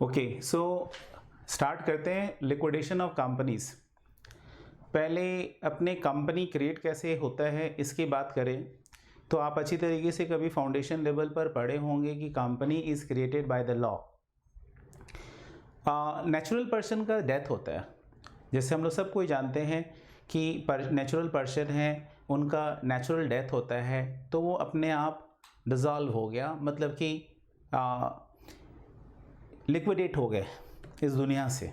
Okay, so start करते हैं liquidation of companies. पहले अपने कंपनी क्रिएट कैसे होता है इसकी बात करें तो आप अच्छी तरीके से कभी फाउंडेशन लेवल पर पढ़े होंगे कि company is created by the law. Natural person का डेथ होता है, जैसे हम लोग सब कोई जानते हैं कि नेचुरल पर्सन है, उनका नेचुरल डेथ होता है तो वो अपने आप डिज़ॉल्व हो गया, मतलब कि लिक्विडेट हो गए इस दुनिया से।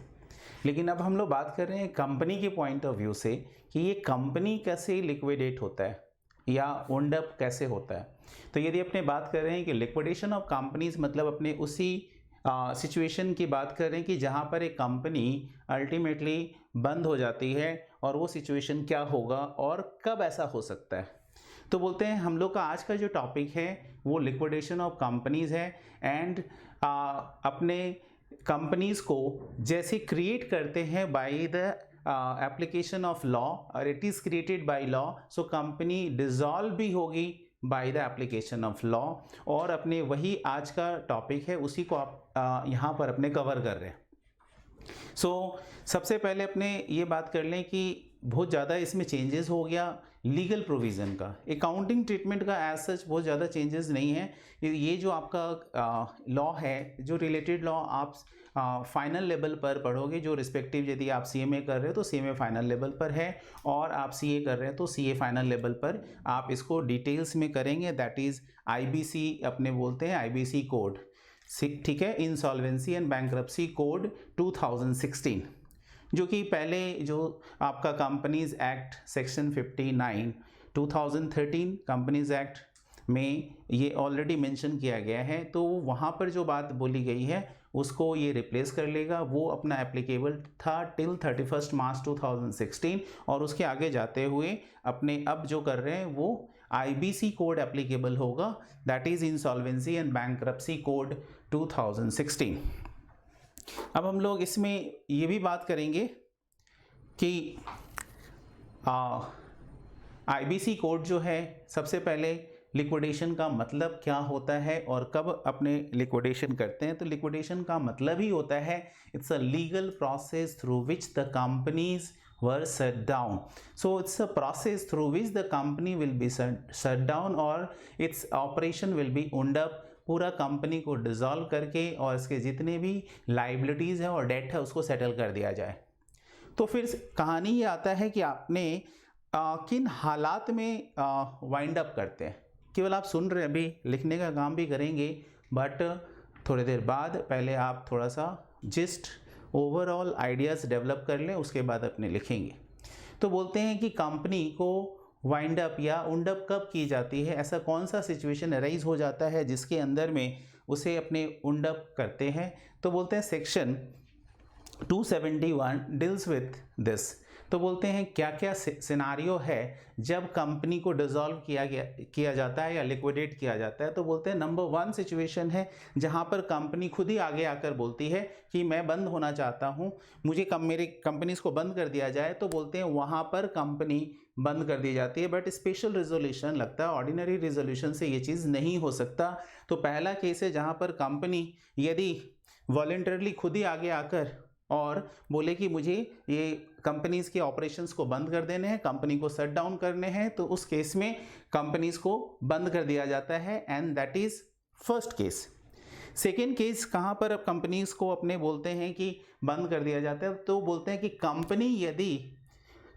लेकिन अब हम लोग बात कर रहे हैं कंपनी के पॉइंट ऑफ व्यू से कि ये कंपनी कैसे लिक्विडेट होता है या ओन्ड अप कैसे होता है। तो यदि अपने बात कर रहे हैं कि लिक्विडेशन ऑफ कंपनीज, मतलब अपने उसी सिचुएशन की बात कर रहे हैं कि जहाँ पर एक कंपनी अल्टीमेटली बंद हो जाती है, और वो सिचुएशन क्या होगा और कब ऐसा हो सकता है। तो बोलते हैं हम लोग का आज का जो टॉपिक है वो लिक्विडेशन ऑफ कंपनीज है। एंड अपने कंपनीज को जैसे क्रिएट करते हैं by the application of law, और it is created by law, so company dissolve भी होगी by the application of law. और अपने वही आज का टॉपिक है, उसी को आप यहाँ पर अपने कवर कर रहे हैं। सबसे पहले अपने ये बात कर लें कि बहुत ज़्यादा इसमें चेंजेस हो गया लीगल प्रोविज़न का। अकाउंटिंग ट्रीटमेंट का एज सच बहुत ज़्यादा चेंजेस नहीं है। ये जो आपका लॉ है, जो रिलेटेड लॉ आप फाइनल लेवल पर पढ़ोगे, जो रिस्पेक्टिव, यदि आप सीएमए कर रहे हो तो सीएमए फाइनल लेवल पर है, और आप सीए कर रहे हैं तो सीए फाइनल लेवल पर आप इसको डिटेल्स में करेंगे। दैट इज़ आईबीसी अपने बोलते हैं, आईबीसी कोड, ठीक है, इंसॉल्वेंसी एंड बैंक्रप्सी कोड 2016, जो कि पहले जो आपका companies act section 59 2013 companies act में ये ऑलरेडी मेंशन किया गया है। तो वहाँ पर जो बात बोली गई है उसको ये रिप्लेस कर लेगा। वो अपना एप्लीकेबल था टिल 31 मार्च 2016, और उसके आगे जाते हुए अपने अब जो कर रहे हैं वो आईबीसी कोड एप्लीकेबल होगा, that is insolvency and bankruptcy code 2016। अब हम लोग इसमें ये भी बात करेंगे कि आईबीसी कोड जो है, सबसे पहले लिक्विडेशन का मतलब क्या होता है और कब अपने लिक्विडेशन करते हैं। तो लिक्विडेशन का मतलब ही होता है it's a legal process through which the companies were shut down. So it's a process through which the company will be shut down or its operation will be wound up। पूरा company को dissolve करके और इसके जितने भी liabilities हैं और date है उसको सेटल कर दिया जाए। तो फिर कहानी ये आता है कि आपने किन हालात में वाइंड अप करते हैं। केवल आप सुन रहे हैं, अभी लिखने का काम भी करेंगे, बट थोड़ी देर बाद पहले आप थोड़ा सा जिस्ट ओवरऑल आइडियाज़ डेवलप कर लें, उसके बाद अपने लिखेंगे। तो बोलते हैं कि कंपनी को वाइंड अप या उंड अप कब की जाती है, ऐसा कौन सा सिचुएशन अराइज हो जाता है जिसके अंदर में उसे अपने उंड अप करते हैं। तो बोलते हैं सेक्शन 271 डील्स विथ दिस। तो बोलते हैं क्या क्या सिनारियो है जब कंपनी को डिसॉल्व किया जाता है या लिक्विडेट किया जाता है। तो बोलते हैं नंबर 1 सिचुएशन है जहां पर कंपनी खुद ही आगे आकर बोलती है कि मैं बंद होना चाहता हूं, मुझे मेरी कंपनीज को बंद कर दिया जाए। तो बोलते हैं वहां पर कंपनी बंद कर दी जाती है, बट स्पेशल रेजोल्यूशन लगता है, ऑर्डिनरी रेजोल्यूशन से ये चीज़ नहीं हो सकता। तो पहला केस है जहां पर कंपनी यदि वॉलंटरली खुद ही आगे आकर और बोले कि मुझे ये कंपनीज के ऑपरेशंस को बंद कर देने हैं, कंपनी को शट डाउन करने हैं, तो उस केस में कंपनीज को बंद कर दिया जाता है, and that is first case. Second case कहाँ पर अब कंपनीज को अपने बोलते हैं कि बंद कर दिया जाता है, तो बोलते हैं कि कंपनी यदि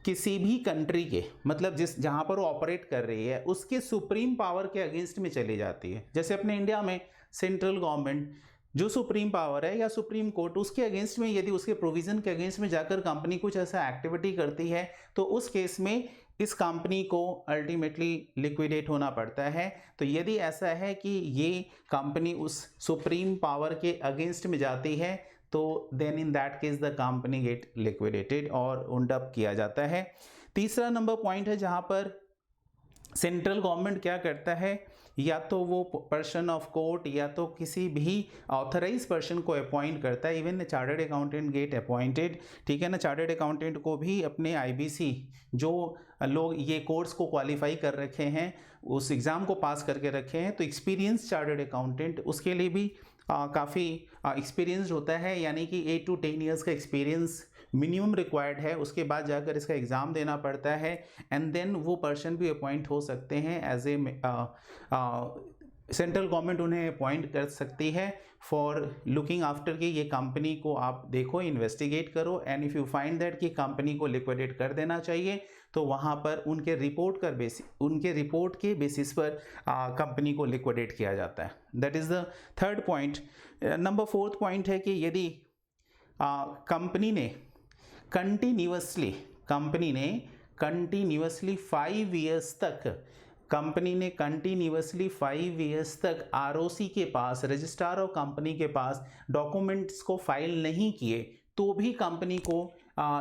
किसी भी कंट्री के, मतलब जहाँ पर वो ऑपरेट कर रही है, उसके सुप्रीम पावर के अगेंस्ट में चली जाती है। जैसे अपने इंडिया में सेंट्रल गवर्नमेंट जो सुप्रीम पावर है या सुप्रीम कोर्ट, उसके अगेंस्ट में यदि उसके प्रोविजन के अगेंस्ट में जाकर कंपनी कुछ ऐसा एक्टिविटी करती है, तो उस केस में इस कंपनी को अल्टीमेटली लिक्विडेट होना पड़ता है। तो यदि ऐसा है कि ये कंपनी उस सुप्रीम पावर के अगेंस्ट में जाती है, तो then in that case the company get liquidated और उंड अप किया जाता है। तीसरा नंबर पॉइंट है जहां पर सेंट्रल गवर्नमेंट क्या करता है, या तो वो पर्सन ऑफ कोर्ट या तो किसी भी ऑथराइज पर्सन को अपॉइंट करता है। Even chartered accountant get appointed, ठीक है ना। चार्टर्ड अकाउंटेंट को भी अपने आईबीसी, जो लोग ये कोर्स को क्वालिफाई कर रखे हैं, उस एग्ज़ाम को पास करके रखे हैं, तो एक्सपीरियंस चार्टर्ड अकाउंटेंट, उसके लिए भी काफ़ी एक्सपीरियंस्ड होता है, यानी कि 8 to 10 ईयर्स का एक्सपीरियंस मिनिमम रिक्वायर्ड है, उसके बाद जाकर इसका एग्ज़ाम देना पड़ता है एंड देन वो पर्सन भी अपॉइंट हो सकते हैं एज ए सेंट्रल गवर्नमेंट उन्हें अपॉइंट कर सकती है फॉर लुकिंग आफ्टर कि ये कंपनी को आप देखो, इन्वेस्टिगेट करो and if you find that कि कंपनी को लिक्विडेट कर देना चाहिए तो वहाँ पर उनके रिपोर्ट के बेसिस पर कंपनी को लिक्विडेट किया जाता है। That is the third point. Number fourth point है कि यदि कंपनी ने कंटिन्यूअसली 5 ईयर्स तक आरओसी के पास, रजिस्ट्रार ऑफ कंपनी के पास डॉक्यूमेंट्स को फाइल नहीं किए तो भी कंपनी को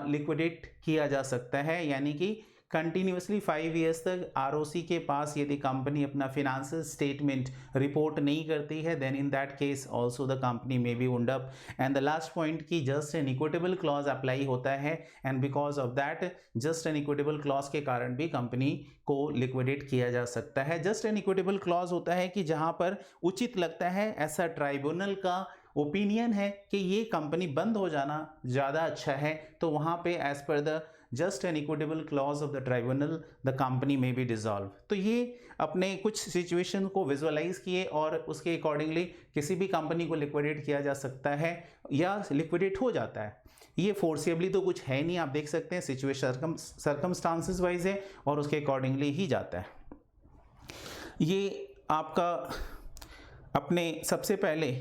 लिक्विडेट किया जा सकता है। यानी कि कंटिन्यूअसली 5 ईयर्स तक आरओसी के पास यदि कंपनी अपना फिनेंशियल स्टेटमेंट रिपोर्ट नहीं करती है then in that case also the company may be wound up. And the last point की just N equitable clause apply होता है and because of that just N equitable clause के कारण भी company को लिक्विडेट किया जा सकता है। जस्ट एन इक्विटेबल क्लॉज होता है कि जहां पर उचित लगता है, ऐसा ट्राइब्यूनल का ओपिनियन है कि ये कंपनी बंद हो जाना ज़्यादा अच्छा है, तो वहाँ पे as per the just N equitable clause of the tribunal the company में बी डिसॉल्व। तो ये अपने कुछ सिचुएशन को विजुअलाइज किए और उसके अकॉर्डिंगली किसी भी कंपनी को लिक्विडेट किया जा सकता है या लिक्विडेट हो जाता है। ये फोर्सिबली तो कुछ है नहीं, आप देख सकते हैं सिचुएशन सर्कमस्टांसेस वाइज है और उसके अकॉर्डिंगली ही जाता है। ये आपका अपने सबसे पहले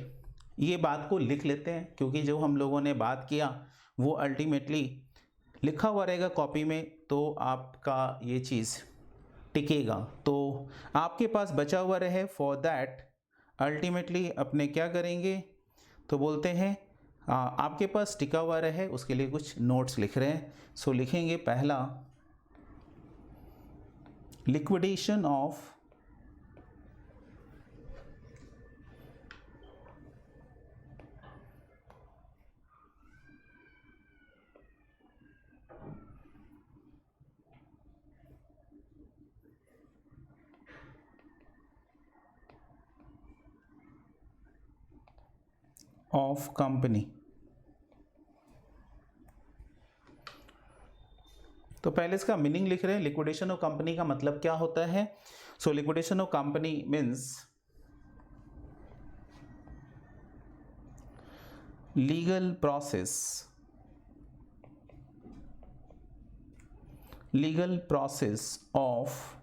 ये बात को लिख लेते हैं क्योंकि जो हम लोगों ने बात किया वो अल्टीमेटली लिखा हुआ रहेगा कॉपी में, तो आपका ये चीज़ टिकेगा। तो आपके पास बचा हुआ रहे फॉर दैट अल्टीमेटली अपने क्या करेंगे तो बोलते हैं आपके पास टिका हुआ रहे उसके लिए कुछ नोट्स लिख रहे हैं। सो लिखेंगे पहला लिक्विडेशन ऑफ ऑफ कंपनी। तो पहले इसका मीनिंग लिख रहे हैं। लिक्विडेशन ऑफ कंपनी का मतलब क्या होता है? So liquidation of company means legal process of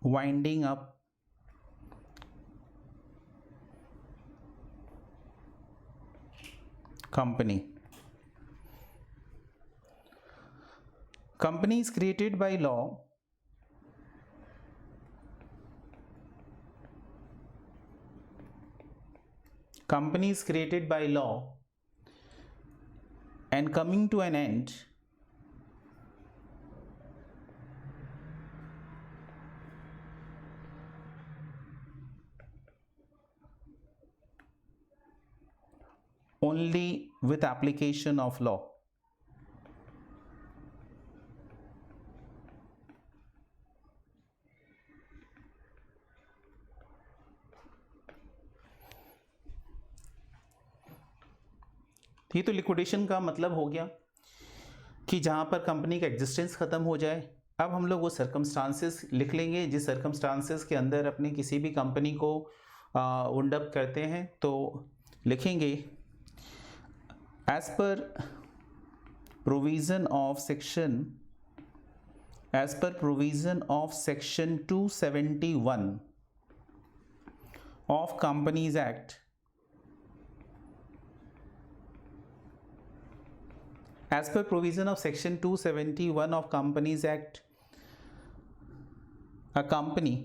winding up company. Company is created by law and coming to an end only with application of law. ये तो लिक्विडेशन का मतलब हो गया कि जहां पर कंपनी का एग्जिस्टेंस खत्म हो जाए। अब हम लोग वो सर्कमस्टांसेस लिख लेंगे जिस सर्कमस्टांसेस के अंदर अपने किसी भी कंपनी को वाइंड अप करते हैं। तो लिखेंगे as per provision of section 271 of Companies Act, as per provision of section 271 of Companies Act, a company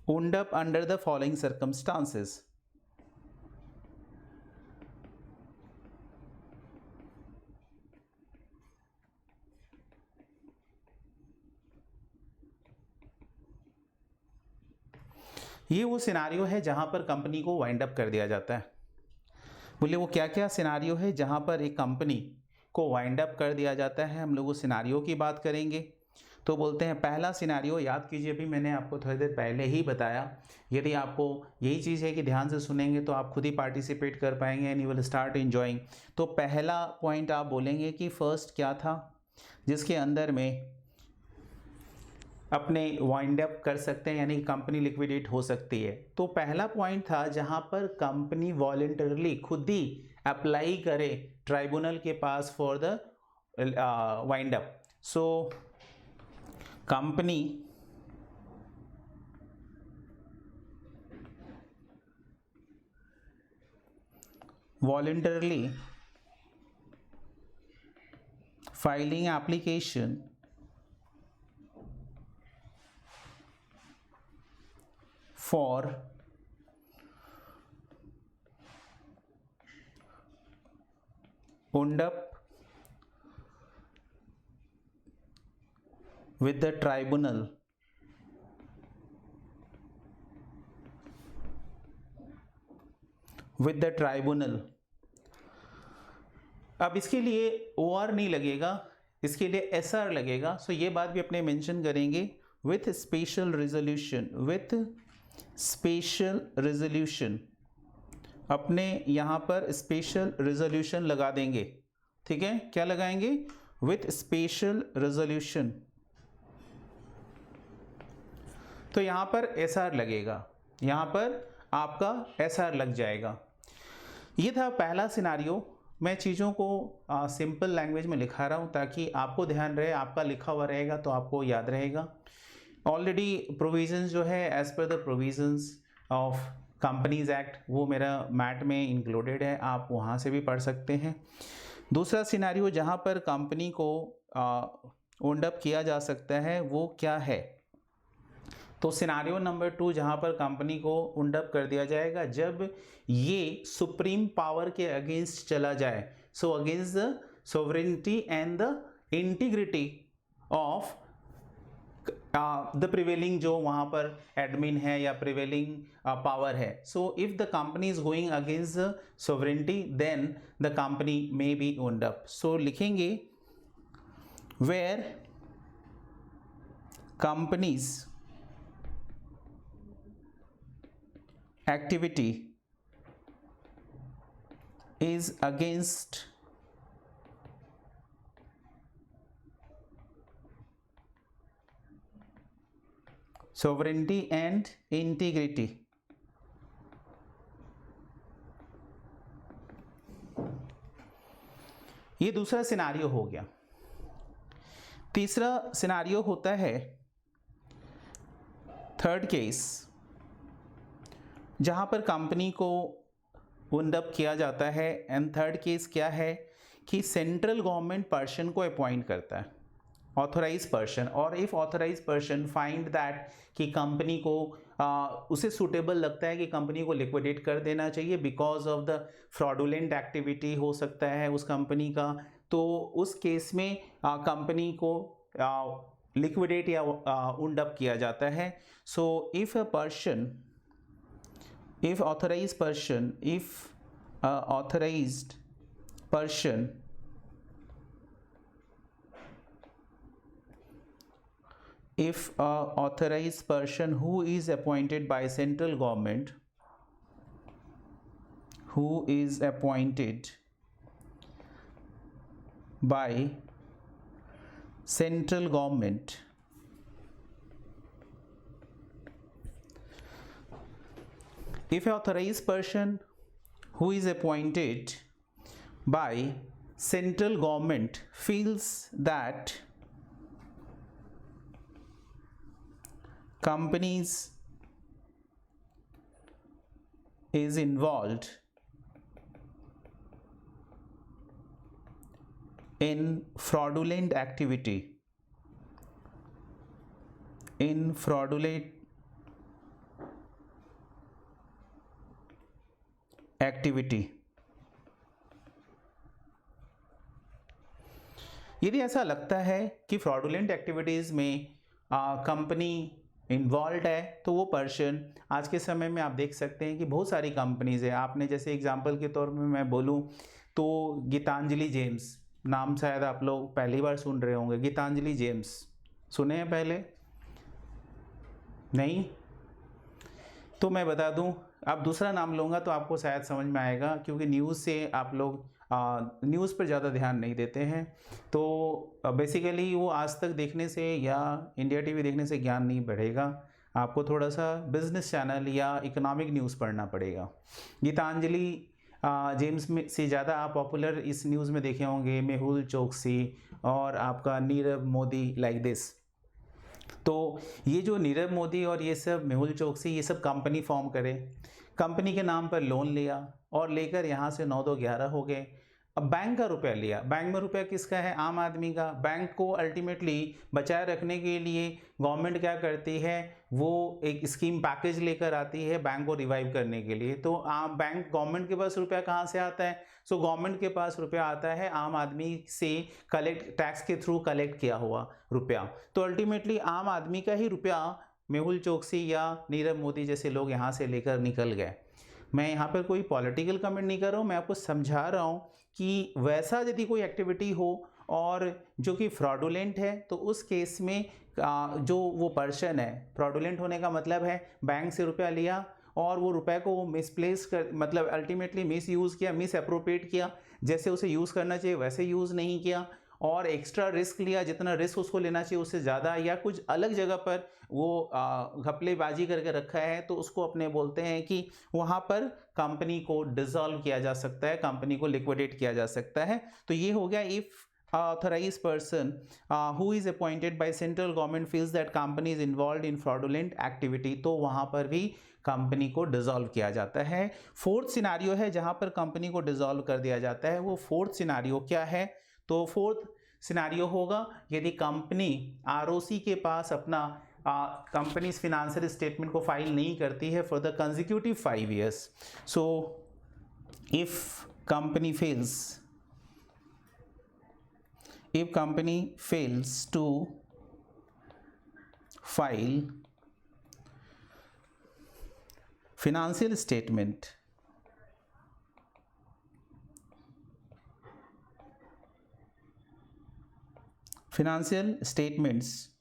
wound up under the following circumstances. ये वो सिनारियो है जहां पर कंपनी को वाइंड अप कर दिया जाता है। बोले वो क्या क्या सिनारियो है जहां पर एक कंपनी को वाइंड अप कर दिया जाता है। हम लोग उस सिनारियो की बात करेंगे। तो बोलते हैं पहला सिनारियो, याद कीजिए अभी मैंने आपको थोड़ी देर पहले ही बताया, यदि आपको यही चीज़ है कि ध्यान से सुनेंगे तो आप खुद ही पार्टिसिपेट कर पाएंगे and you will start enjoying. तो पहला पॉइंट आप बोलेंगे कि फर्स्ट क्या था जिसके अंदर में अपने वाइंड अप कर सकते हैं, यानी कंपनी लिक्विडेट हो सकती है। तो पहला पॉइंट था जहां पर कंपनी वॉलंटरली खुद ही अप्लाई करे ट्राइब्यूनल के पास for the wind up. So company voluntarily filing application for wound up with the tribunal अब इसके लिए OR नहीं लगेगा, इसके लिए SR लगेगा। सो ये बात भी अपने मेंशन करेंगे, विथ स्पेशल रेजोल्यूशन, अपने यहाँ पर स्पेशल रेजोल्यूशन लगा देंगे। ठीक है, क्या लगाएंगे? With special resolution. तो यहाँ पर SR लगेगा, यहाँ पर आपका SR लग जाएगा। ये था पहला सिनारियो। मैं चीज़ों को सिंपल लैंग्वेज में लिखा रहा हूँ ताकि आपको ध्यान रहे, आपका लिखा हुआ रहेगा तो आपको याद रहेगा। ऑलरेडी प्रोविजंस जो है as per the provisions of companies act वो मेरा मैट में इंक्लूडेड है, आप वहाँ से भी पढ़ सकते हैं। दूसरा सिनारियो जहाँ पर कंपनी को ओन्ड अप किया जा सकता है वो क्या है? तो सिनारियो नंबर 2 जहाँ पर कंपनी को ओन्ड अप कर दिया जाएगा जब ये सुप्रीम पावर के अगेंस्ट चला जाए। So against the sovereignty and the integrity of the prevailing, जो वहाँ पर एडमिन है या प्रिवेलिंग पावर है। So if the company is going against the sovereignty then the company may be wound up. सो लिखेंगे where companies activity is against sovereignty and integrity। ये दूसरा सिनारियो हो गया। तीसरा सिनारियो होता है थर्ड केस, जहाँ पर कंपनी को वुंड अप किया जाता है। एंड थर्ड केस क्या है कि सेंट्रल गवर्नमेंट पर्सन को अपॉइंट करता है, ऑथोराइज पर्सन, और if authorise person find that कि कंपनी को उसे सूटेबल लगता है कि कंपनी को लिक्विडेट कर देना चाहिए because of the fraudulent activity हो सकता है उस कंपनी का, तो उस केस में कंपनी को लिक्विडेट या वुंड अप किया जाता है। So if authorized person who is appointed by central government, if an authorized person who is appointed by central government feels that companies is involved in fraudulent activity, यदि ऐसा लगता है कि fraudulent activities में company involve है तो वो person, आज के समय में आप देख सकते हैं कि बहुत सारी कंपनीज़ है। आपने जैसे एग्जांपल के तौर में मैं बोलूँ तो गीतांजलि जेम्स, नाम शायद आप लोग पहली बार सुन रहे होंगे, गीतांजलि जेम्स, सुने हैं पहले? नहीं? तो मैं बता दूं, अब दूसरा नाम लूँगा तो आपको शायद समझ में आएगा, क्योंकि न्यूज़ से आप लोग न्यूज़ पर ज़्यादा ध्यान नहीं देते हैं। तो बेसिकली वो आज तक देखने से या इंडिया टीवी देखने से ज्ञान नहीं बढ़ेगा, आपको थोड़ा सा बिजनेस चैनल या इकोनॉमिक न्यूज़ पढ़ना पड़ेगा। गीतांजलि जेम्स में से ज़्यादा आप पॉपुलर इस न्यूज़ में देखे होंगे मेहुल चोकसी और आपका नीरव मोदी, लाइक दिस। तो ये जो नीरव मोदी और ये सब मेहुल चोकसी, ये सब कंपनी फॉर्म करे, कंपनी के नाम पर लोन लिया और लेकर यहाँ से 9-2-11 हो गए। अब बैंक का रुपया लिया, बैंक में रुपया किसका है? आम आदमी का। बैंक को अल्टीमेटली बचाए रखने के लिए गवर्नमेंट क्या करती है, वो एक स्कीम पैकेज लेकर आती है बैंक को रिवाइव करने के लिए। तो बैंक, गवर्नमेंट के पास रुपया कहाँ से आता है? सो गवर्नमेंट के पास रुपया आता है आम आदमी से कलेक्ट, टैक्स के थ्रू कलेक्ट किया हुआ रुपया। तो अल्टीमेटली आम आदमी का ही रुपया मेहुल चोकसी या नीरव मोदी जैसे लोग यहाँ से लेकर निकल गए। मैं यहाँ पर कोई पॉलिटिकल कमेंट नहीं कर रहा हूँ, मैं आपको समझा रहा हूँ कि वैसा यदि कोई एक्टिविटी हो और जो कि फ्रॉडुलेंट है, तो उस केस में जो वो पर्सन है, फ्रॉडुलेंट होने का मतलब है बैंक से रुपया लिया और वो रुपए को मिसप्लेस कर, मतलब अल्टीमेटली मिस यूज़ किया, मिस अप्रोप्रिएट किया, जैसे उसे यूज़ करना चाहिए वैसे यूज़ नहीं किया, और एक्स्ट्रा रिस्क लिया, जितना रिस्क उसको लेना चाहिए उससे ज़्यादा, या कुछ अलग जगह पर वो घपलेबाजी करके रखा है, तो उसको अपने बोलते हैं कि वहाँ पर कंपनी को डिसॉल्व किया जा सकता है, कंपनी को लिक्विडेट किया जा सकता है। तो ये हो गया if authorized person who is appointed by central government feels that company is involved in fraudulent activity, तो वहाँ पर भी कंपनी को डिसॉल्व किया जाता है। फोर्थ सिनारियो है जहाँ पर कंपनी को डिसॉल्व कर दिया जाता है, वो फोर्थ सिनारियो क्या है? तो फोर्थ सिनारियो होगा यदि कंपनी आरओसी के पास अपना कंपनी फिनेंशियल स्टेटमेंट को फाइल नहीं करती है for the consecutive 5 years। So if company fails to file financial statements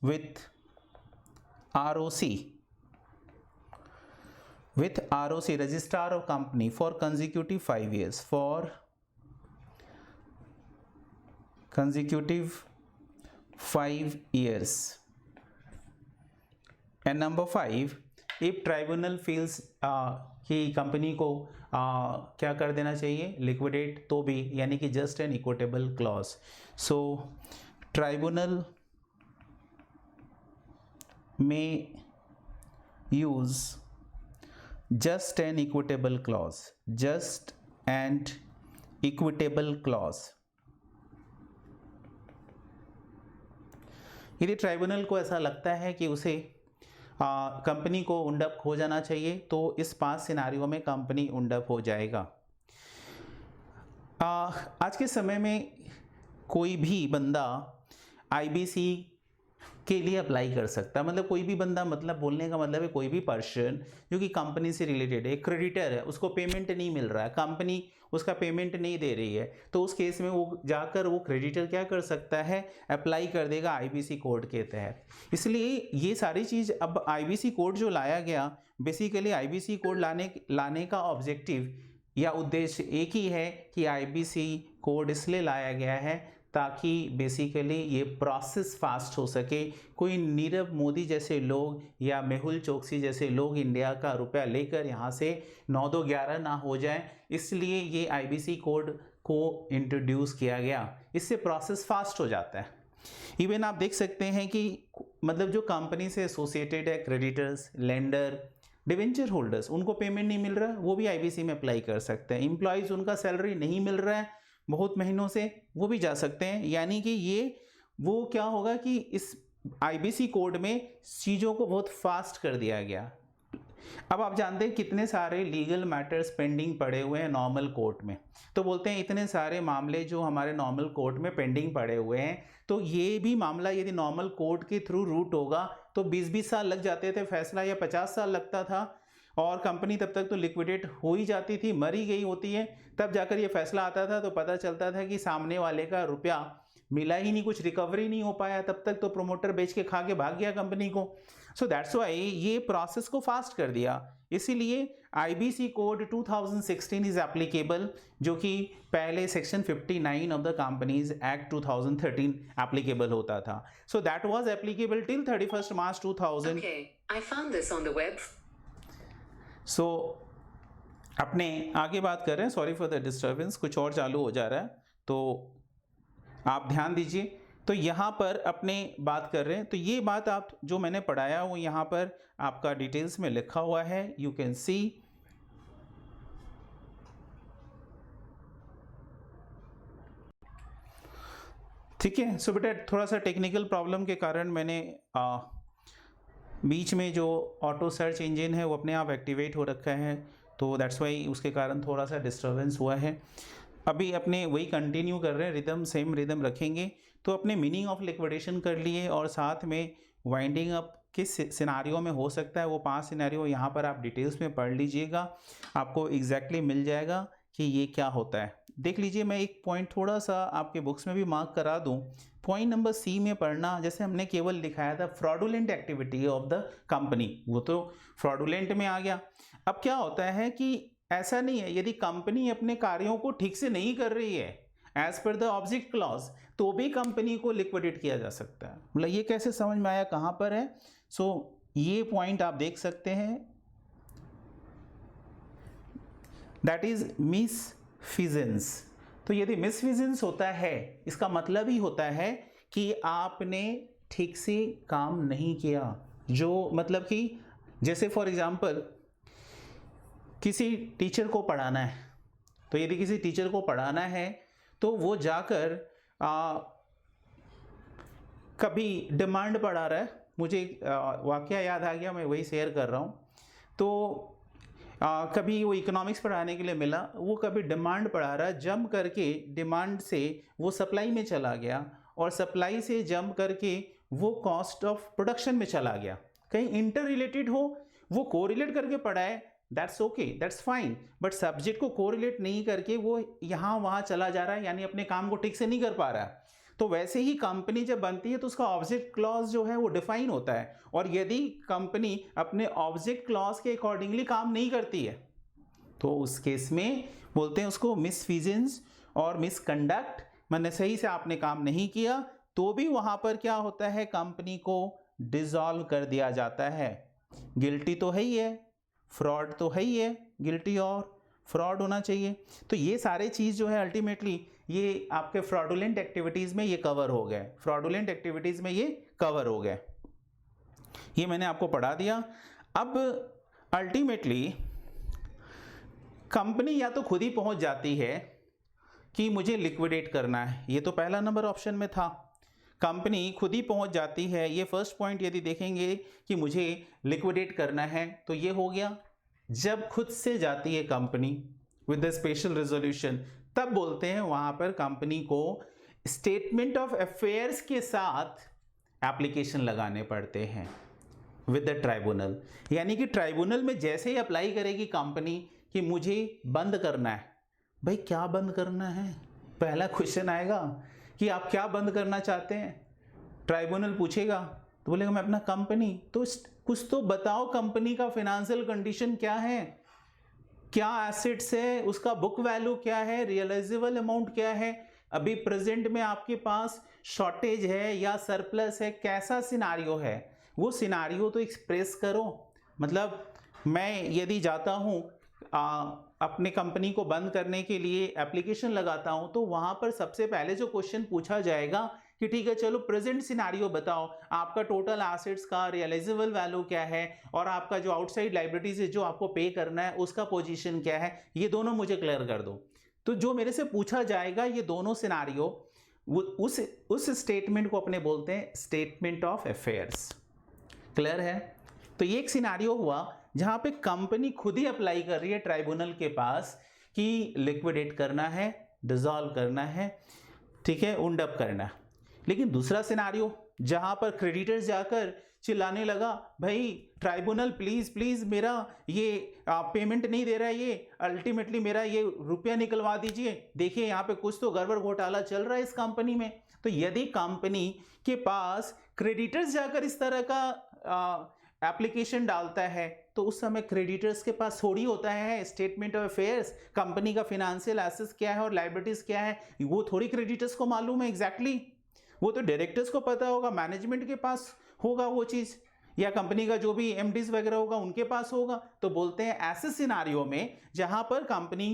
with ROC, registrar of company, for consecutive 5 years, and number 5, if tribunal feels कि company को क्या कर देना चाहिए, लिक्विडेट, तो भी, यानी कि just N equitable clause. So tribunal में use just an equitable clause, यदि ट्राइब्यूनल को ऐसा लगता है कि उसे कंपनी को उंडअप हो जाना चाहिए, तो इस 5 सिनारियों में कंपनी उंडअप हो जाएगा। आज के समय में कोई भी बंदा आईबीसी के लिए अप्लाई कर सकता है, मतलब कोई भी बंदा, मतलब बोलने का मतलब है कोई भी पर्सन जो कि कंपनी से रिलेटेड है, क्रेडिटर है, उसको पेमेंट नहीं मिल रहा है, कंपनी उसका पेमेंट नहीं दे रही है, तो उस केस में वो जाकर वो क्रेडिटर क्या कर सकता है, अप्लाई कर देगा आईबीसी कोड के तहत। इसलिए ये सारी चीज़, अब आईबीसी कोड जो लाया गया, बेसिकली आईबीसी कोड लाने का ऑब्जेक्टिव या उद्देश्य एक ही है कि आईबीसी कोड इसलिए लाया गया है ताकि बेसिकली ये प्रोसेस फास्ट हो सके, कोई नीरव मोदी जैसे लोग या मेहुल चोकसी जैसे लोग इंडिया का रुपया लेकर यहाँ से 9-2-11 ना हो जाए, इसलिए ये आईबीसी कोड को इंट्रोड्यूस किया गया, इससे प्रोसेस फास्ट हो जाता है। इवन आप देख सकते हैं कि मतलब जो कंपनी से एसोसिएटेड है, क्रेडिटर्स, लेंडर, डिवेंचर होल्डर्स, उनको पेमेंट नहीं मिल रहा है, वो भी आईबीसी में अप्लाई कर सकते हैं। एम्प्लॉयज़, उनका सैलरी नहीं मिल रहा है बहुत महीनों से, वो भी जा सकते हैं। यानी कि ये वो क्या होगा कि इस आईबीसी कोड में चीज़ों को बहुत फास्ट कर दिया गया। अब आप जानते हैं कितने सारे लीगल मैटर्स पेंडिंग पड़े हुए हैं नॉर्मल कोर्ट में, तो बोलते हैं इतने सारे मामले जो हमारे नॉर्मल कोर्ट में पेंडिंग पड़े हुए हैं, तो ये भी मामला यदि नॉर्मल कोर्ट के थ्रू रूट होगा तो 20-20 साल लग जाते थे फैसला, या 50 साल लगता था और कंपनी तब तक तो लिक्विडेट हो ही जाती थी, मर ही गई होती है। तब जाकर ये फैसला आता था तो पता चलता था कि सामने वाले का रुपया मिला ही नहीं, कुछ रिकवरी नहीं हो पाया, तब तक तो प्रोमोटर बेच के खा के भाग गया कंपनी को। सो दैट्स वाई ये प्रोसेस को फास्ट कर दिया। इसीलिए आईबीसी कोड 2016 इज एप्लीकेबल, जो कि पहले section 59 of the companies act 2013 applicable होता था। So that was applicable till 31 March 2000। Okay, I found this on the web. सो अपने आगे बात कर रहे हैं, सॉरी फॉर द डिस्टर्बेंस, कुछ और चालू हो जा रहा है तो आप ध्यान दीजिए। तो यहाँ पर अपने बात कर रहे हैं, तो ये बात आप जो मैंने पढ़ाया वो यहाँ पर आपका डिटेल्स में लिखा हुआ है, यू कैन सी। ठीक है। सो बेटा थोड़ा सा टेक्निकल प्रॉब्लम के कारण मैंने बीच में जो ऑटो सर्च इंजन है वो अपने आप एक्टिवेट हो रखा है, तो दैट्स वाई उसके कारण थोड़ा सा डिस्टर्बेंस हुआ है। अभी अपने वही कंटिन्यू कर रहे हैं, रिदम सेम रिदम रखेंगे। तो अपने मीनिंग ऑफ लिक्विडेशन कर लिए और साथ में वाइंडिंग अप किस सिनारियो में हो सकता है, वो 5 सिनारियो यहाँ पर आप डिटेल्स में पढ़ लीजिएगा, आपको एग्जैक्टली मिल जाएगा कि ये क्या होता है। देख लीजिए, मैं एक पॉइंट थोड़ा सा आपके बुक्स में भी मार्क करा दूं। पॉइंट नंबर सी में पढ़ना, जैसे हमने केवल लिखाया था fraudulent activity of the company, वो तो फ्रॉडुलेंट में आ गया। अब क्या होता है कि ऐसा नहीं है, यदि कंपनी अपने कार्यों को ठीक से नहीं कर रही है as per the object clause, तो भी कंपनी को लिक्विडेट किया जा सकता है। मतलब ये कैसे समझ में आया, कहाँ पर है? सो ये पॉइंट आप देख सकते हैं, दैट इज मिसफिजेंस। तो यदि मिसफिजेंस होता है, इसका मतलब ही होता है कि आपने ठीक से काम नहीं किया। जो मतलब कि जैसे फॉर एग्जांपल किसी टीचर को पढ़ाना है, तो यदि किसी टीचर को पढ़ाना है तो वो जाकर कभी डिमांड पढ़ा रहा है, मुझे वाकया याद आ गया, मैं वही शेयर कर रहा हूँ। तो कभी वो इकोनॉमिक्स पढ़ाने के लिए मिला, वो कभी डिमांड पढ़ा रहा है, जंप करके डिमांड से वो सप्लाई में चला गया और सप्लाई से जंप करके वो कॉस्ट ऑफ प्रोडक्शन में चला गया। कहीं इंटर रिलेटेड हो, वो कोरिलेट करके पढ़ाए, that's okay, that's fine, but subject को कोरिलेट नहीं करके वो यहाँ वहाँ चला जा रहा है, यानी अपने काम को ठीक से नहीं कर पा रहा है। तो वैसे ही कंपनी जब बनती है तो उसका ऑब्जेक्ट क्लॉज जो है वो डिफाइन होता है, और यदि कंपनी अपने ऑब्जेक्ट क्लॉज के अकॉर्डिंगली काम नहीं करती है तो उस केस में बोलते हैं उसको मिसफिजेंस और मिसकंडक्ट, मैंने सही से आपने काम नहीं किया, तो भी वहां पर क्या होता है, कंपनी को डिसॉल्व कर दिया जाता है। गिल्टी तो है ही है, फ्रॉड तो है ही है, गिल्टी और फ्रॉड होना चाहिए। तो ये सारे चीज़ जो है अल्टीमेटली ये आपके फ्रॉडुलेंट एक्टिविटीज़ में ये कवर हो गए, फ्रॉडुलेंट एक्टिविटीज़ में ये कवर हो गए, ये मैंने आपको पढ़ा दिया। अब अल्टीमेटली कंपनी या तो खुद ही पहुंच जाती है कि मुझे लिक्विडेट करना है, ये तो पहला नंबर ऑप्शन में था, कंपनी खुद ही पहुंच जाती है। ये फर्स्ट पॉइंट यदि देखेंगे कि मुझे लिक्विडेट करना है तो ये हो गया, जब खुद से जाती है company with the special resolution, तब बोलते हैं वहां पर कंपनी को स्टेटमेंट ऑफ अफेयर्स के साथ एप्लीकेशन लगाने पड़ते हैं विद द ट्राइब्यूनल। यानी कि ट्राइब्यूनल में जैसे ही अप्लाई करेगी कंपनी कि मुझे बंद करना है, भाई क्या बंद करना है, पहला क्वेश्चन आएगा कि आप क्या बंद करना चाहते हैं। ट्राइब्यूनल पूछेगा तो बोलेगा मैं अपना कंपनी, तो कुछ तो बताओ, कंपनी का फाइनेंशियल कंडीशन क्या है, क्या एसेट्स है, उसका बुक वैल्यू क्या है, रियलाइजेबल अमाउंट क्या है, अभी प्रेजेंट में आपके पास शॉर्टेज है या सरप्लस है, कैसा सिनारियो है, वो सिनारियो तो एक्सप्रेस करो। मतलब मैं यदि जाता हूँ अपने कंपनी को बंद करने के लिए एप्लीकेशन लगाता हूं, तो वहां पर सबसे पहले जो क्वेश्चन पूछा जाएगा कि ठीक है चलो प्रेजेंट सिनारियो बताओ, आपका टोटल एसेट्स का रियलाइजेबल वैल्यू क्या है और आपका जो आउटसाइड लायबिलिटीज है जो आपको पे करना है उसका पोजीशन क्या है, ये दोनों मुझे क्लियर कर दो। तो जो मेरे से पूछा जाएगा ये दोनों सिनारियो, उस स्टेटमेंट को अपने बोलते हैं स्टेटमेंट ऑफ अफेयर्स। क्लियर है? तो ये एक सिनारियो हुआ जहां पे कंपनी खुद ही अप्लाई कर रही है ट्राइब्यूनल के पास कि लिक्विडेट करना है, डिसॉल्व करना है, ठीक है, उंड अप करना है। लेकिन दूसरा सिनारियो जहां पर क्रेडिटर्स जाकर चिल्लाने लगा, भाई ट्राइब्यूनल प्लीज प्लीज मेरा ये पेमेंट नहीं दे रहा है, ये अल्टीमेटली मेरा ये रुपया निकलवा दीजिए, देखिए यहाँ पे कुछ तो गड़बड़ घोटाला चल रहा है इस कंपनी में। तो यदि कंपनी के पास क्रेडिटर्स जाकर इस तरह का एप्लीकेशन डालता है तो उस समय क्रेडिटर्स के पास थोड़ी होता है स्टेटमेंट ऑफ अफेयर्स, कंपनी का फाइनेंशियल एसेट्स क्या है और लायबिलिटीज क्या है, वो थोड़ी क्रेडिटर्स को मालूम है एग्जैक्टली वो तो डायरेक्टर्स को पता होगा, मैनेजमेंट के पास होगा वो चीज़, या कंपनी का जो भी एमडीज वगैरह होगा उनके पास होगा। तो बोलते हैं ऐसे सिनारियो में जहां पर कंपनी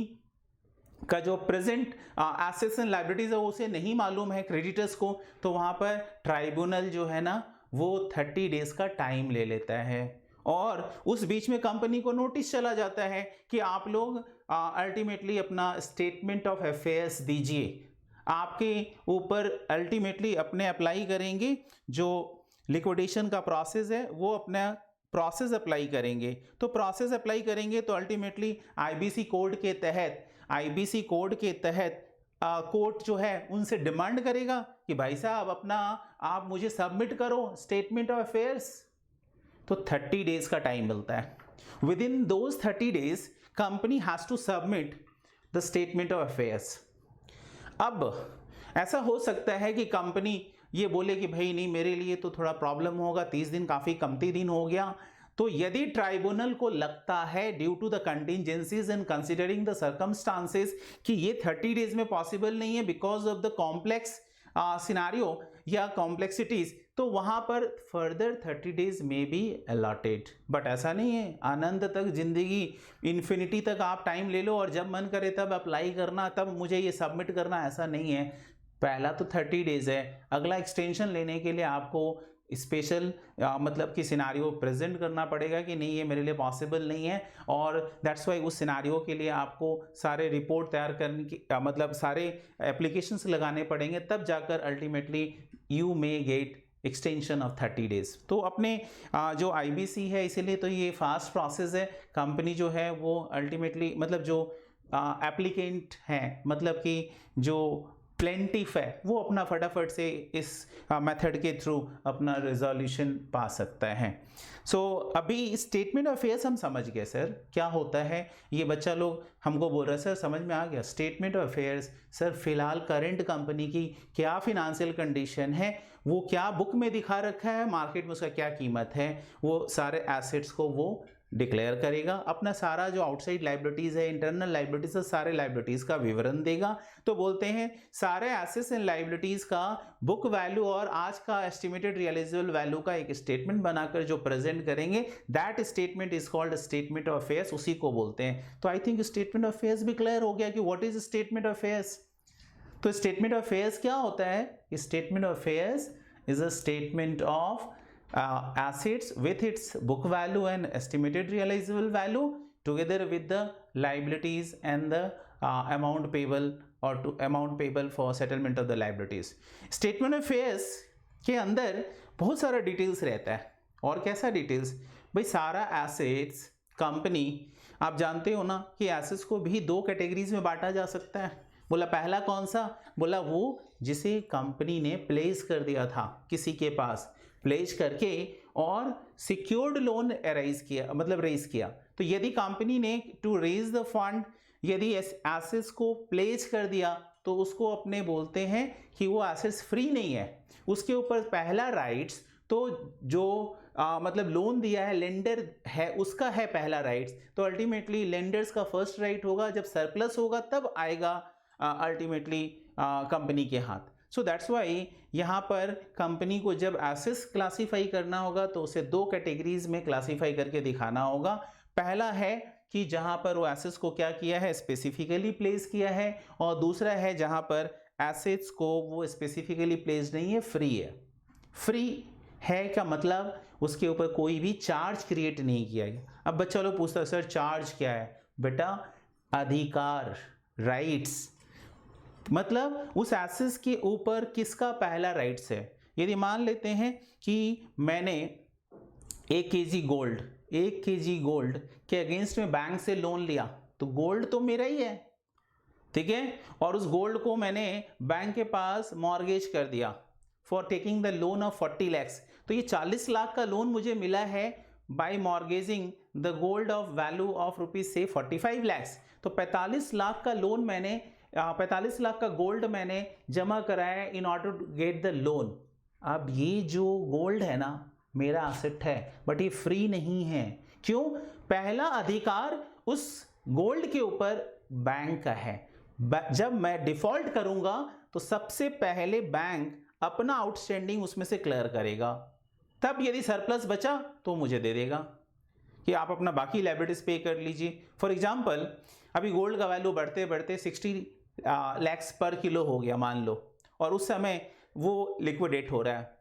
का जो प्रेजेंट एसेट्स एंड लायबिलिटीज है उसे नहीं मालूम है क्रेडिटर्स को, तो वहां पर ट्राइब्यूनल जो है ना वो 30 डेज का टाइम ले लेता है और उस बीच में कंपनी को नोटिस चला जाता है कि आप लोग अल्टीमेटली अपना स्टेटमेंट ऑफ अफेयर्स दीजिए, आपके ऊपर अल्टीमेटली अपने अप्लाई करेंगे जो लिक्विडेशन का प्रोसेस है वो अपना प्रोसेस अप्लाई करेंगे। तो प्रोसेस अप्लाई करेंगे तो अल्टीमेटली आईबीसी कोड के तहत कोर्ट जो है उनसे डिमांड करेगा कि भाई साहब अपना आप मुझे सबमिट करो स्टेटमेंट ऑफ अफेयर्स। तो 30 डेज का टाइम मिलता है। Within those 30 days company has to submit the statement of affairs. अब ऐसा हो सकता है कि कंपनी ये बोले कि भाई नहीं मेरे लिए तो थोड़ा प्रॉब्लम होगा, 30 दिन काफ़ी कमती दिन हो गया। तो यदि ट्राइब्यूनल को लगता है due to the contingencies and considering the circumstances कि ये 30 डेज में पॉसिबल नहीं है because of the complex scenario या कॉम्प्लेक्सिटीज, तो वहां पर फर्दर 30 डेज में बी अलॉटेड। बट ऐसा नहीं है अनंत तक जिंदगी इन्फिनिटी तक आप टाइम ले लो और जब मन करे तब अप्लाई करना, तब मुझे ये सबमिट करना, ऐसा नहीं है। पहला तो 30 डेज है, अगला एक्सटेंशन लेने के लिए आपको स्पेशल मतलब कि सिनारियो प्रेजेंट करना पड़ेगा कि नहीं ये मेरे लिए पॉसिबल नहीं है, और दैट्स वाई उस सिनारियो के लिए आपको सारे रिपोर्ट तैयार करने की मतलब सारे एप्लीकेशंस लगाने पड़ेंगे, तब जाकर ultimately you may gate extension of 30 days. तो अपने जो आईबीसी है इसीलिए तो ये फास्ट प्रोसेस है। कंपनी जो है वो अल्टीमेटली मतलब जो एप्लीकेंट हैं मतलब कि जो प्लेंटिफ है वो अपना फटाफट से इस मेथड के थ्रू अपना रिजोल्यूशन पा सकता है। सो अभी स्टेटमेंट ऑफ अफेयर्स हम समझ गए सर क्या होता है, ये बच्चा लोग हमको बोल रहा है सर समझ में आ गया स्टेटमेंट ऑफ अफेयर्स। सर फिलहाल करंट कंपनी की क्या फिनेंशियल कंडीशन है, वो क्या बुक में दिखा रखा है, मार्केट में उसका क्या कीमत है, वो सारे एसेट्स को वो डिक्लेयर करेगा, अपना सारा जो आउटसाइड लाइबिलिटीज है इंटरनल लाइबिलिटीज है सारे लाइबिलिटीज का विवरण देगा। तो बोलते हैं सारे एसेट्स एंड लाइबिलिटीज का बुक वैल्यू और आज का एस्टिमेटेड रियलाइजेबल वैल्यू का एक स्टेटमेंट बनाकर जो प्रेजेंट करेंगे, that statement is called statement of affairs, उसी को बोलते हैं। तो I think statement of affairs भी क्लियर हो गया कि what is statement of affairs. तो स्टेटमेंट ऑफ अफेयर्स क्या होता है, statement of affairs is a statement of assets with its book value and estimated realizable value together with the liabilities and the amount payable or to amount payable for settlement of the liabilities। statement of affairs के अंदर बहुत सारा details रहता है। और कैसा details भाई, सारा एसेट्स कंपनी, आप जानते हो ना कि एसेट्स को भी दो कैटेगरीज में बांटा जा सकता है। बोला पहला कौन सा, बोला वो जिसे कंपनी ने प्लेस कर दिया था किसी के पास, प्लेस करके और सिक्योर्ड लोन अराइज किया मतलब रेज किया। तो यदि कंपनी ने टू रेज द फंड यदि एसेट्स को प्लेस कर दिया तो उसको अपने बोलते हैं कि वो एसेट्स फ्री नहीं है, उसके ऊपर पहला राइट्स तो जो मतलब लोन दिया है लेंडर है उसका है पहला राइट्स। तो अल्टीमेटली लेंडर्स का फर्स्ट राइट होगा, जब सरप्लस होगा तब आएगा अल्टीमेटली कंपनी के हाथ। सो दैट्स वाई यहाँ पर कंपनी को जब एसेट्स क्लासीफाई करना होगा तो उसे दो कैटेगरीज में क्लासीफाई करके दिखाना होगा। पहला है कि जहाँ पर वो एसेट्स को क्या किया है स्पेसिफिकली प्लेस किया है, और दूसरा है जहाँ पर एसेट्स को वो स्पेसिफिकली प्लेस नहीं है, फ्री है। फ्री है का मतलब उसके ऊपर कोई भी चार्ज क्रिएट नहीं किया गया। अब बच्चा लोग पूछता है सर चार्ज क्या है, बेटा अधिकार राइट्स, मतलब उस एसेट्स के ऊपर किसका पहला राइट्स है। यदि मान लेते हैं कि मैंने 1 केजी गोल्ड के अगेंस्ट में बैंक से लोन लिया, तो गोल्ड तो मेरा ही है, ठीक है, और उस गोल्ड को मैंने बैंक के पास मॉर्गेज कर दिया for taking the loan of 40 lakhs। तो ये 40 लाख का लोन मुझे मिला है by mortgaging the gold of value of rupees से 45 lakhs। तो 45 लाख का लोन मैंने 45 लाख का गोल्ड मैंने जमा कराया in order to get the loan. अब ये जो गोल्ड है ना मेरा एसेट है, बट ये फ्री नहीं है। क्यों? पहला अधिकार उस गोल्ड के ऊपर बैंक का है। जब मैं डिफॉल्ट करूंगा तो सबसे पहले बैंक अपना आउटस्टैंडिंग उसमें से क्लियर करेगा, तब यदि सरप्लस बचा तो मुझे दे देगा कि आप अपना बाकी लायबिलिटीज पे कर लीजिए। फॉर एग्जांपल अभी गोल्ड का वैल्यू बढ़ते बढ़ते 60 lakhs पर किलो हो गया मान लो, और उस समय वो लिक्विडेट हो रहा है,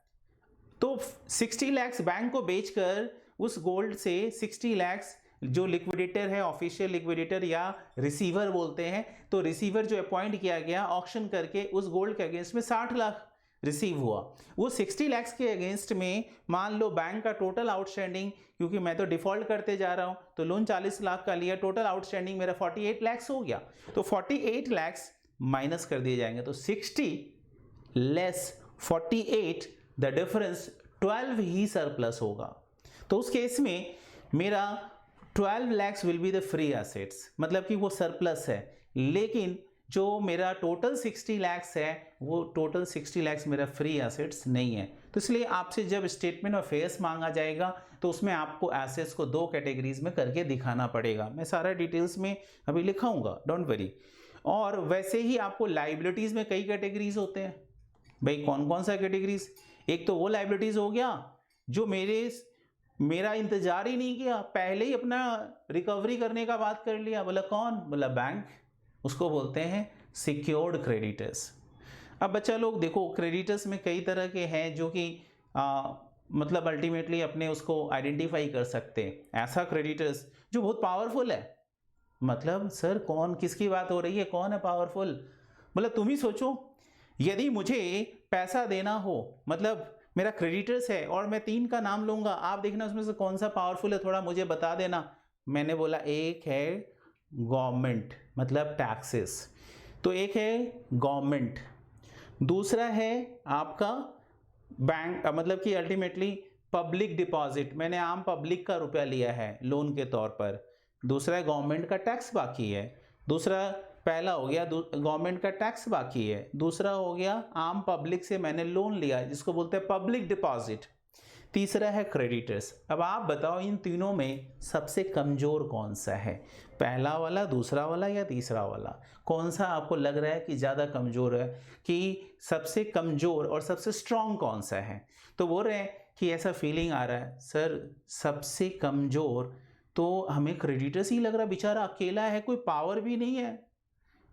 तो 60 lakhs बैंक को बेचकर उस गोल्ड से 60 lakhs जो लिक्विडेटर है, ऑफिशियल लिक्विडेटर या रिसीवर बोलते हैं, तो रिसीवर जो अपॉइंट किया गया ऑक्शन करके उस गोल्ड के अगेंस्ट में 60 लाख रिसीव हुआ। वो 60 lakhs के अगेंस्ट में मान लो बैंक का टोटल आउटस्टैंडिंग, क्योंकि मैं तो डिफॉल्ट करते जा रहा हूं तो लोन 40 लाख का लिया, टोटल आउटस्टैंडिंग मेरा 48 lakhs हो गया। तो 48 lakhs माइनस कर दिए जाएंगे, तो 60 less 48 the difference 12 he surplus होगा। तो उस केस में मेरा 12 lakhs will be the free assets, मतलब कि वो सरप्लस है। लेकिन जो मेरा टोटल 60 lakhs है वो टोटल 60 lakhs मेरा फ्री एसेट्स नहीं है। तो इसलिए आपसे जब स्टेटमेंट ऑफ अफेयर्स मांगा जाएगा तो उसमें आपको एसेट्स को दो कैटेगरीज में करके दिखाना पड़ेगा। मैं सारा डिटेल्स में अभी लिखाऊंगा, डोंट वरी। और वैसे ही आपको लाइबिलिटीज में कई कैटेगरीज होते हैं। भाई कौन कौन सा कैटेगरीज? एक तो वो लाइबिलिटीज हो गया जो मेरा इंतजार ही नहीं किया, पहले ही अपना रिकवरी करने का बात कर लिया। बोला कौन? बोला बैंक, उसको बोलते हैं सिक्योर्ड क्रेडिटर्स। अब बच्चा लोग देखो, क्रेडिटर्स में कई तरह के हैं जो कि मतलब अल्टीमेटली अपने उसको आइडेंटिफाई कर सकते हैं। ऐसा क्रेडिटर्स जो बहुत पावरफुल है, मतलब सर कौन, किसकी बात हो रही है, कौन है पावरफुल? मतलब तुम ही सोचो, यदि मुझे पैसा देना हो, मतलब मेरा क्रेडिटर्स है और मैं 3 का नाम लूंगा, आप देखना उसमें से कौन सा पावरफुल है, थोड़ा मुझे बता देना। मैंने बोला एक है गवर्नमेंट, मतलब टैक्सेस, तो एक है गवर्नमेंट, दूसरा है आपका बैंक, मतलब कि अल्टीमेटली पब्लिक डिपॉजिट, मैंने आम पब्लिक का रुपया लिया है लोन के तौर पर, दूसरा है गवर्नमेंट का टैक्स बाकी है, दूसरा पहला हो गया गवर्नमेंट का टैक्स बाकी है, दूसरा हो गया आम पब्लिक से मैंने लोन लिया जिसको बोलते हैं पब्लिक डिपॉजिट, तीसरा है क्रेडिटर्स। अब आप बताओ इन तीनों में सबसे कमजोर कौन सा है? पहला वाला, दूसरा वाला या तीसरा वाला? कौन सा आपको लग रहा है कि ज़्यादा कमजोर है, कि सबसे कमजोर और सबसे स्ट्रांग कौन सा है? तो बोल रहे हैं कि ऐसा फीलिंग आ रहा है सर सबसे कमजोर तो हमें क्रेडिटर्स ही लग रहा है, बेचारा अकेला है, कोई पावर भी नहीं है।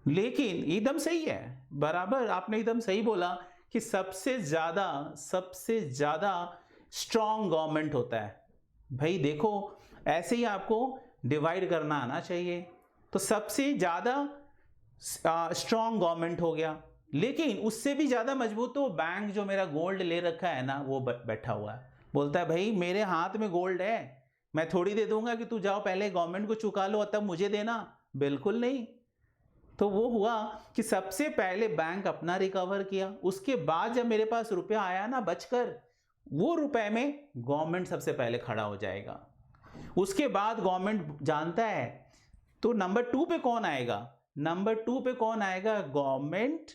लेकिन एकदम सही है, बराबर आपने एकदम सही बोला कि सबसे ज़्यादा स्ट्रॉन्ग गवर्नमेंट होता है। भाई देखो ऐसे ही आपको डिवाइड करना आना चाहिए। तो सबसे ज़्यादा स्ट्रॉन्ग गवर्नमेंट हो गया, लेकिन उससे भी ज़्यादा मजबूत तो बैंक जो मेरा गोल्ड ले रखा है ना वो बैठा हुआ है, बोलता है भाई मेरे हाथ में गोल्ड है, मैं थोड़ी दे दूंगा कि तू जाओ पहले गवर्नमेंट को चुका लो और तब मुझे देना, बिल्कुल नहीं। तो वो हुआ कि सबसे पहले बैंक अपना रिकवर किया, उसके बाद जब मेरे पास रुपया आया ना बचकर, वो रुपए में गवर्नमेंट सबसे पहले खड़ा हो जाएगा, उसके बाद गवर्नमेंट जानता है। तो नंबर 2 पे कौन आएगा? नंबर 2 पे कौन आएगा? गवर्नमेंट।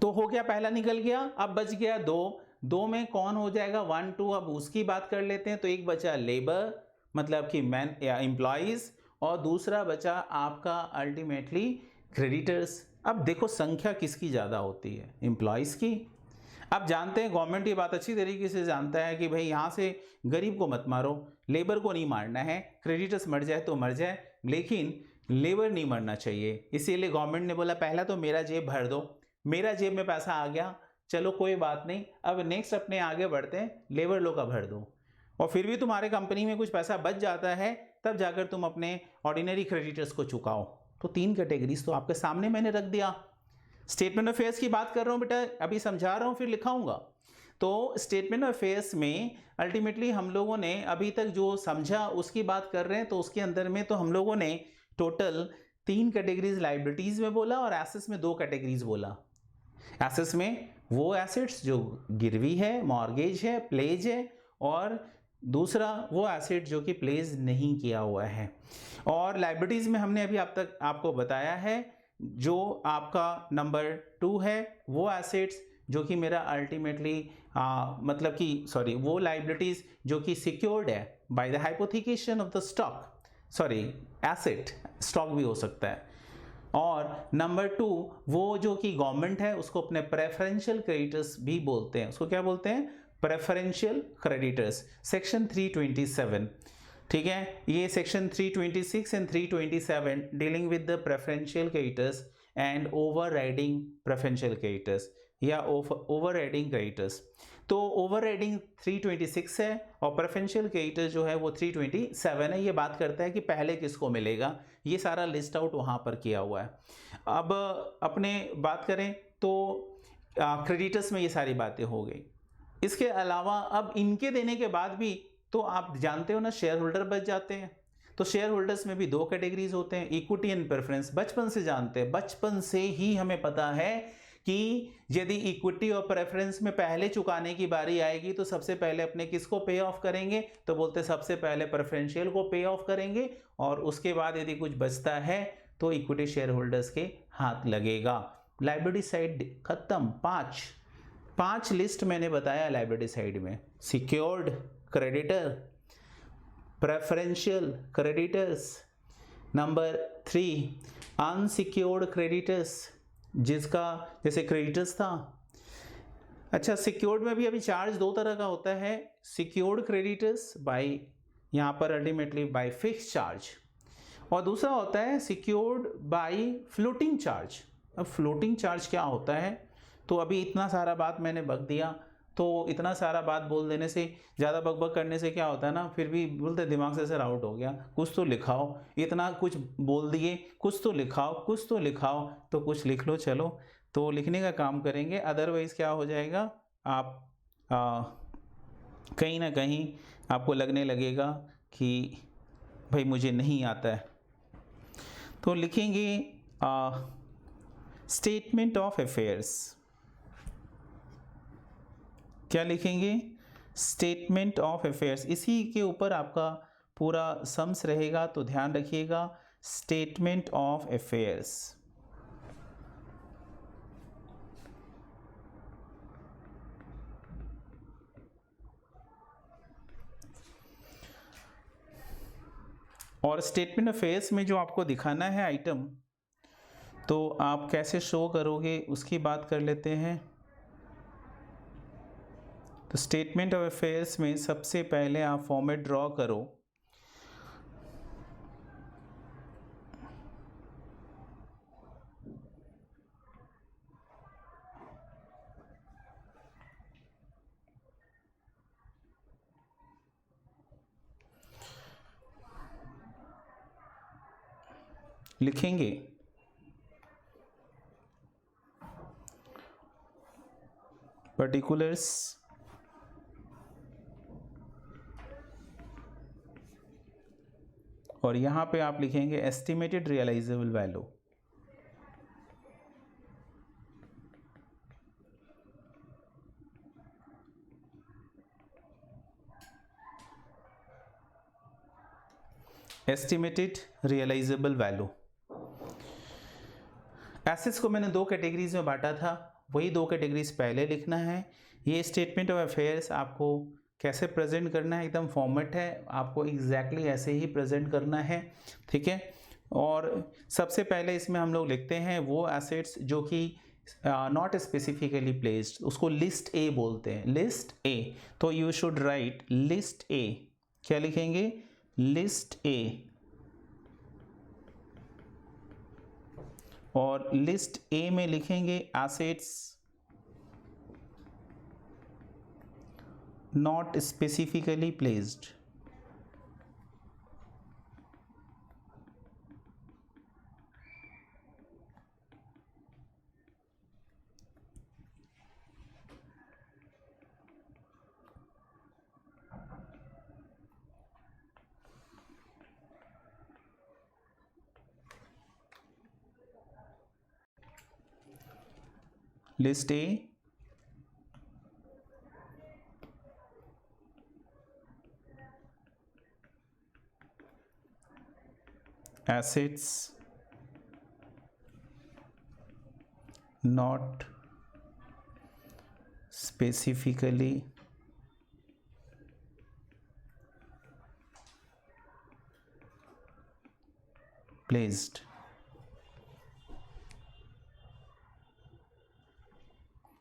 तो हो गया, पहला निकल गया, अब बच गया 2 में कौन हो जाएगा? 1 2। अब उसकी बात कर लेते हैं, तो एक बचा लेबर, मतलब कि मैन या एम्प्लॉइज, और दूसरा बचा आपका अल्टीमेटली क्रेडिटर्स। अब देखो संख्या किसकी ज़्यादा होती है? एम्प्लॉइज़ की। अब जानते हैं गवर्नमेंट ये बात अच्छी तरीके से जानता है कि भाई यहाँ से गरीब को मत मारो, लेबर को नहीं मारना है, क्रेडिटर्स मर जाए तो मर जाए लेकिन लेबर नहीं मरना चाहिए। इसीलिए गवर्नमेंट ने बोला पहला तो मेरा जेब भर दो, मेरा जेब में पैसा आ गया, चलो कोई बात नहीं, अब नेक्स्ट अपने आगे बढ़ते हैं, लेबर लोग का भर दो, और फिर भी तुम्हारे कंपनी में कुछ पैसा बच जाता है तब जाकर तुम अपने ऑर्डिनरी क्रेडिटर्स को चुकाओ। तो 3 कैटेगरीज तो आपके सामने मैंने रख दिया। स्टेटमेंट ऑफ अफेयर्स की बात कर रहा हूँ बेटा, अभी समझा रहा हूँ फिर लिखाऊंगा। तो स्टेटमेंट ऑफ अफेयर्स में अल्टीमेटली हम लोगों ने अभी तक जो समझा उसकी बात कर रहे हैं। तो उसके अंदर में तो हम लोगों ने टोटल 3 कैटेगरीज लाइबिलिटीज में बोला और एसेट्स में 2 कैटेगरीज बोला। एसेट्स में वो एसेट्स जो गिरवी है, मॉर्गेज है, प्लेज है, और दूसरा वो एसेट जो कि प्लेज नहीं किया हुआ है। और लाइबिलिटीज़ में हमने अभी आप तक आपको बताया है, जो आपका नंबर 2 है वो एसेट्स जो कि मेरा अल्टीमेटली मतलब कि सॉरी वो लाइबिलिटीज़ जो कि सिक्योर्ड है by the hypothecation of the stock, sorry asset, stock भी हो सकता है। और नंबर 2 वो जो कि गवर्नमेंट है उसको अपने प्रेफरेंशियल क्रेडिटर्स भी बोलते हैं। उसको क्या बोलते हैं? Preferential creditors, section 327। ठीक है, ये section 326 and 327 dealing with the preferential creditors and overriding preferential creditors या ओवरराइडिंग क्रेडिटर्स। तो ओवरराइडिंग 326 है और प्रेफरेंशियल क्रेडिटर जो है वो 327 है। ये बात करता है कि पहले किसको मिलेगा, ये सारा लिस्ट आउट वहाँ पर किया हुआ है। अब अपने बात करें तो क्रेडिटर्स में ये सारी बातें हो गई। इसके अलावा अब इनके देने के बाद भी तो आप जानते हो ना, शेयर होल्डर बच जाते हैं। तो शेयर होल्डर्स में भी दो कैटेगरीज होते हैं, इक्विटी एंड प्रेफरेंस। बचपन से जानते हैं, बचपन से ही हमें पता है कि यदि इक्विटी और प्रेफरेंस में पहले चुकाने की बारी आएगी तो सबसे पहले अपने किसको पे ऑफ करेंगे, तो बोलते सबसे पहले प्रेफरेंशियल को पे ऑफ करेंगे और उसके बाद यदि कुछ बचता है तो इक्विटी शेयर होल्डर्स के हाथ लगेगा। लायबिलिटी साइड खत्म। पांच लिस्ट मैंने बताया लायबिलिटी साइड में, secured creditor, preferential creditors, number 3 unsecured creditors, जिसका जैसे क्रेडिटर्स था। अच्छा, सिक्योर्ड में भी अभी चार्ज दो तरह का होता है, सिक्योर्ड क्रेडिटर्स बाय यहाँ पर अल्टीमेटली बाय फिक्स चार्ज, और दूसरा होता है सिक्योर्ड बाय फ्लोटिंग चार्ज। अब फ्लोटिंग चार्ज क्या होता है, तो अभी इतना सारा बात मैंने बक दिया, तो इतना सारा बात बोल देने से, ज़्यादा बकबक करने से क्या होता है ना, फिर भी बोलते दिमाग से सर आउट हो गया, कुछ तो लिखाओ, इतना कुछ बोल दिए, कुछ तो लिखाओ, कुछ तो लिखाओ, तो कुछ लिख लो। चलो, तो लिखने का काम करेंगे, अदरवाइज़ क्या हो जाएगा, आप कहीं ना कहीं आपको लगने लगेगा कि भाई मुझे नहीं आता है। तो लिखेंगे स्टेटमेंट ऑफ अफेयर्स। क्या लिखेंगे? Statement of affairs. इसी के ऊपर आपका पूरा सम्स रहेगा, तो ध्यान रखिएगा, स्टेटमेंट ऑफ अफेयर्स। और स्टेटमेंट ऑफ अफेयर्स में जो आपको दिखाना है आइटम, तो आप कैसे शो करोगे उसकी बात कर लेते हैं। तो स्टेटमेंट ऑफ अफेयर्स में सबसे पहले आप फॉर्मेट ड्रॉ करो। लिखेंगे पर्टिकुलर्स और यहाँ पे आप लिखेंगे estimated realisable value. Estimated realisable value. Assets को मैंने दो कैटेगरीज में बांटा था, वही दो कैटेगरीज पहले लिखना है। ये स्टेटमेंट ऑफ अफेयर्स आपको कैसे प्रेजेंट करना है, एकदम फॉर्मेट है, आपको एग्जैक्टली ऐसे ही प्रेजेंट करना है, ठीक है। और सबसे पहले इसमें हम लोग लिखते हैं वो एसेट्स जो कि नॉट स्पेसिफिकली प्लेस्ड, उसको लिस्ट ए बोलते हैं, लिस्ट ए। तो you should write list A. क्या लिखेंगे? List A. और लिस्ट ए में लिखेंगे assets not specifically placed. List A assets not specifically placed.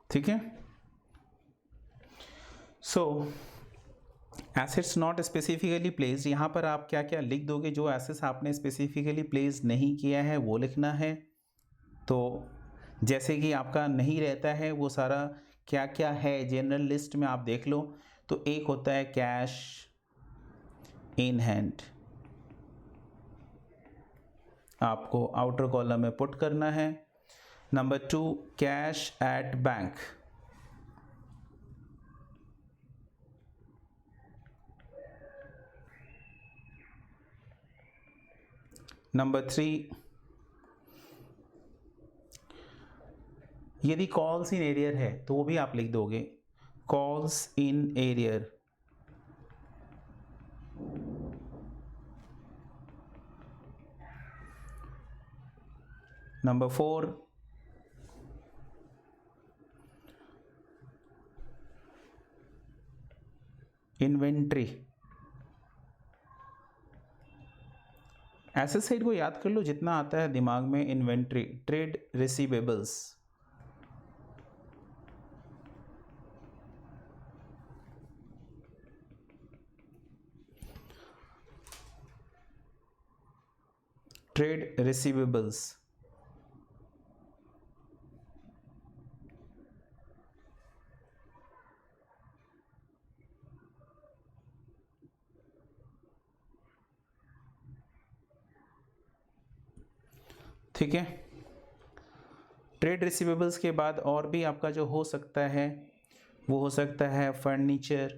ठीक है, so assets not specifically placed, यहाँ पर आप क्या क्या लिख दोगे? जो एसेट्स आपने स्पेसिफिकली प्लेस नहीं किया है वो लिखना है। तो जैसे कि आपका नहीं रहता है वो सारा क्या क्या है जनरल लिस्ट में आप देख लो। तो एक होता है कैश इन हैंड, आपको आउटर कॉलम में पुट करना है। Number 2 cash at bank, number 3 यदि कॉल्स इन एरियर है तो वो भी आप लिख दोगे, calls in arrear. Number 4 inventory. Asset side को याद कर लो जितना आता है दिमाग में। Inventory, trade receivables, trade receivables. ठीक है, ट्रेड रिसीवेबल्स के बाद और भी आपका जो हो सकता है वो हो सकता है फर्नीचर।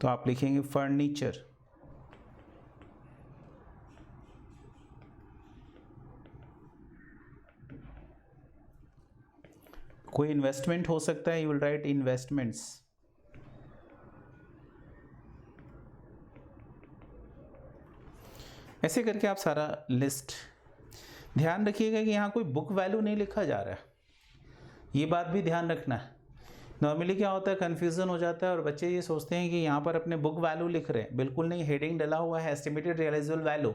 तो आप लिखेंगे फर्नीचर। कोई इन्वेस्टमेंट हो सकता है, यू विल राइट इन्वेस्टमेंट्स। ऐसे करके आप सारा लिस्ट। ध्यान रखिएगा कि यहाँ कोई बुक वैल्यू नहीं लिखा जा रहा है, ये बात भी ध्यान रखना है। नॉर्मली क्या होता है, कन्फ्यूज़न हो जाता है और बच्चे ये सोचते हैं कि यहाँ पर अपने बुक वैल्यू लिख रहे हैं। बिल्कुल नहीं, हेडिंग डला हुआ है एस्टिमेटेड रियलाइजेबल वैल्यू।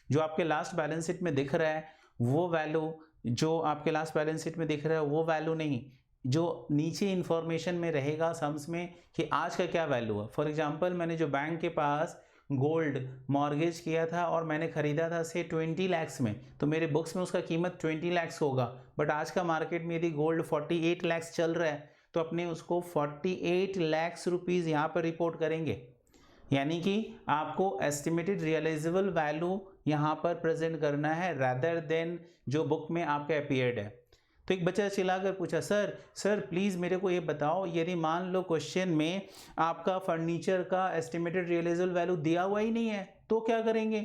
जो आपके लास्ट बैलेंस शीट में दिख रहा है वो वैल्यू, जो आपके लास्ट बैलेंस शीट में दिख रहा है वो वैल्यू नहीं, जो नीचे इंफॉर्मेशन में रहेगा सम्स में कि आज का क्या वैल्यू है। फॉर एग्जांपल मैंने जो बैंक के पास गोल्ड मॉर्गेज किया था और मैंने ख़रीदा था से 20 लाख में, तो मेरे बुक्स में उसका कीमत 20 लाख होगा। बट आज का मार्केट में यदि गोल्ड 48 लाख चल रहा है तो अपने उसको 48 लाख रुपीज़ यहाँ पर रिपोर्ट करेंगे। यानी कि आपको एस्टिमेटेड रियलाइजेबल वैल्यू यहाँ पर प्रेजेंट करना है रादर देन जो बुक में आपका अपीयर्ड है। तो एक बच्चा चिल्लाकर पूछा, सर प्लीज़ मेरे को ये बताओ, यदि मान लो क्वेश्चन में आपका फर्नीचर का एस्टिमेटेड रियलाइजेबल वैल्यू दिया हुआ ही नहीं है तो क्या करेंगे?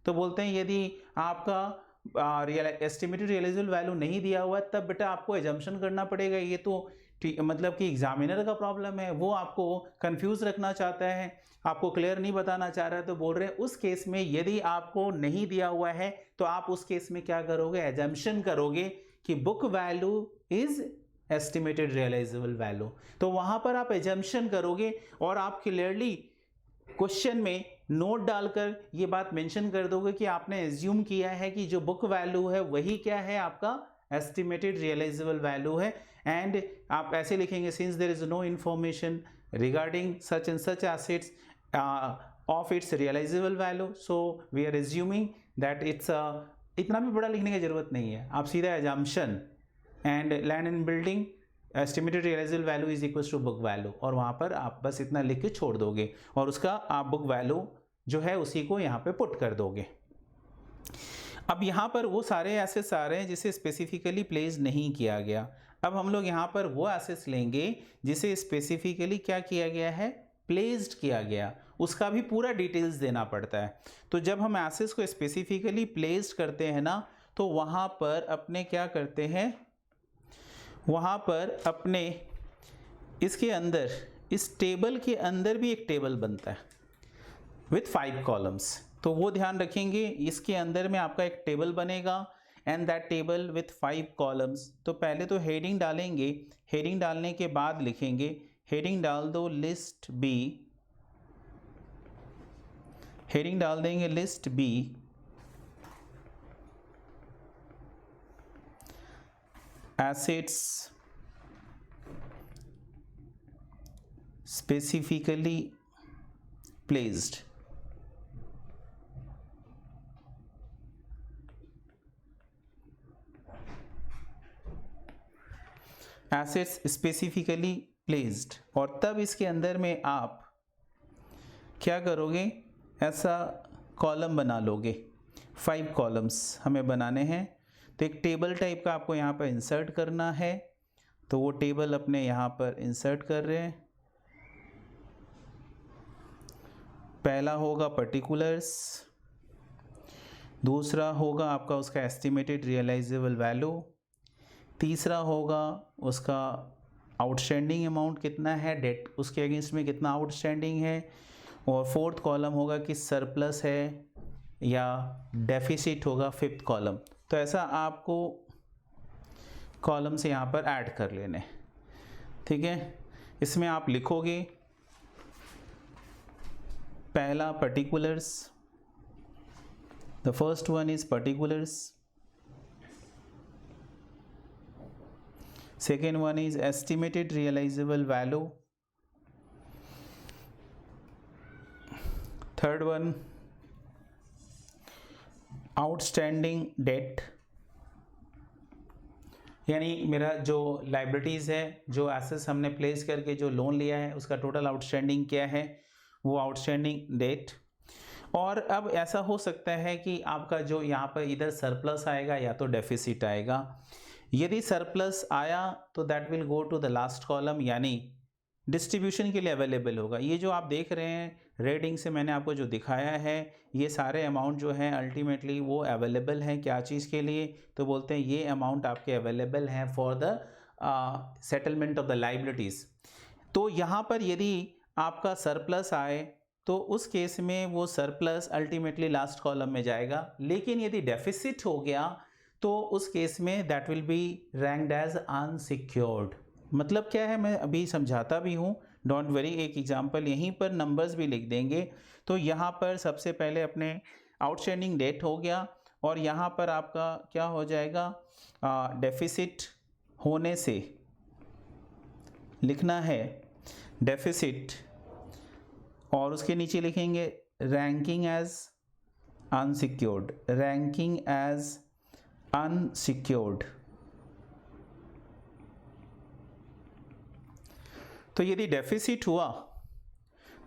तो बोलते हैं यदि आपका एस्टिमेटेड रियलाइजेबल वैल्यू नहीं दिया हुआ है तब बेटा आपको एजम्पशन करना पड़ेगा। ये तो मतलब कि एग्जामिनर का प्रॉब्लम है, वो आपको कंफ्यूज रखना चाहता है, आपको क्लियर नहीं बताना चाह रहा है। तो बोल रहे हैं उस केस में यदि आपको नहीं दिया हुआ है तो आप उस केस में क्या करोगे, एजम्पशन करोगे कि book value is estimated realisable value. तो वहां पर आप एजम्पशन करोगे और आप क्लियरली क्वेश्चन में नोट डालकर ये बात मेंशन कर दोगे कि आपने एज्यूम किया है कि जो बुक वैल्यू है वही क्या है, आपका एस्टिमेटेड रियलाइजेबल वैल्यू है। एंड आप ऐसे लिखेंगे, since there is no information regarding such and such assets of its realisable value, so we are assuming that its इतना भी बड़ा लिखने की जरूरत नहीं है, आप सीधा assumption and land and building estimated realisable value is equal to book value, और वहाँ पर आप बस इतना लिख के छोड़ दोगे और उसका आप बुक वैल्यू जो है उसी को यहाँ पे पुट कर दोगे। अब यहाँ पर वो सारे एसेट्स आ रहे हैं जिसे स्पेसिफिकली प्लेस नहीं किया गया। अब हम लोग यहाँ पर वो एसेट्स लेंगे जिसे स्पेसिफिकली क्या किया गया है, प्लेस्ड किया गया, उसका भी पूरा डिटेल्स देना पड़ता है। तो जब हम एसेट्स को स्पेसिफिकली प्लेस्ड करते हैं ना तो वहाँ पर अपने क्या करते हैं, वहाँ पर अपने इसके अंदर इस टेबल के अंदर भी एक टेबल बनता है विथ 5 कॉलम्स। तो वो ध्यान रखेंगे। इसके अंदर में आपका एक टेबल बनेगा and that table with 5 columns. तो पहले तो हेडिंग डालेंगे, हेडिंग डालने के बाद लिखेंगे, हेडिंग डाल दो लिस्ट बी, हेडिंग डाल देंगे list B, assets specifically placed. Assets specifically placed. और तब इसके अंदर में आप क्या करोगे, ऐसा कॉलम बना लोगे, 5 कॉलम्स हमें बनाने हैं। तो एक टेबल टाइप का आपको यहाँ पर इंसर्ट करना है, तो वो टेबल अपने यहाँ पर इंसर्ट कर रहे हैं। पहला होगा पर्टिकुलर्स, दूसरा होगा आपका उसका एस्टिमेटेड रियलाइजेबल वैल्यू, तीसरा होगा उसका आउटस्टैंडिंग अमाउंट कितना है, डेट उसके अगेंस्ट में कितना आउटस्टैंडिंग है, और फोर्थ कॉलम होगा कि सरप्लस है या डेफिसिट होगा, फिफ्थ कॉलम। तो ऐसा आपको कॉलम से यहाँ पर ऐड कर लेने, ठीक है। इसमें आप लिखोगे पहला particulars, the first one is particulars, second one is estimated realizable value, third one outstanding debt, यानी मेरा जो लाइबिलिटीज़ है, जो एसेट्स हमने प्लेस करके जो लोन लिया है उसका टोटल आउटस्टैंडिंग क्या है, वो आउटस्टैंडिंग डेट। और अब ऐसा हो सकता है कि आपका जो यहाँ पर इधर सरप्लस आएगा या तो डेफिसिट आएगा। यदि सरप्लस आया तो that will go to the last column, यानी डिस्ट्रीब्यूशन के लिए अवेलेबल होगा। ये जो आप देख रहे हैं रेडिंग से मैंने आपको जो दिखाया है, ये सारे अमाउंट जो हैं अल्टीमेटली वो अवेलेबल हैं क्या चीज़ के लिए, तो बोलते हैं ये अमाउंट आपके अवेलेबल हैं for the settlement of the liabilities. तो यहाँ पर यदि आपका सरप्लस आए तो उस केस में वो सरप्लस अल्टीमेटली लास्ट कॉलम में जाएगा। लेकिन यदि डेफिसिट हो गया तो उस केस में that will be ranked as unsecured. मतलब क्या है, मैं अभी समझाता भी हूँ, डोंट वरी। एक एग्जांपल यहीं पर नंबर्स भी लिख देंगे। तो यहाँ पर सबसे पहले अपने आउटस्टैंडिंग डेट हो गया, और यहाँ पर आपका क्या हो जाएगा, डेफिसिट होने से लिखना है डेफिसिट, और उसके नीचे लिखेंगे ranking as unsecured, ranking as unsecured. तो यदि डेफिसिट हुआ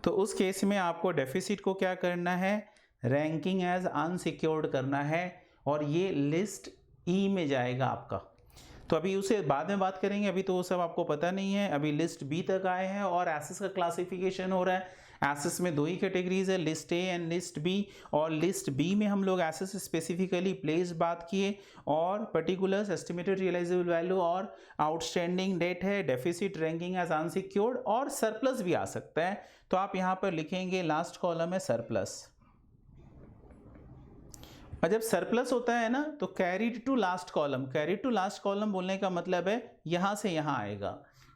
तो उस केस में आपको डेफिसिट को क्या करना है, रैंकिंग एज अनसिक्योर्ड करना है, और ये लिस्ट ई में जाएगा आपका। तो अभी उसे बाद में बात करेंगे, अभी तो वो सब आपको पता नहीं है। अभी लिस्ट बी तक आए हैं और एसेट्स का क्लासिफिकेशन हो रहा है। एसेट्स में 2 ही कैटेगरीज है, list A and list B. और लिस्ट बी में हम लोग एसेट्स स्पेसिफिकली प्लेस बात किए, और पर्टिकुलर्स एस्टिमेटेड रियलाइजेबल वैल्यू और आउटस्टैंडिंग डेट है, डेफिसिट, रैंकिंग एज अनसिक्योर्ड, और सरप्लस भी आ सकता है। तो आप यहाँ पर लिखेंगे लास्ट कॉलम है सरप्लस। और जब सरप्लस होता है ना तो carried to last column, carried to last column बोलने का मतलब है यहाँ से यहाँ आएगा,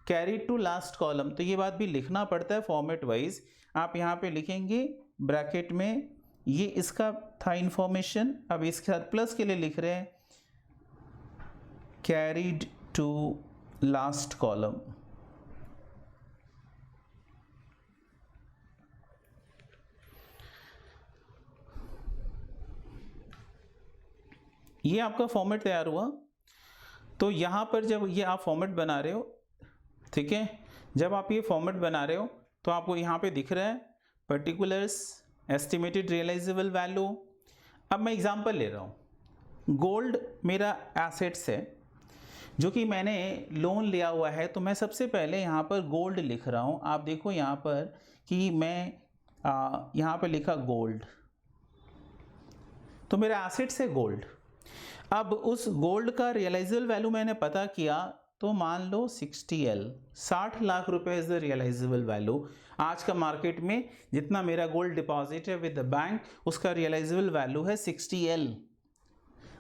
कैरीड टू लास्ट कॉलम। तो ये बात भी लिखना पड़ता है फॉर्मेट वाइज। आप यहाँ पे लिखेंगे ब्रैकेट में, ये इसका था इंफॉर्मेशन। अब इस सरप्लस के लिए लिख रहे हैं कैरीड टू लास्ट कॉलम। ये आपका फॉर्मेट तैयार हुआ। तो यहाँ पर जब ये आप फॉर्मेट बना रहे हो, ठीक है, जब आप ये फॉर्मेट बना रहे हो तो आपको यहाँ पे दिख रहा है पर्टिकुलर्स, एस्टिमेटेड रियलाइजेबल वैल्यू। अब मैं एग्जांपल ले रहा हूँ, गोल्ड मेरा एसेट्स है जो कि मैंने लोन लिया हुआ है। तो मैं सबसे पहले यहाँ पर गोल्ड लिख रहा हूँ। आप देखो यहाँ पर कि मैं यहाँ पर लिखा गोल्ड, तो मेरा एसेट्स है गोल्ड। अब उस गोल्ड का रियलाइजेबल वैल्यू मैंने पता किया, तो मान लो 60L, 60 लाख रुपए इज द रियलाइजेबल वैल्यू। आज का मार्केट में जितना मेरा गोल्ड डिपॉजिट है विद द बैंक, उसका रियलाइजेबल वैल्यू है 60L।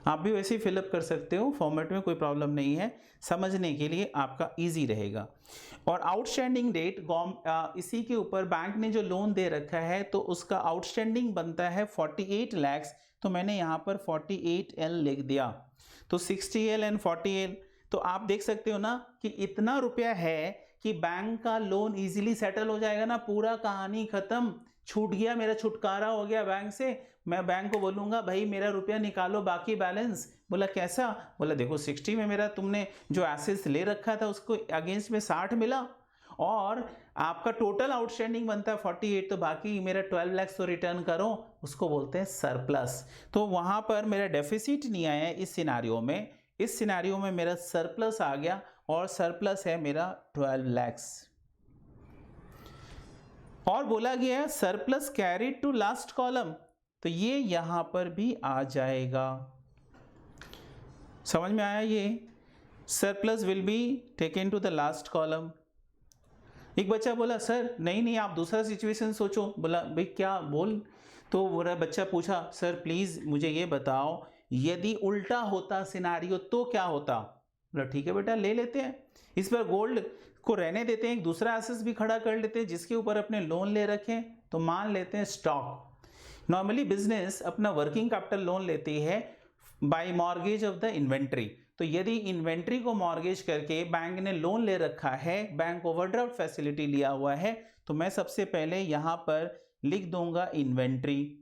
आप भी वैसे ही फिलअप कर सकते हो फॉर्मेट में, कोई प्रॉब्लम नहीं है, समझने के लिए आपका इजी रहेगा। और आउटस्टैंडिंग डेट, इसी के ऊपर बैंक ने जो लोन दे रखा है तो उसका आउटस्टैंडिंग बनता है 48 लैक्स, तो मैंने यहाँ पर 48L लिख दिया। तो 60L एंड 40L, तो आप देख सकते हो ना कि इतना रुपया है कि बैंक का लोन इजीली सेटल हो जाएगा ना, पूरा कहानी खत्म, छूट गया, मेरा छुटकारा हो गया बैंक से। मैं बैंक को बोलूँगा भाई मेरा रुपया निकालो, बाकी बैलेंस। बोला कैसा? बोला देखो 60 में मेरा तुमने जो एसेट्स ले रखा था उसको अगेंस्ट में 60 मिला, और आपका टोटल आउटस्टैंडिंग बनता है 48, तो बाकी मेरा 12 लाख तो रिटर्न करो, उसको बोलते हैं सरप्लस। तो वहाँ पर मेरा डेफिसिट नहीं आया इस सिनारियो में, इस सिनारियो में मेरा सरप्लस आ गया, और सरप्लस है मेरा 12 लैक्स। और बोला गया है surplus carried to last column, तो ये यहां पर भी आ जाएगा। समझ में आया? ये surplus will be taken to the last column. एक बच्चा बोला सर नहीं आप दूसरा सिचुएशन सोचो। बोला भाई क्या बोल? तो बोला, बच्चा पूछा सर प्लीज मुझे ये बताओ यदि उल्टा होता सिनारियो तो क्या होता? बोला ठीक है बेटा ले लेते हैं, इस पर गोल्ड को रहने देते हैं, एक दूसरा एसेट भी खड़ा कर लेते हैं जिसके ऊपर अपने लोन ले रखे हैं, तो मान लेते हैं स्टॉक। नॉर्मली बिजनेस अपना वर्किंग कैपिटल लोन लेती है by mortgage of the inventory, तो यदि इन्वेंट्री को मॉर्गेज करके बैंक ने लोन ले रखा है, बैंक ओवरड्राफ्ट फैसिलिटी लिया हुआ है, तो मैं सबसे पहले यहां पर लिख दूंगा इन्वेंट्री।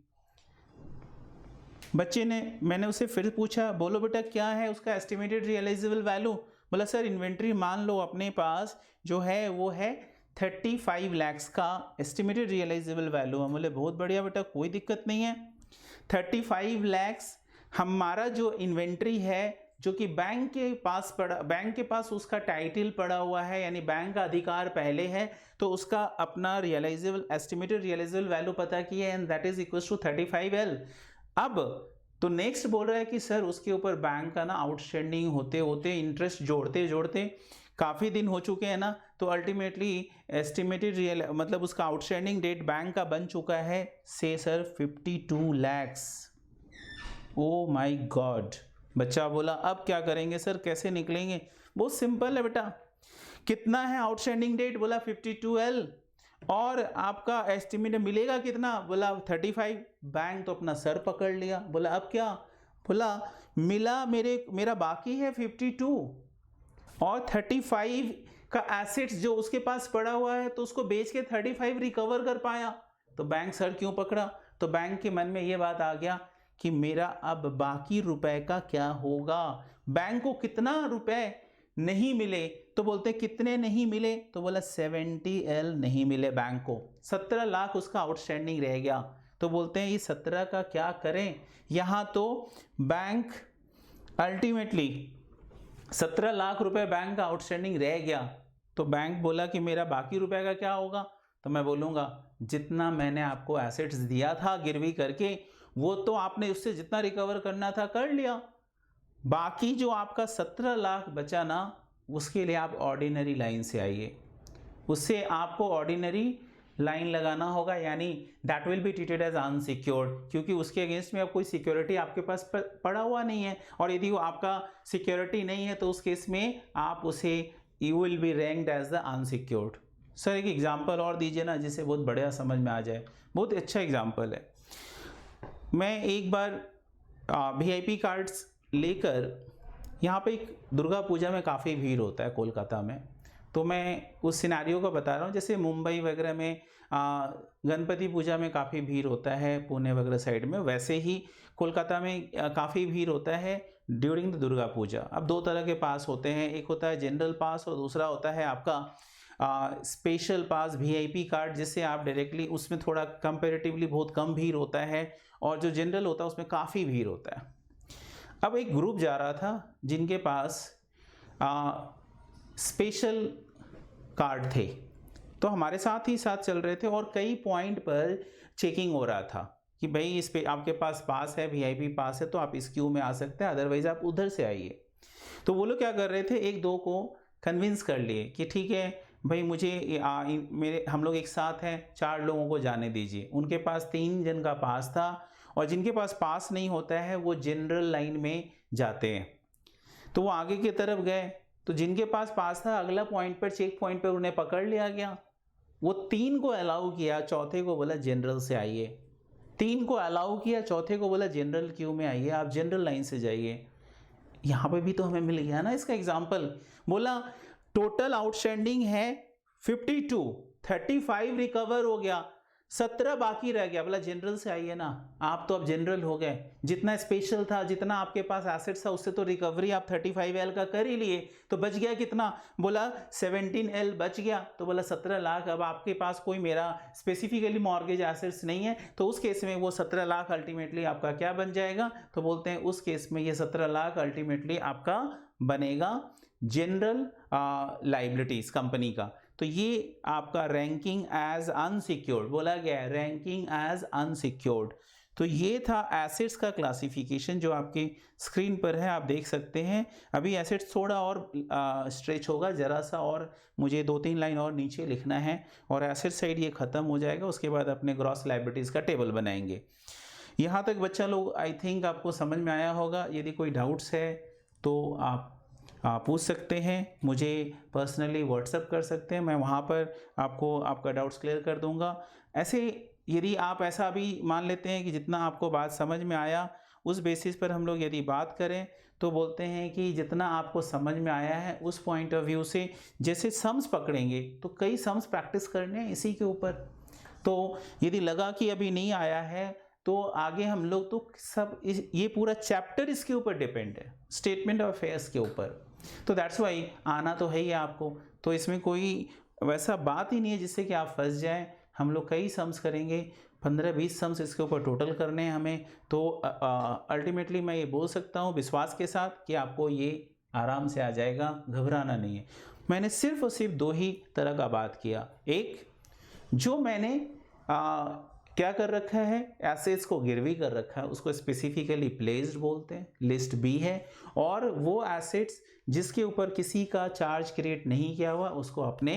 बच्चे ने, मैंने उसे फिर पूछा बोलो बेटा क्या है उसका एस्टिमेटेड रियलाइजेबल वैल्यू? बोला सर इन्वेंट्री मान लो अपने पास जो है वो है 35 लैक्स का एस्टिमेटेड रियलाइजेबल वैल्यू। हम बोले बहुत बढ़िया बेटा कोई दिक्कत नहीं है। 35 लैक्स हमारा जो इन्वेंट्री है जो कि बैंक के पास पड़ा, बैंक के पास उसका टाइटल पड़ा हुआ है, यानी बैंक का अधिकार पहले है, तो उसका अपना रियलाइजेबल एस्टिमेटेड रियलाइजेबल वैल्यू पता किया and that is equal to 35L। अब तो नेक्स्ट बोल रहा है कि सर उसके ऊपर बैंक का ना आउटस्टैंडिंग होते होते इंटरेस्ट जोड़ते जोड़ते काफ़ी दिन हो चुके हैं ना, तो अल्टीमेटली एस्टिमेटेड रियल मतलब उसका आउटस्टैंडिंग डेट बैंक का बन चुका है से sir 52 lakhs. Oh my God. बच्चा बोला अब क्या करेंगे सर, कैसे निकलेंगे? बहुत सिंपल है बेटा, कितना है आउटस्टैंडिंग डेट? बोला 52L, और आपका एस्टिमेट मिलेगा कितना? बोला 35। बैंक तो अपना सर पकड़ लिया, बोला अब क्या? बोला मिला मेरा बाकी है 52 और 35 का एसेट्स जो उसके पास पड़ा हुआ है, तो उसको बेच के 35 रिकवर कर पाया, तो बैंक सर क्यों पकड़ा? तो बैंक के मन में ये बात आ गया कि मेरा अब बाकी रुपए का क्या होगा? बैंक को कितना रुपए नहीं मिले, तो बोलते कितने नहीं मिले? तो बोला 70L नहीं मिले बैंक को, 17 लाख उसका आउटस्टैंडिंग रह गया। तो बोलते हैं ये 17 का क्या करें? यहाँ तो बैंक अल्टीमेटली 17 लाख रुपए बैंक का आउटस्टैंडिंग रह गया, तो बैंक बोला कि मेरा बाकी रुपए का क्या होगा? तो मैं बोलूँगा जितना मैंने आपको एसेट्स दिया था गिरवी करके, वो तो आपने उससे जितना रिकवर करना था कर लिया, बाकी जो आपका 17 लाख बचा ना, उसके लिए आप ऑर्डिनरी लाइन से आइए, उससे आपको ऑर्डिनरी लाइन लगाना होगा, यानी that will be treated as unsecured, क्योंकि उसके अगेंस्ट में अब कोई सिक्योरिटी आपके पास पड़ा हुआ नहीं है, और यदि वो आपका सिक्योरिटी नहीं है तो उस केस में आप उसे you will be ranked as the unsecured. Sir एक एग्जांपल और दीजिए ना जिससे बहुत बढ़िया समझ में आ जाए। बहुत अच्छा एग्जांपल है। मैं एक बार VIP कार्ड्स लेकर, यहाँ पे एक दुर्गा पूजा में काफ़ी भीड़ होता है कोलकाता में, तो मैं उस सिनारियो को बता रहा हूँ। जैसे मुंबई वगैरह में गणपति पूजा में काफ़ी भीड़ होता है, पुणे वगैरह साइड में, वैसे ही कोलकाता में काफ़ी भीड़ होता है ड्यूरिंग द दुर्गा पूजा। अब दो तरह के पास होते हैं, एक होता है जनरल पास और दूसरा होता है आपका स्पेशल पास VIP कार्ड, जिससे आप डायरेक्टली, उसमें थोड़ा कंपेरेटिवली बहुत कम भीड़ होता है, और जो जनरल होता है उसमें काफ़ी भीड़ होता है। अब एक ग्रुप जा रहा था जिनके पास स्पेशल कार्ड थे, तो हमारे साथ ही साथ चल रहे थे, और कई पॉइंट पर चेकिंग हो रहा था कि भाई इस पे आपके पास पास है, VIP पास है, तो आप इस क्यू में आ सकते हैं, अदरवाइज आप उधर से आइए। तो वो लोग क्या कर रहे थे, एक दो को कन्विंस कर लिए कि ठीक है भाई मुझे मेरे हम लोग एक साथ हैं, 4 लोगों को जाने दीजिए। उनके पास 3 जन का पास था और जिनके पास पास नहीं होता है वो जनरल लाइन में जाते हैं। तो वो आगे की तरफ गए, तो जिनके पास पास था अगला पॉइंट पर, चेक पॉइंट पर उन्हें पकड़ लिया गया। वो 3 को अलाउ किया, चौथे को बोला जनरल से आइए। 3 को अलाउ किया, चौथे को बोला जनरल क्यू में आइए, आप जनरल लाइन से जाइए। यहाँ पे भी तो हमें मिल गया ना इसका एग्जाम्पल। बोला टोटल आउटस्टैंडिंग है 52, 35 रिकवर हो गया, 17 बाकी रह गया। बोला जनरल से आइए ना, आप तो अब जनरल हो गए, जितना स्पेशल था, जितना आपके पास एसेट्स था उससे तो रिकवरी आप 35L का कर ही लिए, तो बच गया कितना? बोला 17L बच गया। तो बोला 17 लाख। अब आपके पास कोई मेरा स्पेसिफिकली मॉर्गेज एसेट्स नहीं है, तो उस केस में वो 17 लाख अल्टीमेटली आपका क्या बन जाएगा? तो बोलते हैं उस केस में ये 17 लाख अल्टीमेटली आपका बनेगा जनरल लाइबिलिटीज कंपनी का। तो ये आपका रैंकिंग एज अनसिक्योर्ड बोला गया है, रैंकिंग एज अनसिक्योर्ड। तो ये था एसेट्स का क्लासिफिकेशन जो आपकी स्क्रीन पर है, आप देख सकते हैं। अभी एसेट्स थोड़ा और स्ट्रेच होगा जरा सा, और मुझे 2-3 लाइन और नीचे लिखना है और एसेट साइड ये ख़त्म हो जाएगा। उसके बाद अपने ग्रॉस लाइबिलिटीज़ का टेबल बनाएंगे। यहाँ तक बच्चा लोग आई थिंक आपको समझ में आया होगा। यदि कोई डाउट्स है तो आप पूछ सकते हैं, मुझे पर्सनली व्हाट्सएप कर सकते हैं, मैं वहाँ पर आपको आपका डाउट्स क्लियर कर दूँगा। ऐसे यदि आप ऐसा अभी मान लेते हैं कि जितना आपको बात समझ में आया उस बेसिस पर हम लोग यदि बात करें तो बोलते हैं कि जितना आपको समझ में आया है उस पॉइंट ऑफ व्यू से जैसे सम्स पकड़ेंगे तो कई सम्स प्रैक्टिस करने हैं इसी के ऊपर। तो यदि लगा कि अभी नहीं आया है तो आगे हम लोग तो सब ये पूरा चैप्टर इसके ऊपर डिपेंड है, स्टेटमेंट ऑफ अफेयर्स के ऊपर। तो दैट्स वाई आना तो है ही आपको, तो इसमें कोई वैसा बात ही नहीं है जिससे कि आप फंस जाएं। हम लोग कई सम्स करेंगे, 15-20 सम्स इसके ऊपर टोटल करने हैं हमें। तो अल्टीमेटली मैं ये बोल सकता हूँ विश्वास के साथ कि आपको ये आराम से आ जाएगा, घबराना नहीं है। मैंने सिर्फ और सिर्फ 2 ही तरह का बात किया। एक जो मैंने क्या कर रखा है, एसेट्स को गिरवी कर रखा है, उसको स्पेसिफिकली प्लेस्ड बोलते हैं, लिस्ट बी है। और वो एसेट्स जिसके ऊपर किसी का चार्ज क्रिएट नहीं किया हुआ उसको अपने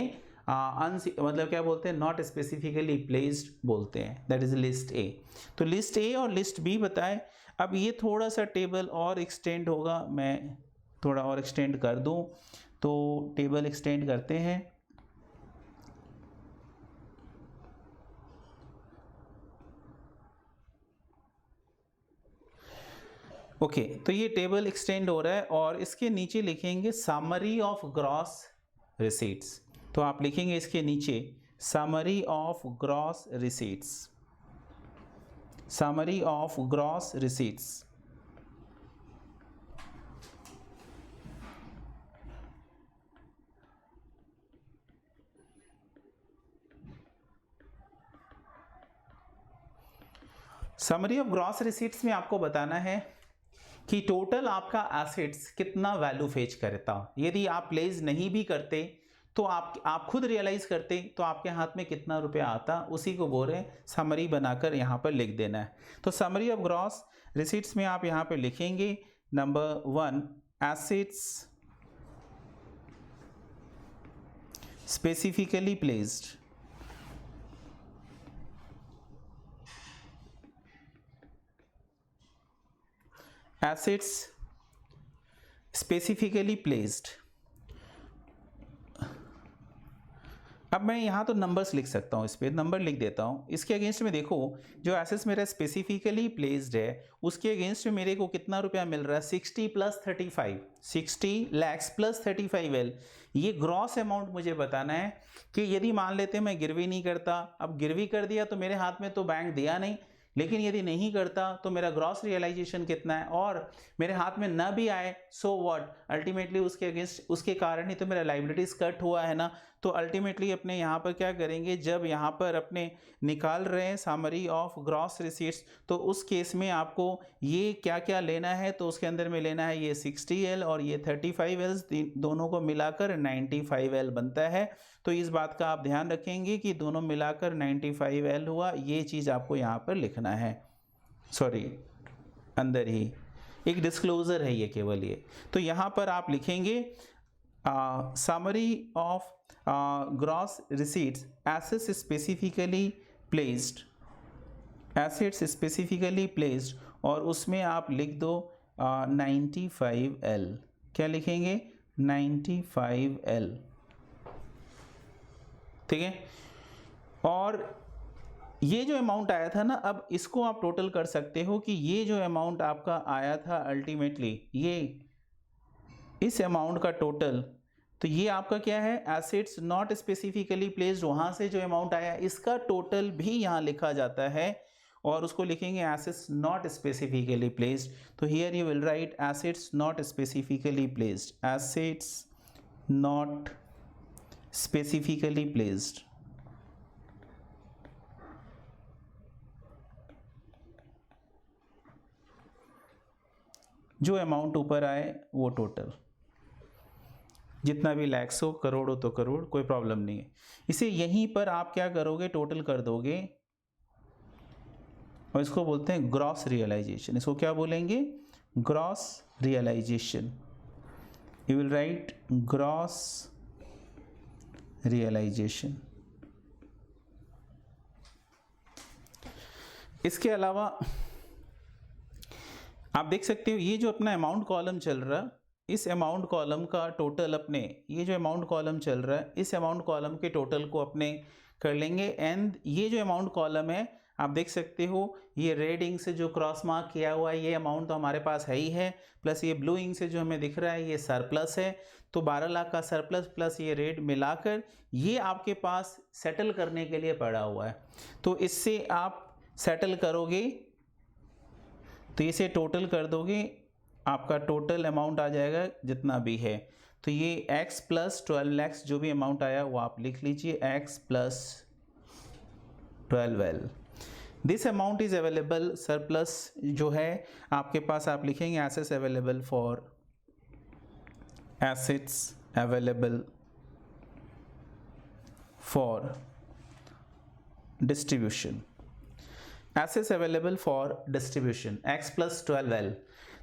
मतलब क्या बोलते हैं, नॉट स्पेसिफिकली प्लेस्ड बोलते हैं, दैट इज लिस्ट ए। तो लिस्ट ए और लिस्ट बी बताएं। अब ये थोड़ा सा टेबल और एक्सटेंड होगा, मैं थोड़ा और एक्सटेंड कर दूं, तो टेबल एक्सटेंड करते हैं। ओके, तो ये टेबल एक्सटेंड हो रहा है और इसके नीचे लिखेंगे समरी ऑफ ग्रॉस रिसीट्स। तो आप लिखेंगे इसके नीचे summary of gross receipts, summary of gross receipts. Summary of gross receipts में आपको बताना है कि टोटल आपका एसेट्स कितना वैल्यू फेच करता। यदि आप प्लेस नहीं भी करते तो आप खुद रियलाइज करते तो आपके हाथ में कितना रुपया आता, उसी को बोल रहे हैं समरी बनाकर यहाँ पर लिख देना है। तो समरी ऑफ ग्रॉस रिसीट्स में आप यहाँ पर लिखेंगे number 1 assets specifically placed, assets specifically placed. अब मैं यहाँ तो नंबर्स लिख सकता हूँ, इस पर नंबर लिख देता हूँ। इसके अगेंस्ट में देखो जो एसेट्स मेरा स्पेसिफिकली प्लेस्ड है उसके अगेंस्ट में मेरे को कितना रुपया मिल रहा है, 60 + 35, 60 lakhs + 35L। ये ग्रॉस अमाउंट मुझे बताना है कि यदि मान लेते मैं गिरवी नहीं करता, अब गिरवी कर दिया तो मेरे हाथ में तो बैंक दिया नहीं, लेकिन यदि नहीं करता तो मेरा ग्रॉस रियलाइजेशन कितना है, और मेरे हाथ में ना भी आए सो व्हाट, अल्टीमेटली उसके अगेंस्ट उसके कारण ही तो मेरा लाइबिलिटीज कट हुआ है ना। तो अल्टीमेटली अपने यहाँ पर क्या करेंगे, जब यहाँ पर अपने निकाल रहे हैं समरी ऑफ ग्रॉस रिसीट्स तो उस केस में आपको ये क्या क्या लेना है, तो उसके अंदर में लेना है ये 60L और ये 35L, दोनों को मिलाकर 95L बनता है। तो इस बात का आप ध्यान रखेंगे कि दोनों मिलाकर 95L हुआ, ये चीज़ आपको यहाँ पर लिखना है। सॉरी, अंदर ही एक डिस्क्लोजर है ये केवल ये। तो यहाँ पर आप लिखेंगे summary of gross receipts, assets specifically placed, और उसमें आप लिख दो 95L। क्या लिखेंगे? 95L, ठीक है। और ये जो अमाउंट आया था ना, अब इसको आप टोटल कर सकते हो कि ये जो अमाउंट आपका आया था अल्टीमेटली, ये इस अमाउंट का टोटल, तो ये आपका क्या है? एसेट्स नॉट स्पेसिफिकली प्लेस्ड, वहाँ से जो अमाउंट आया इसका टोटल भी यहाँ लिखा जाता है, और उसको लिखेंगे एसेट्स नॉट स्पेसिफिकली प्लेस्ड। तो here you will right assets not specifically placed, assets not specifically placed. जो अमाउंट ऊपर आए वो टोटल, जितना भी लैक्स हो, करोड़ हो तो करोड़, कोई प्रॉब्लम नहीं है। इसे यहीं पर आप क्या करोगे? टोटल कर दोगे, और इसको बोलते हैं ग्रॉस रियलाइजेशन। इसको क्या बोलेंगे? Gross realisation. You will write gross realisation. इसके अलावा आप देख सकते हो ये जो अपना अमाउंट कॉलम चल रहा, इस अमाउंट कॉलम का टोटल अपने, ये जो अमाउंट कॉलम चल रहा है इस अमाउंट कॉलम के टोटल को अपने कर लेंगे। एंड ये जो अमाउंट कॉलम है आप देख सकते हो, ये रेड इंक से जो क्रॉस मार्क किया हुआ है ये अमाउंट तो हमारे पास है ही है, प्लस ये ब्लू इंक से जो हमें दिख रहा है ये सरप्लस है। तो 12 लाख का सरप्लस प्लस ये रेड मिलाकर ये आपके पास सेटल करने के लिए पड़ा हुआ है। तो इससे आप सेटल करोगे तो इसे टोटल कर दोगे, आपका टोटल अमाउंट आ जाएगा जितना भी है। तो ये x प्लस 12 लाख जो भी अमाउंट आया वो आप लिख लीजिए, x plus 12L। This amount is available, surplus जो है आपके पास आप लिखेंगे assets available for, assets available for distribution, assets available for distribution x plus 12L।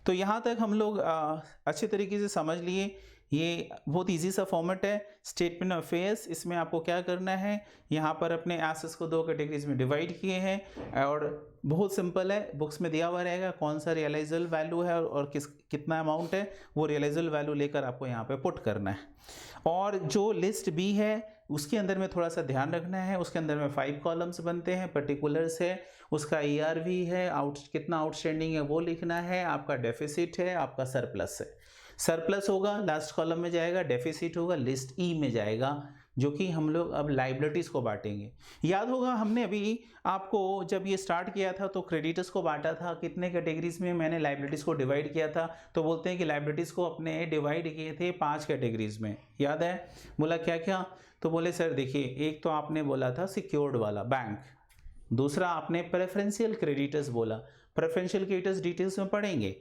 तो यहाँ तक हम लोग अच्छे तरीके से समझ लिए। ये बहुत इजी सा फॉर्मेट है, स्टेटमेंट ऑफ अफेयर्स। इसमें आपको क्या करना है, यहाँ पर अपने एसेट्स को 2 कैटेगरीज में डिवाइड किए हैं, और बहुत सिंपल है, बुक्स में दिया हुआ रहेगा कौन सा रियलाइजेबल वैल्यू है और कितना अमाउंट है, वो रियलाइजेबल वैल्यू लेकर आपको यहाँ पे पुट करना है। और जो लिस्ट बी है उसके अंदर में थोड़ा सा ध्यान रखना है, उसके अंदर में 5 कॉलम्स बनते हैं, पर्टिकुलर्स है, उसका ERV है, कितना आउटस्टैंडिंग है वो लिखना है, आपका डेफिसिट है, आपका सरप्लस है। सरप्लस होगा लास्ट कॉलम में जाएगा, डेफिसिट होगा लिस्ट E में जाएगा, जो कि हम लोग अब लाइबिलिटीज़ को बांटेंगे। याद होगा हमने अभी आपको जब ये स्टार्ट किया था तो क्रेडिटर्स को बांटा था, कितने कैटेगरीज में मैंने लाइबिलिटीज़ को डिवाइड किया था, तो बोलते हैं कि लाइबिलिटीज़ को अपने डिवाइड किए थे 5 कैटेगरीज में। याद है? बोला क्या क्या? तो बोले सर देखिए, एक तो आपने बोला था सिक्योर्ड वाला बैंक, दूसरा आपने प्रेफरेंशियल क्रेडिटर्स बोला, प्रेफरेंशियल क्रेडिटर्स डिटेल्स में पढ़ेंगे,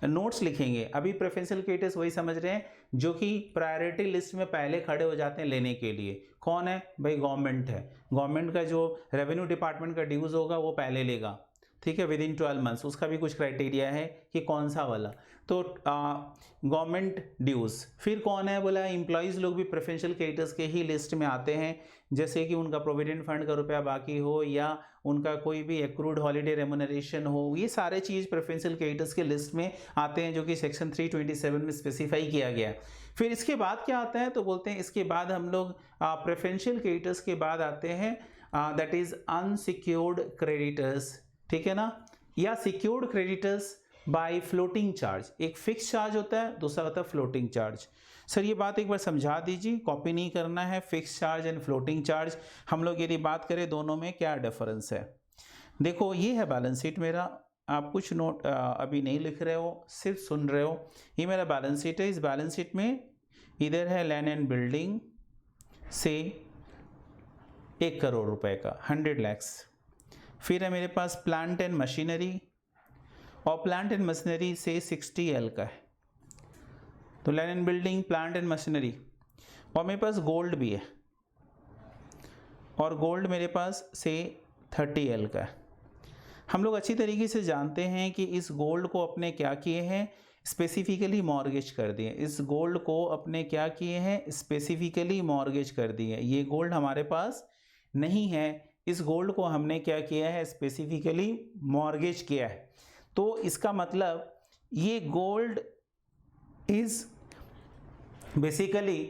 नोट्स लिखेंगे। अभी प्रेफरेंशियल क्रेडिटर्स वही समझ रहे हैं जो कि प्रायोरिटी लिस्ट में पहले खड़े हो जाते हैं लेने के लिए। कौन है भाई? गवर्नमेंट है। गवर्नमेंट का जो रेवेन्यू डिपार्टमेंट का ड्यूज होगा वो पहले लेगा, ठीक है, विदिन 12 मंथ्स। उसका भी कुछ क्राइटेरिया है कि कौन सा वाला। तो गवर्नमेंट ड्यूज। फिर कौन है? बोला एम्प्लॉयज़ लोग भी प्रेफरेंशियल क्रेडिटर्स के ही लिस्ट में आते हैं, जैसे कि उनका प्रोविडेंट फंड का रुपया बाकी हो या उनका कोई भी एक्रूड हॉलीडे रेमुनरेशन हो, ये सारे चीज़ प्रेफरेंशियल क्रेडिटर्स के लिस्ट में आते हैं, जो कि सेक्शन 327 में स्पेसिफाई किया गया है। फिर इसके बाद क्या आता है? तो बोलते हैं इसके बाद हम लोग प्रेफरेंशियल क्रेडिटर्स के बाद आते हैं दैट इज अनसिक्योर्ड क्रेडिटर्स, ठीक है ना, या secured creditors by floating charge. एक फिक्स चार्ज होता है, दूसरा होता है फ्लोटिंग चार्ज। सर ये बात एक बार समझा दीजिए, कॉपी नहीं करना है। Fix charge and floating charge, हम लोग यदि बात करें दोनों में क्या डिफरेंस है। देखो ये है बैलेंस शीट मेरा, आप कुछ नोट अभी नहीं लिख रहे हो, सिर्फ सुन रहे हो। ये मेरा बैलेंस शीट है। इस बैलेंस शीट में इधर है लैंड एंड बिल्डिंग से 1 करोड़ रुपए का, 100 लैक्स। फिर है मेरे पास प्लांट एंड मशीनरी, और प्लांट एंड मशीनरी से 60L का है। तो land and building, plant and machinery, और मेरे पास गोल्ड भी है, और गोल्ड मेरे पास से 30L का है। हम लोग अच्छी तरीके से जानते हैं कि इस गोल्ड को अपने क्या किए हैं, स्पेसिफिकली मॉर्गेज कर दिए, इस गोल्ड को अपने क्या किए हैं, स्पेसिफिकली मॉर्गेज कर दिए। ये गोल्ड हमारे पास नहीं है, इस गोल्ड को हमने क्या किया है, स्पेसिफिकली मॉर्गेज किया है। तो इसका मतलब ये गोल्ड इज बेसिकली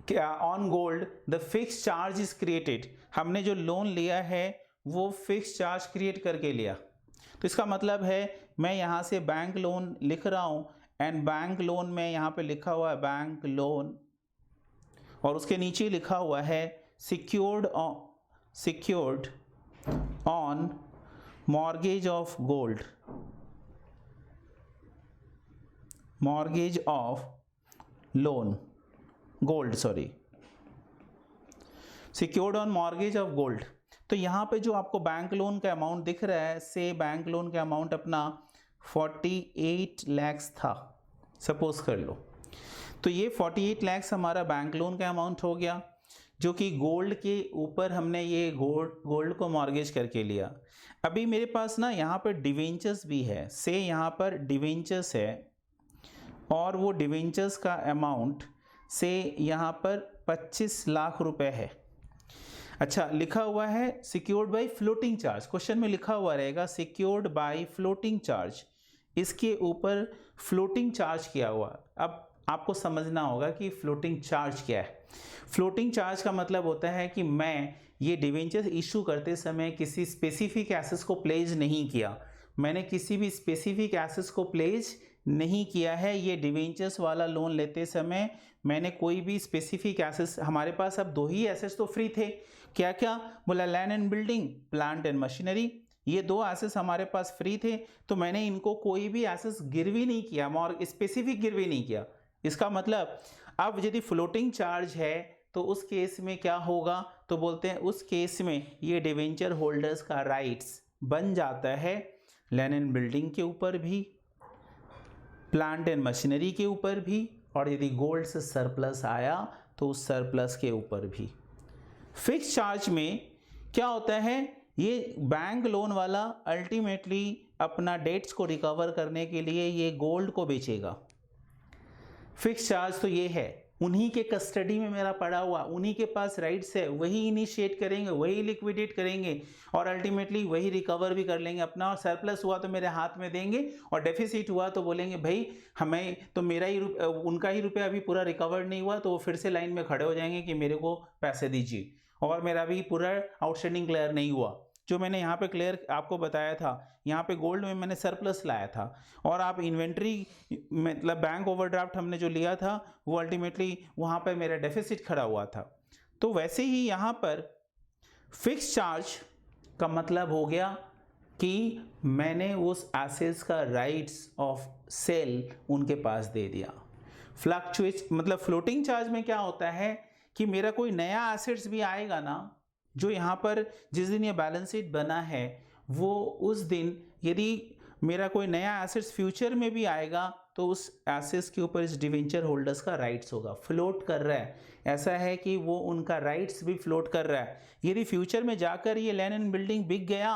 क्या, on gold the fix charge is created. हमने जो लोन लिया है वो फिक्स चार्ज क्रिएट करके लिया। तो इसका मतलब है मैं यहाँ से बैंक लोन लिख रहा हूँ, एंड बैंक लोन में यहाँ पे लिखा हुआ है बैंक लोन, और उसके नीचे लिखा हुआ है secured on mortgage of gold, mortgage of loan gold, sorry, secured on mortgage of gold. तो यहाँ पे जो आपको बैंक लोन का अमाउंट दिख रहा है, से बैंक लोन का अमाउंट अपना 48 लाख था, सपोज कर लो। तो ये 48 लाख हमारा बैंक लोन का अमाउंट हो गया, जो कि गोल्ड के ऊपर हमने ये गोल्ड को मॉर्गेज करके लिया। अभी मेरे पास ना यहाँ पर डिवेंचर्स भी है, से यहाँ पर डिवेंचर्स है, और वो डिवेंचर्स का अमाउंट से यहाँ पर 25 लाख रुपए है। अच्छा, लिखा हुआ है secured by floating charge, question में लिखा हुआ रहेगा सिक्योर्ड बाय फ्लोटिंग चार्ज, इसके ऊपर फ्लोटिंग चार्ज किया हुआ। अब आपको समझना होगा कि फ्लोटिंग चार्ज क्या है। फ्लोटिंग चार्ज का मतलब होता है कि मैं ये डिवेंचर्स इशू करते समय किसी स्पेसिफिक एसेट्स को प्लेज नहीं किया, मैंने किसी भी स्पेसिफिक एसेट्स को प्लेज नहीं किया है। ये डिवेंचर्स वाला लोन लेते समय मैंने कोई भी स्पेसिफिक एसेट्स, हमारे पास अब 2 ही एसेट्स तो फ्री थे, क्या क्या, बोला land and building, plant and machinery, ये 2 एसेट्स हमारे पास फ्री थे। तो मैंने इनको कोई भी एसेट्स गिरवी नहीं किया, और स्पेसिफिक गिरवी नहीं किया। इसका मतलब अब यदि फ्लोटिंग चार्ज है तो उस केस में क्या होगा, तो बोलते हैं उस केस में ये डिवेंचर होल्डर्स का राइट्स बन जाता है लैंड एंड बिल्डिंग के ऊपर भी, प्लांट एंड मशीनरी के ऊपर भी, और यदि गोल्ड से सरप्लस आया तो उस सरप्लस के ऊपर भी। फिक्स चार्ज में क्या होता है, ये बैंक लोन वाला अल्टीमेटली अपना डेट्स को रिकवर करने के लिए ये गोल्ड को बेचेगा। फिक्स चार्ज तो ये है, उन्हीं के कस्टडी में मेरा पड़ा हुआ, उन्हीं के पास राइट्स है, वही इनिशिएट करेंगे, वही लिक्विडेट करेंगे, और अल्टीमेटली वही रिकवर भी कर लेंगे अपना। और सरप्लस हुआ तो मेरे हाथ में देंगे, और डेफिसिट हुआ तो बोलेंगे भाई हमें तो मेरा ही उनका ही रुपया अभी पूरा रिकवर नहीं हुआ, तो वो फिर से लाइन में खड़े हो जाएंगे कि मेरे को पैसे दीजिए, और मेरा भी पूरा आउटस्टैंडिंग क्लियर नहीं हुआ। जो मैंने यहाँ पे क्लियर आपको बताया था, यहाँ पे गोल्ड में मैंने सरप्लस लाया था, और आप इन्वेंट्री मतलब बैंक ओवरड्राफ्ट हमने जो लिया था वो अल्टीमेटली वहाँ पे मेरा डेफिसिट खड़ा हुआ था। तो वैसे ही यहाँ पर फिक्स चार्ज का मतलब हो गया कि मैंने उस एसेट्स का राइट्स ऑफ सेल उनके पास दे दिया। फ्लक्चुएट मतलब फ्लोटिंग चार्ज में क्या होता है कि मेरा कोई नया एसेट्स भी आएगा ना, जो यहाँ पर जिस दिन ये बैलेंस शीट बना है वो उस दिन यदि मेरा कोई नया एसेट्स फ्यूचर में भी आएगा तो उस एसेट्स के ऊपर इस डिवेंचर होल्डर्स का राइट्स होगा, फ्लोट कर रहा है। ऐसा है कि वो उनका राइट्स भी फ्लोट कर रहा है। यदि फ्यूचर में जाकर ये लैंड एंड बिल्डिंग बिक गया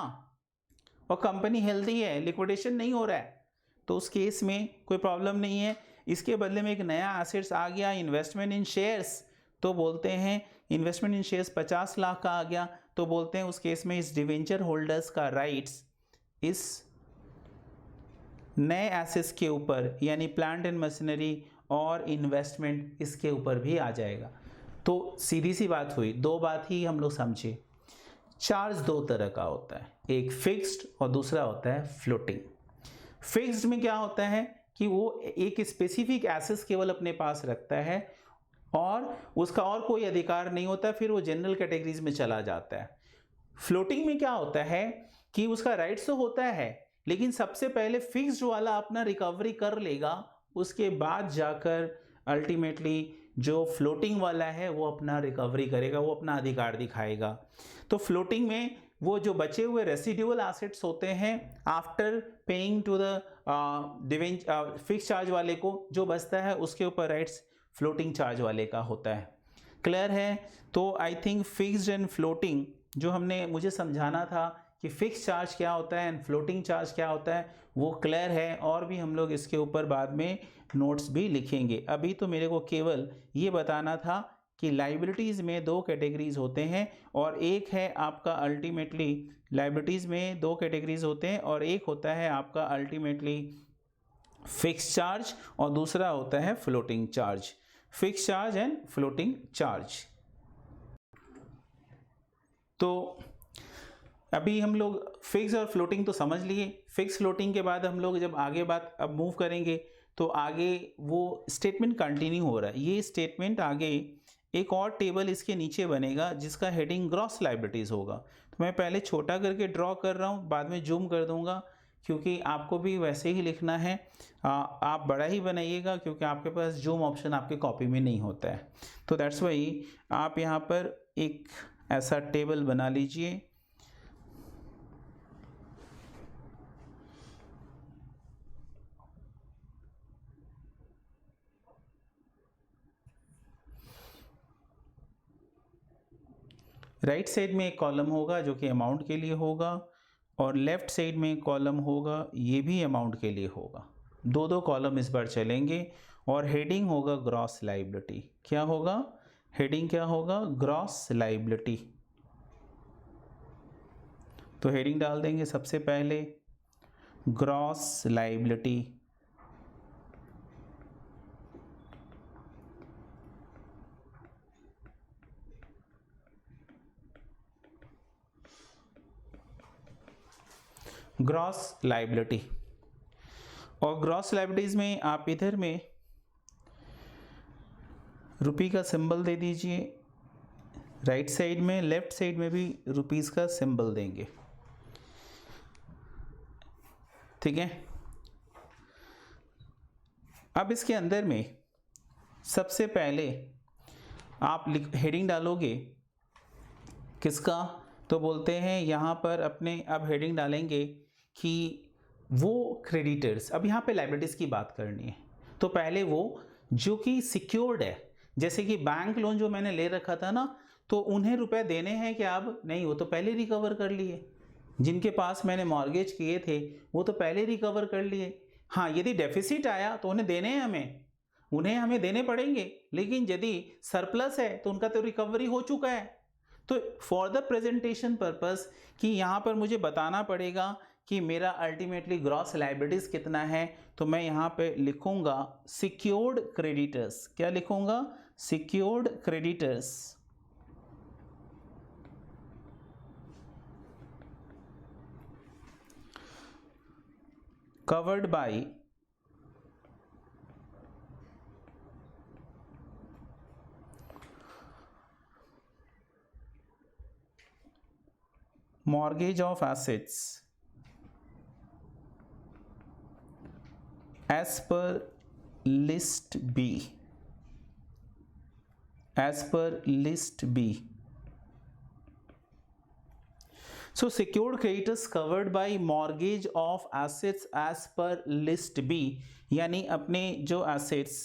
और कंपनी हेल्दी है, लिक्विडेशन नहीं हो रहा है, तो उस केस में कोई प्रॉब्लम नहीं है। इसके बदले में एक नया एसेट्स आ गया, इन्वेस्टमेंट इन शेयर्स, तो बोलते हैं इन्वेस्टमेंट इन शेयर्स 50 लाख का आ गया, तो बोलते हैं उस केस में इस डिवेंचर होल्डर्स का राइट्स इस नए एसेट्स के ऊपर यानी प्लांट एंड मशीनरी और इन्वेस्टमेंट इसके ऊपर भी आ जाएगा। तो सीधी सी बात हुई, 2 बात ही हम लोग समझे। चार्ज 2 तरह का होता है, एक फिक्स्ड और दूसरा होता है फ्लोटिंग। फिक्स्ड में क्या होता है कि वो एक स्पेसिफिक एसेट्स केवल अपने पास रखता है और उसका और कोई अधिकार नहीं होता, फिर वो जनरल कैटेगरीज में चला जाता है। फ्लोटिंग में क्या होता है कि उसका राइट्स तो होता है, लेकिन सबसे पहले फिक्स्ड वाला अपना रिकवरी कर लेगा, उसके बाद जाकर अल्टीमेटली जो फ्लोटिंग वाला है वो अपना रिकवरी करेगा, वो अपना अधिकार दिखाएगा। तो फ्लोटिंग में वो जो बचे हुए रेसिडुअल एसेट्स होते हैं after paying to the fix charge वाले को जो बचता है उसके ऊपर राइट्स फ्लोटिंग चार्ज वाले का होता है। क्लियर है? तो I think fixed and floating जो हमने मुझे समझाना था कि फिक्स चार्ज क्या होता है एंड फ्लोटिंग चार्ज क्या होता है वो क्लियर है, और भी हम लोग इसके ऊपर बाद में नोट्स भी लिखेंगे। अभी तो मेरे को केवल ये बताना था कि लाइबिलिटीज़ में दो कैटेगरीज होते हैं, और एक है आपका अल्टीमेटली लाइबिलिटीज़ में दो कैटेगरीज होते हैं, और एक होता है आपका अल्टीमेटली फिक्स चार्ज और दूसरा होता है floating charge. Fix charge and floating charge. तो अभी हम लोग फिक्स और फ्लोटिंग तो समझ लिए। फिक्स फ्लोटिंग के बाद हम लोग जब आगे बात अब मूव करेंगे तो आगे वो स्टेटमेंट कंटिन्यू हो रहा है। ये स्टेटमेंट आगे एक और टेबल इसके नीचे बनेगा जिसका हेडिंग ग्रॉस लायबिलिटीज़ होगा। तो मैं पहले छोटा करके ड्रॉ कर रहा हूँ, बाद में जूम कर दूंगा क्योंकि आपको भी वैसे ही लिखना है। आप बड़ा ही बनाइएगा क्योंकि आपके पास जूम ऑप्शन आपके कॉपी में नहीं होता है। तो दैट्स वाई आप यहाँ पर एक ऐसा टेबल बना लीजिए। राइट साइड में एक कॉलम होगा जो कि अमाउंट के लिए होगा, और लेफ्ट साइड में एक कॉलम होगा ये भी अमाउंट के लिए होगा। दो दो कॉलम इस बार चलेंगे, और हेडिंग होगा ग्रॉस लायबिलिटी। क्या होगा? हेडिंग क्या होगा? Gross liability. तो हेडिंग डाल देंगे सबसे पहले ग्रॉस लायबिलिटी। Gross liability. और ग्रॉस लायबिलिटीज में आप इधर में रुपी का सिंबल दे दीजिए, राइट साइड में, लेफ्ट साइड में भी रुपीस का सिंबल देंगे। ठीक है। अब इसके अंदर में सबसे पहले आप हेडिंग डालोगे किसका? तो बोलते हैं यहाँ पर अपने अब हेडिंग डालेंगे कि वो क्रेडिटर्स, अब यहाँ पे लायबिलिटीज़ की बात करनी है तो पहले वो जो कि सिक्योर्ड है, जैसे कि बैंक लोन जो मैंने ले रखा था ना, तो उन्हें रुपए देने हैं कि अब नहीं, वो तो पहले रिकवर कर लिए। जिनके पास मैंने मॉर्गेज किए थे वो तो पहले रिकवर कर लिए। हाँ, यदि डेफिसिट आया तो उन्हें देने हैं, उन्हें हमें देने पड़ेंगे, लेकिन यदि सरप्लस है तो उनका तो रिकवरी हो चुका है। तो फॉर द प्रेजेंटेशन पर्पस कि यहाँ पर मुझे बताना पड़ेगा कि मेरा अल्टीमेटली ग्रॉस लायबिलिटीज कितना है, तो मैं यहाँ पे लिखूंगा सिक्योर्ड क्रेडिटर्स। क्या लिखूंगा? Secured creditors. Covered bye mortgage of assets as per list B, as per list B. So secured creditors covered by mortgage of assets as per list B, यानी अपने जो assets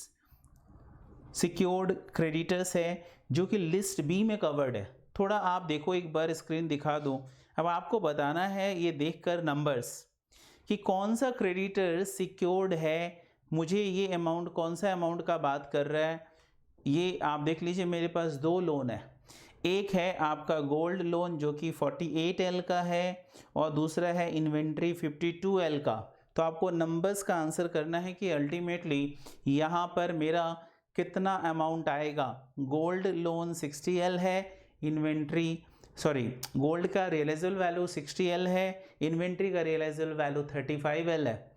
secured creditors है जो कि list B में covered है। थोड़ा आप देखो, एक बार स्क्रीन दिखा दूं। अब आपको बताना है ये देखकर नंबर्स कि कौन सा क्रेडिटर सिक्योर्ड है, मुझे ये अमाउंट कौन सा अमाउंट का बात कर रहा है। ये आप देख लीजिए, मेरे पास दो लोन है। एक है आपका गोल्ड लोन जो कि 48L का है, और दूसरा है इन्वेंट्री 52L का। तो आपको नंबर्स का आंसर करना है कि अल्टीमेटली यहाँ पर मेरा कितना अमाउंट आएगा। गोल्ड लोन 60L है, गोल्ड का रियलाइजेबल वैल्यू 60L है, इन्वेंट्री का रियलाइजेबल वैल्यू 35L है।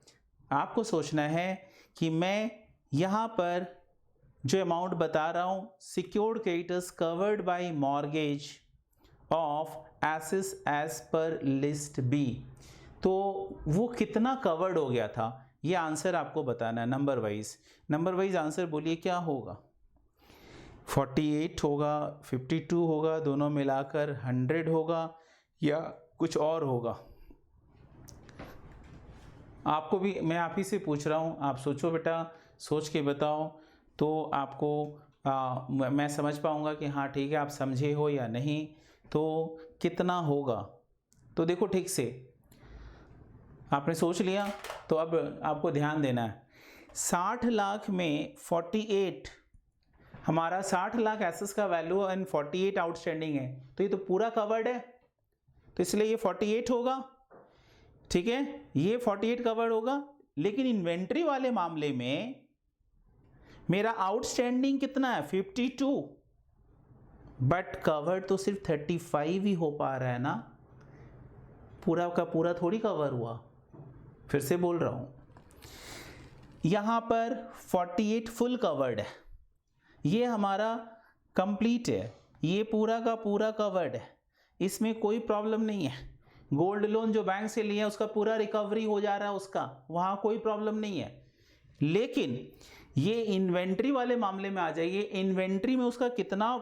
आपको सोचना है कि मैं यहाँ पर जो अमाउंट बता रहा हूँ, secured creditors covered by mortgage of assets as per list B, तो वो कितना कवर्ड हो गया था, ये आंसर आपको बताना है नंबर वाइज आंसर बोलिए क्या होगा। 48 होगा, 52 होगा, दोनों मिलाकर 100 होगा, या कुछ और होगा। आपको भी मैं आप ही से पूछ रहा हूँ, आप सोचो बेटा, सोच के बताओ तो आपको मैं समझ पाऊँगा कि हाँ ठीक है आप समझे हो या नहीं। तो कितना होगा, तो देखो ठीक से आपने सोच लिया, तो अब आपको ध्यान देना है। 60 लाख में 48, हमारा 60 लाख एसेट्स का वैल्यू एंड 48 आउटस्टैंडिंग है, तो ये तो पूरा कवर्ड है, तो इसलिए ये 48 होगा, ठीक है, ये 48 कवर्ड होगा। लेकिन इन्वेंट्री वाले मामले में मेरा आउटस्टैंडिंग कितना है 52, बट कवर्ड तो सिर्फ 35 ही हो पा रहा है ना, पूरा का पूरा थोड़ी कवर हुआ। फिर से बोल रहा हूं, यहां पर 48 फुल कवर्ड है, ये हमारा कंप्लीट है, ये पूरा का पूरा कवर्ड है, इसमें कोई प्रॉब्लम नहीं है। गोल्ड लोन जो बैंक से लिया उसका पूरा रिकवरी हो जा रहा है उसका, वहां कोई प्रॉब्लम नहीं है। लेकिन ये इन्वेंट्री वाले मामले में आ जाइए, इन्वेंट्री में उसका कितना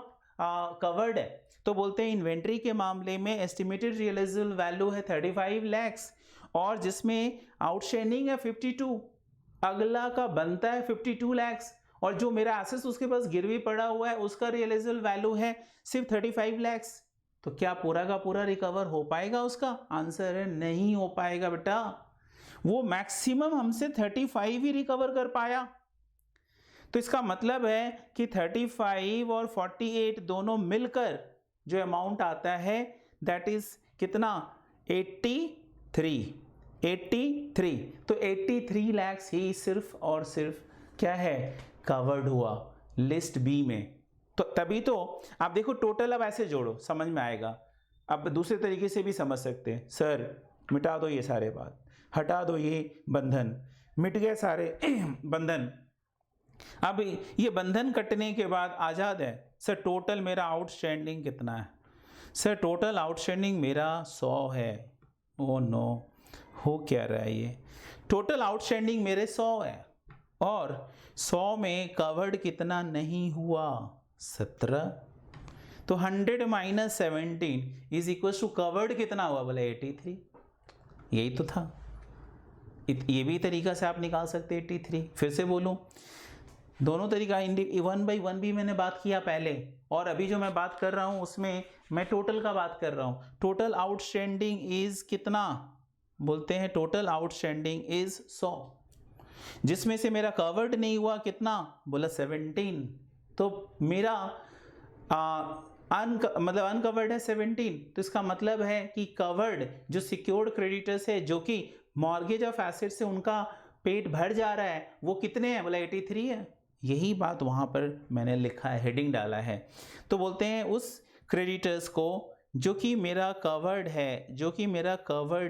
कवर्ड है, तो बोलते हैं इन्वेंट्री के मामले में एस्टिमेटेड रियलाइजेबल वैल्यू है 35 लैक्स और जिसमें आउटस्टैंडिंग है 52, अगला का बनता है 52 लैक्स और जो मेरा एसेट्स उसके पास गिरवी पड़ा हुआ है उसका रियलाइजेबल वैल्यू है सिर्फ 35 लैक्स। तो क्या पूरा का पूरा रिकवर हो पाएगा उसका? आंसर है नहीं हो पाएगा बेटा, वो मैक्सिमम हमसे 35 ही रिकवर कर पाया। तो इसका मतलब है कि 35 और 48 दोनों मिलकर जो अमाउंट आता है दैट इज कितना 83। तो 83 लैक्स ही सिर्फ और सिर्फ क्या है कवर्ड हुआ लिस्ट बी में। तो तभी तो आप देखो टोटल, अब ऐसे जोड़ो समझ में आएगा। अब दूसरे तरीके से भी समझ सकते हैं, सर मिटा दो ये सारे बात, हटा दो ये बंधन, मिट गए सारे बंधन। अब ये बंधन कटने के बाद आज़ाद है। सर टोटल मेरा आउटस्टैंडिंग कितना है? सर टोटल आउटस्टैंडिंग मेरा 100 है। ओ नो, हो क्या रहा है ये? टोटल आउटस्टैंडिंग मेरे 100 है और 100 में कवर्ड कितना नहीं हुआ 17। तो 100 minus 17 is equal to covered कितना हुआ बोले 83। यही तो था, ये भी तरीका से आप निकाल सकते 83। फिर से बोलूं, दोनों तरीका 1/1 भी मैंने बात किया पहले और अभी जो मैं बात कर रहा हूं उसमें मैं टोटल का बात कर रहा हूं। टोटल आउटस्टैंडिंग इज कितना बोलते हैं? टोटल आउटस्टैंडिंग इज 100, जिसमें से मेरा कवर्ड नहीं हुआ कितना बोला 17। तो मेरा मतलब अनकवर्ड है 17। तो इसका मतलब है कि कवर्ड जो सिक्योर्ड क्रेडिटर्स है जो कि मॉर्गेज ऑफ एसेट से उनका पेट भर जा रहा है वो कितने हैं बोला 83 है। यही बात वहां पर मैंने लिखा है, हेडिंग डाला है। तो बोलते हैं उस क्रेडिटर्स को जो कि मेरा कवर्ड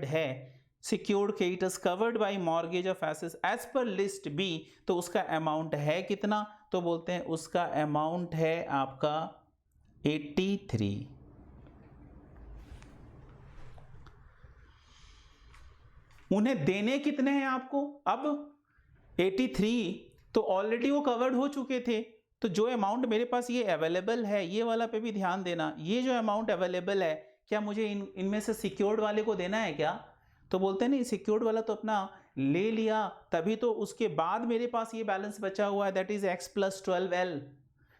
है, secured creditors covered by mortgage of assets as per list B, तो उसका अमाउंट है कितना? तो बोलते हैं उसका अमाउंट है आपका 83। उन्हें देने कितने हैं आपको? अब 83 तो ऑलरेडी वो कवर्ड हो चुके थे, तो जो अमाउंट मेरे पास ये अवेलेबल है, ये वाला पे भी ध्यान देना, ये जो अमाउंट अवेलेबल है क्या मुझे इनमें से सिक्योर्ड वाले को देना है क्या? तो बोलते हैं नहीं, सिक्योर्ड वाला तो अपना ले लिया, तभी तो उसके बाद मेरे पास ये बैलेंस बचा हुआ है दैट इज x + 12l।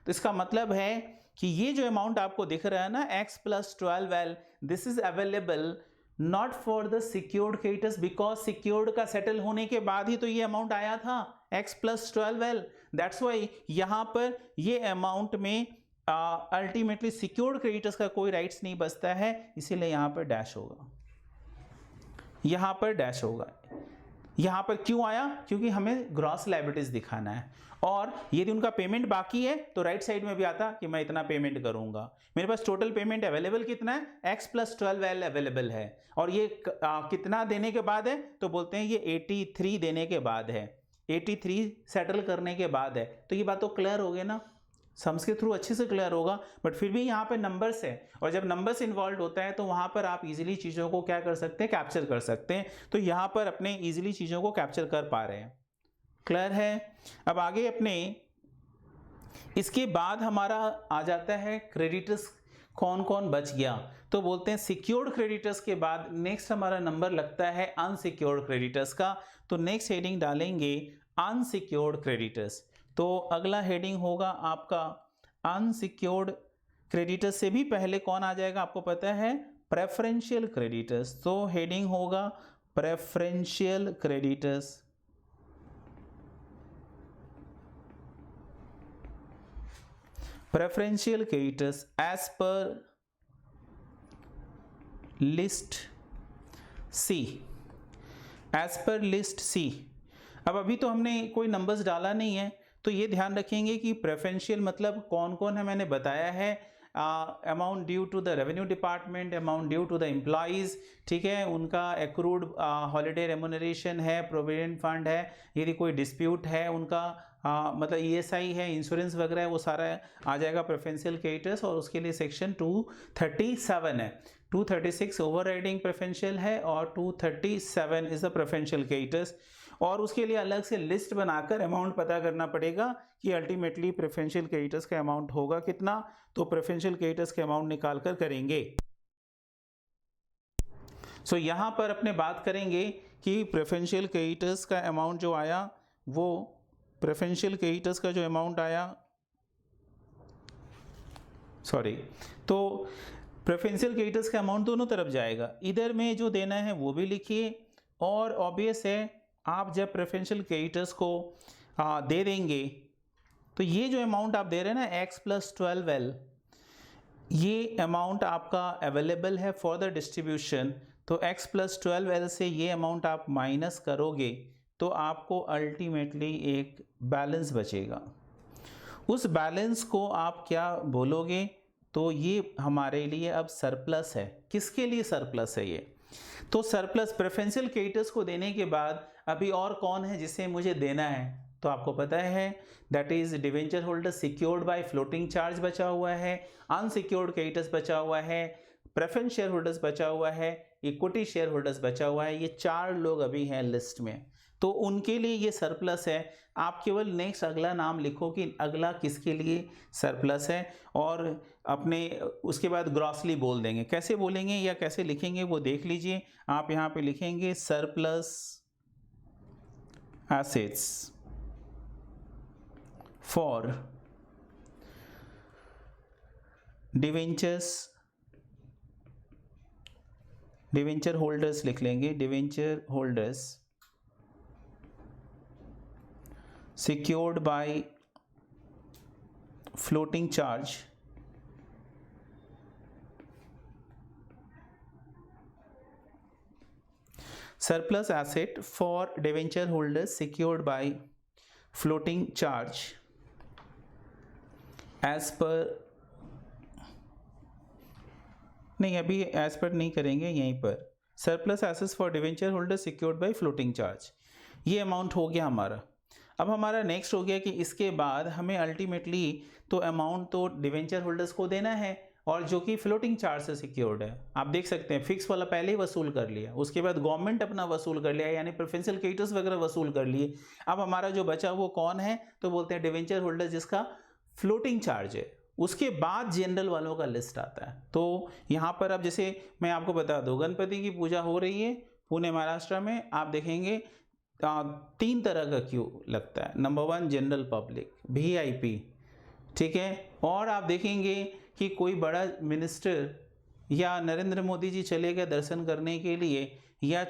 तो इसका मतलब है कि ये जो अमाउंट आपको दिख रहा है ना x + 12l, this is available not for the secured creditors because secured का सेटल होने के बाद ही तो ये अमाउंट आया था x + 12l। दैट्स वाई यहां पर ये अमाउंट में अल्टीमेटली सिक्योर्ड क्रेडिटर्स का कोई राइट्स नहीं बचता है, इसीलिए यहां पर डैश होगा, यहां पर डैश होगा। यहां पर क्यों आया? क्योंकि हमें ग्रॉस लायबिलिटीज दिखाना है और यदि उनका पेमेंट बाकी है तो राइट साइड में भी आता कि मैं इतना पेमेंट करूंगा। मेरे पास टोटल पेमेंट अवेलेबल कितना है? x + 12l अवेलेबल है और ये कितना देने के बाद है? तो बोलते हैं ये 83 देने के बाद है, 83 सेटल करने के बाद है। तो ये बात तो क्लियर हो गई ना, सम्स के थ्रू अच्छे से क्लियर होगा। बट फिर भी यहाँ पे नंबर्स है और जब नंबर्स इन्वॉल्व होता है तो वहाँ पर आप इजीली चीज़ों को क्या कर सकते हैं? कैप्चर कर सकते हैं। तो यहाँ पर अपने इजीली चीज़ों को कैप्चर कर पा रहे हैं। क्लियर है? अब आगे अपने इसके बाद हमारा आ जाता है क्रेडिटर्स कौन कौन बच गया। तो बोलते हैं सिक्योर्ड क्रेडिटर्स के बाद नेक्स्ट हमारा नंबर लगता है अनसिक्योर्ड क्रेडिटर्स का। तो नेक्स्ट हेडिंग डालेंगे अनसिक्योर्ड क्रेडिटर्स। तो अगला हेडिंग होगा आपका अनसिक्योर्ड क्रेडिटर्स से भी पहले कौन आ जाएगा आपको पता है? प्रेफरेंशियल क्रेडिटर्स, तो हेडिंग होगा preferential creditors. Preferential creditors as per list C, as per list C. अब अभी तो हमने कोई नंबर्स डाला नहीं है, तो ये ध्यान रखेंगे कि प्रेफरेंशियल मतलब कौन कौन है मैंने बताया है। Amount due to the revenue department, amount due to the employees, ठीक है, उनका एक्रूड हॉलीडे रेमुनरेशन है, प्रोविडेंट फंड है, यदि कोई डिस्प्यूट है उनका मतलब ईएसआई है, इंश्योरेंस वगैरह है, वो सारा आ जाएगा प्रेफरेंशियल क्रेडिटर्स। और उसके लिए सेक्शन 237 है, 236 ओवरराइडिंग प्रेफरेंशियल है और 237 इज द प्रेफरेंशियल क्रेडिटर्स। और उसके लिए अलग से लिस्ट बनाकर अमाउंट पता करना पड़ेगा कि अल्टीमेटली प्रेफरेंशियल क्रेडिटर्स का अमाउंट होगा कितना, तो प्रेफरेंशियल क्रेडिटर्स के अमाउंट निकाल कर करेंगे। सो यहाँ पर अपने बात करेंगे कि प्रेफरेंशियल क्रेडिटर्स का अमाउंट जो आया, वो प्रेफरेंशियल क्रेडिटर्स का जो अमाउंट आया, सॉरी, तो प्रेफरेंशियल क्रेडिटर्स का अमाउंट दोनों तरफ जाएगा, इधर में जो देना है वो भी लिखिए। और ऑब्वियस है आप जब प्रेफरेंशियल क्रेडिटर्स को दे देंगे तो ये जो अमाउंट आप दे रहे हैं ना x + 12L, ये अमाउंट आपका अवेलेबल है फॉर द डिस्ट्रीब्यूशन। तो x + 12L से ये अमाउंट आप माइनस करोगे तो आपको अल्टीमेटली एक बैलेंस बचेगा। उस बैलेंस को आप क्या बोलोगे, तो ये हमारे लिए अब सरप्लस है। किसके लिए सरप्लस है ये, तो सरप्लस प्रेफरेंशियल क्रेडिटर्स को देने के बाद अभी और कौन है जिसे मुझे देना है, तो आपको पता है that is debenture holder secured by floating charge बचा हुआ है, अनसिक्योर्ड क्रेडिटर्स बचा हुआ है, प्रेफरेंस शेयर होल्डर्स बचा हुआ है, इक्विटी शेयर होल्डर्स बचा हुआ है। ये 4 लोग अभी हैं लिस्ट में, तो उनके लिए ये सरप्लस है। आप केवल नेक्स्ट अगला नाम लिखो कि अगला किसके लिए सरप्लस है, और अपने उसके बाद ग्रॉसली बोल देंगे। कैसे बोलेंगे या कैसे लिखेंगे वो देख लीजिए। आप यहाँ पे लिखेंगे surplus assets for debentures, debenture holders लिख लेंगे, debenture holders secured by floating charge surplus asset for debenture holders secured by floating charge as per, नहीं अभी as per नहीं करेंगे, यहीं पर surplus assets for debenture holders secured by floating charge, ये amount हो गया हमारा। अब हमारा नेक्स्ट हो गया कि इसके बाद हमें अल्टीमेटली तो अमाउंट तो डिवेंचर होल्डर्स को देना है, और जो कि फ्लोटिंग चार्ज से सिक्योर्ड है। आप देख सकते हैं फिक्स वाला पहले ही वसूल कर लिया, उसके बाद गवर्नमेंट अपना वसूल कर लिया, यानी प्रेफरेंशियल क्रेडिटर्स वगैरह वसूल कर लिए। अब हमारा जो बचा वो कौन है, तो बोलते हैं डिवेंचर होल्डर जिसका फ्लोटिंग चार्ज है। उसके बाद जनरल वालों का लिस्ट आता है। तो यहाँ पर अब जैसे मैं आपको बता दूँ, गणपति की पूजा हो रही है पुणे महाराष्ट्र में, आप देखेंगे 3 तरह का क्यू लगता है। नंबर 1 जनरल पब्लिक, VIP, ठीक है, और आप देखेंगे कि कोई बड़ा मिनिस्टर या नरेंद्र मोदी जी चले गए दर्शन करने के लिए, या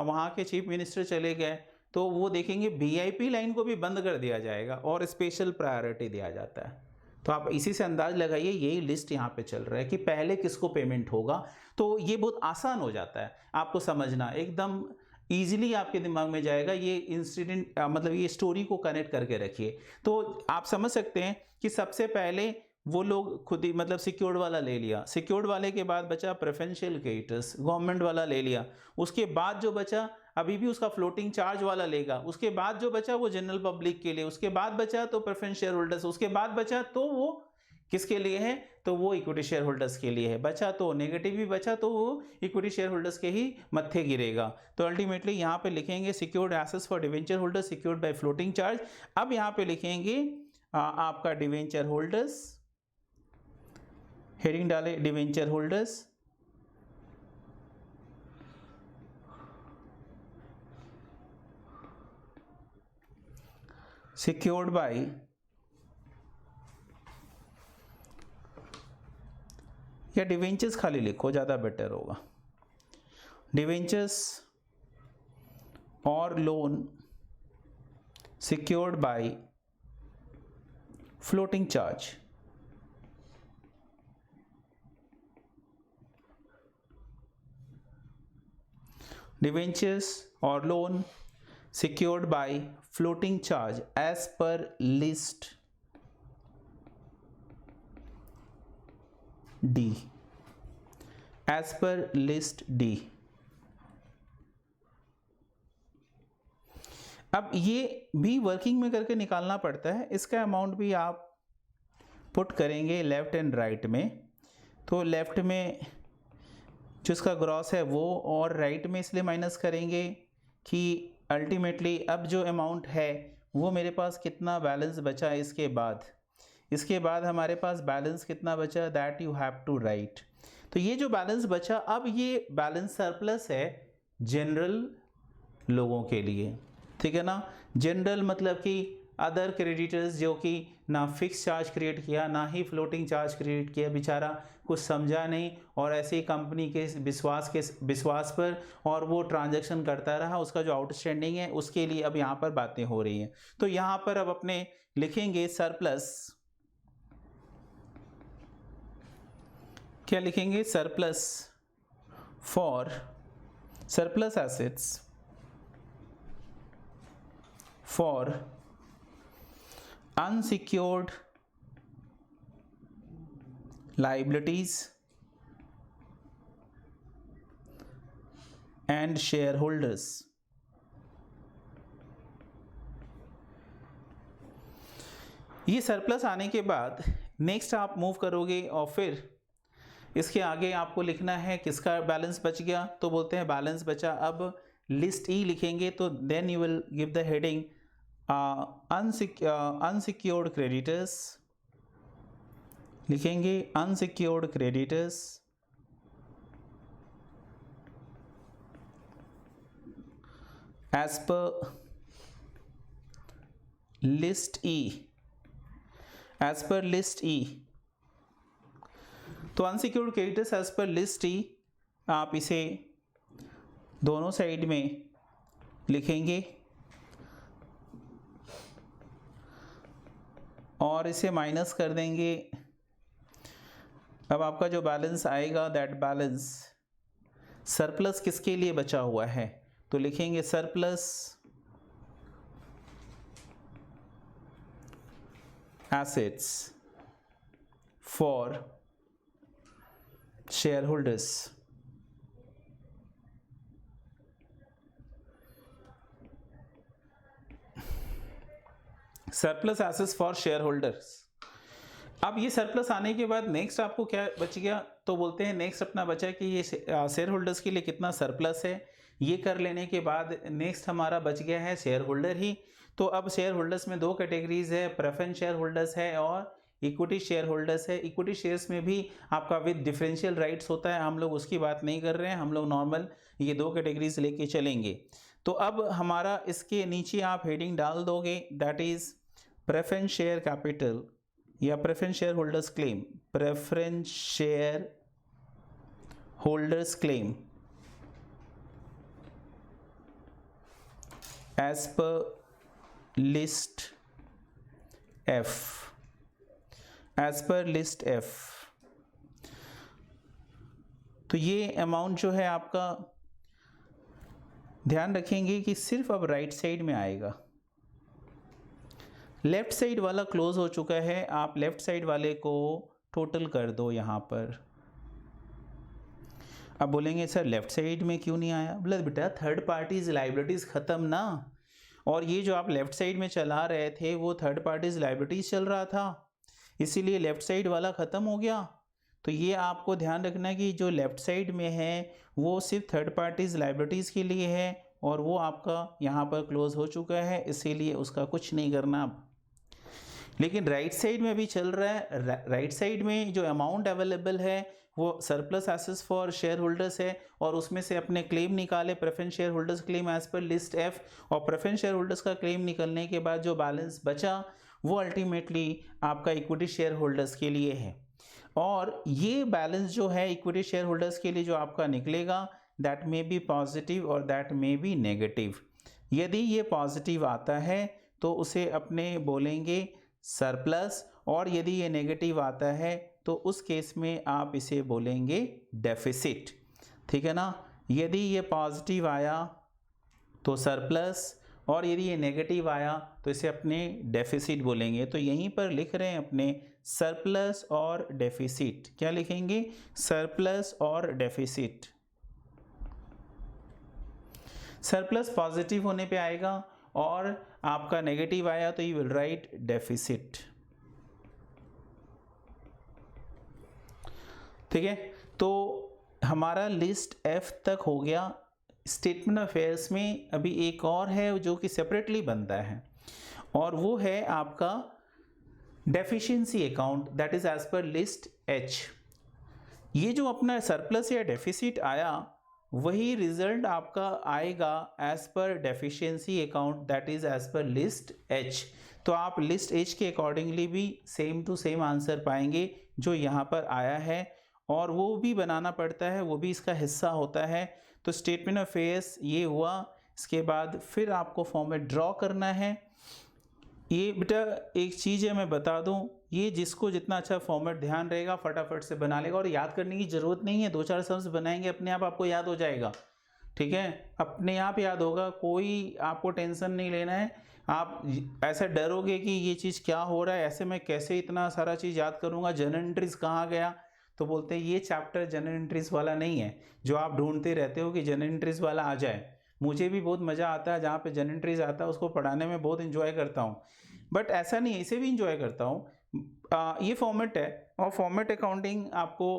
वहाँ के चीफ मिनिस्टर चले गए, तो वो देखेंगे VIP लाइन को भी बंद कर दिया जाएगा और स्पेशल प्रायोरिटी दिया जाता है। तो आप इसी से अंदाज लगाइए, यही लिस्ट यहाँ पे चल रहा है कि पहले किसको पेमेंट होगा। तो ये बहुत आसान हो जाता है आपको समझना, एकदम ईजिली आपके दिमाग में जाएगा। ये इंसिडेंट मतलब ये स्टोरी को कनेक्ट करके रखिए, तो आप समझ सकते हैं कि सबसे पहले वो लोग खुद ही मतलब सिक्योर्ड वाला ले लिया, सिक्योर्ड वाले के बाद बचा प्रेफरेंशियल क्रेडिटर्स, गवर्नमेंट वाला ले लिया, उसके बाद जो बचा अभी भी उसका फ्लोटिंग चार्ज वाला लेगा, उसके बाद जो बचा वो जनरल पब्लिक के लिए, उसके बाद बचा तो प्रेफरेंस शेयर होल्डर्स, उसके बाद बचा तो वो किसके लिए है, तो वो इक्विटी शेयर होल्डर्स के लिए है। बचा तो नेगेटिव भी बचा तो वो इक्विटी शेयर होल्डर्स के ही मत्थे गिरेगा। तो अल्टीमेटली यहाँ पे लिखेंगे secured assets for debenture holders secured by floating charge. अब यहाँ पे लिखेंगे आपका डिवेंचर होल्डर्स, हेडिंग डाले डिवेंचर होल्डर्स secured by या डिवेंचर्स खाली लिखो, ज़्यादा बेटर होगा। डिवेंचर्स और loan secured by floating charge, debentures or loan secured by floating charge as per list D, as per list D। अब ये भी वर्किंग में करके निकालना पड़ता है, इसका अमाउंट भी आप पुट करेंगे लेफ़्ट एंड राइट में। तो लेफ़्ट में जो इसका ग्रॉस है वो, और राइट में इसलिए माइनस करेंगे कि अल्टीमेटली अब जो अमाउंट है वो मेरे पास कितना बैलेंस बचा है इसके बाद हमारे पास बैलेंस कितना बचा, that you have to write. तो ये जो बैलेंस बचा, अब ये बैलेंस सरप्लस है जनरल लोगों के लिए, ठीक है ना। जनरल मतलब कि अदर क्रेडिटर्स जो कि ना फिक्स चार्ज क्रिएट किया ना ही फ्लोटिंग चार्ज क्रिएट किया, बेचारा कुछ समझा नहीं और ऐसे ही कंपनी के विश्वास पर और वो ट्रांजैक्शन करता रहा, उसका जो आउटस्टैंडिंग है उसके लिए अब यहाँ पर बातें हो रही हैं। तो यहाँ पर अब अपने लिखेंगे सरप्लस, क्या लिखेंगे, surplus for surplus assets for unsecured liabilities and shareholders। ये सरप्लस आने के बाद नेक्स्ट आप मूव करोगे और फिर इसके आगे आपको लिखना है किसका बैलेंस बच गया, तो बोलते हैं बैलेंस बचा। अब लिस्ट ई लिखेंगे तो then you will give the heading unsecured creditors, लिखेंगे unsecured creditors as per list E, as per list E. तो unsecured creditors as per list E आप इसे दोनों साइड में लिखेंगे और इसे माइनस कर देंगे। अब आपका जो बैलेंस आएगा दैट बैलेंस सरप्लस किसके लिए बचा हुआ है, तो लिखेंगे surplus assets for share holders. Surplus assets for share holders. अब ये सरप्लस आने के बाद नेक्स्ट आपको क्या बच गया, तो बोलते हैं नेक्स्ट अपना बचा कि ये शेयर होल्डर्स के लिए कितना सरप्लस है। ये कर लेने के बाद नेक्स्ट हमारा बच गया है शेयर होल्डर ही। तो अब शेयर होल्डर्स में दो कैटेगरीज है, प्रेफरेंस शेयर होल्डर्स है और इक्विटी शेयर होल्डर्स है। इक्विटी शेयर्स में भी आपका विद डिफरेंशियल राइट्स होता है, हम लोग उसकी बात नहीं कर रहे हैं, हम लोग नॉर्मल ये दो कैटेगरीज लेके चलेंगे। तो अब हमारा इसके नीचे आप हेडिंग डाल दोगे that is preference share capital या preference share holders claim, preference share holders claim as per list F, as per list F. तो ये अमाउंट जो है आपका ध्यान रखेंगे कि सिर्फ अब राइट साइड में आएगा, लेफ्ट साइड वाला क्लोज हो चुका है। आप लेफ्ट साइड वाले को टोटल कर दो यहाँ पर। अब बोलेंगे सर लेफ्ट साइड में क्यों नहीं आया, बोले बेटा थर्ड पार्टीज लाइबिलिटीज खत्म ना, और ये जो आप लेफ्ट साइड में चला रहे थे वो थर्ड पार्टीज लाइबिलिटीज चल रहा था, इसीलिए लेफ्ट साइड वाला ख़त्म हो गया। तो ये आपको ध्यान रखना कि जो लेफ्ट साइड में है वो सिर्फ थर्ड पार्टीज लाइबिलिटीज़ के लिए है और वो आपका यहाँ पर क्लोज हो चुका है, इसीलिए उसका कुछ नहीं करना। लेकिन राइट साइड में भी चल रहा है, राइट साइड में जो अमाउंट अवेलेबल है वो surplus assets for share holders है और उसमें से अपने क्लेम निकाले, preference share holders claim as per list F, और प्रेफरेंस शेयर होल्डर्स का क्लेम निकलने के बाद जो बैलेंस बचा वो अल्टीमेटली आपका इक्विटी शेयर होल्डर्स के लिए है। और ये बैलेंस जो है इक्विटी शेयर होल्डर्स के लिए जो आपका निकलेगा दैट मे बी पॉजिटिव और दैट मे बी नेगेटिव। यदि ये पॉजिटिव आता है तो उसे अपने बोलेंगे सरप्लस, और यदि ये नेगेटिव आता है तो उस केस में आप इसे बोलेंगे डेफिसिट। ठीक है ना, यदि ये पॉजिटिव आया तो सरप्लस, और यदि ये नेगेटिव आया तो इसे अपने डेफिसिट बोलेंगे। तो यहीं पर लिख रहे हैं अपने सरप्लस और डेफिसिट। क्या लिखेंगे? सरप्लस और डेफिसिट। सरप्लस पॉजिटिव होने पे आएगा और आपका नेगेटिव आया तो यू विल राइट डेफिसिट। ठीक है, तो हमारा लिस्ट एफ तक हो गया। स्टेटमेंट ऑफ अफेयर्स में अभी एक और है जो कि सेपरेटली बनता है, और वो है आपका deficiency account, that is as per list H. ये जो अपना सरप्लस या डेफिसिट आया वही रिजल्ट आपका आएगा as per deficiency account, that is as per list H. तो आप लिस्ट एच के अकॉर्डिंगली भी सेम टू सेम आंसर पाएंगे जो यहाँ पर आया है, और वो भी बनाना पड़ता है, वो भी इसका हिस्सा होता है। तो स्टेटमेंट ऑफ अफेयर्स ये हुआ। इसके बाद फिर आपको फॉर्मेट ड्रॉ करना है। ये बेटा एक चीज़ है मैं बता दूं, ये जिसको जितना अच्छा फॉर्मेट ध्यान रहेगा फटाफट से बना लेगा, और याद करने की ज़रूरत नहीं है। 2-4 शब्द बनाएंगे अपने आप आपको याद हो जाएगा। ठीक है, अपने आप याद होगा, कोई आपको टेंशन नहीं लेना है। आप ऐसे डरोगे कि ये चीज़ क्या हो रहा है, ऐसे मैं कैसे इतना सारा चीज़ याद करूँगा, जनरल एंट्रीज कहाँ गया, तो बोलते हैं ये चैप्टर जनरल एंट्रीज वाला नहीं है जो आप ढूंढते रहते हो कि जनरल एंट्रीज वाला आ जाए। मुझे भी बहुत मज़ा आता है जहाँ पे जनरल एंट्रीज आता है, उसको पढ़ाने में बहुत इन्जॉय करता हूँ, बट ऐसा नहीं है, इसे भी इन्जॉय करता हूँ। ये फॉर्मेट है, और फॉर्मेट अकाउंटिंग आपको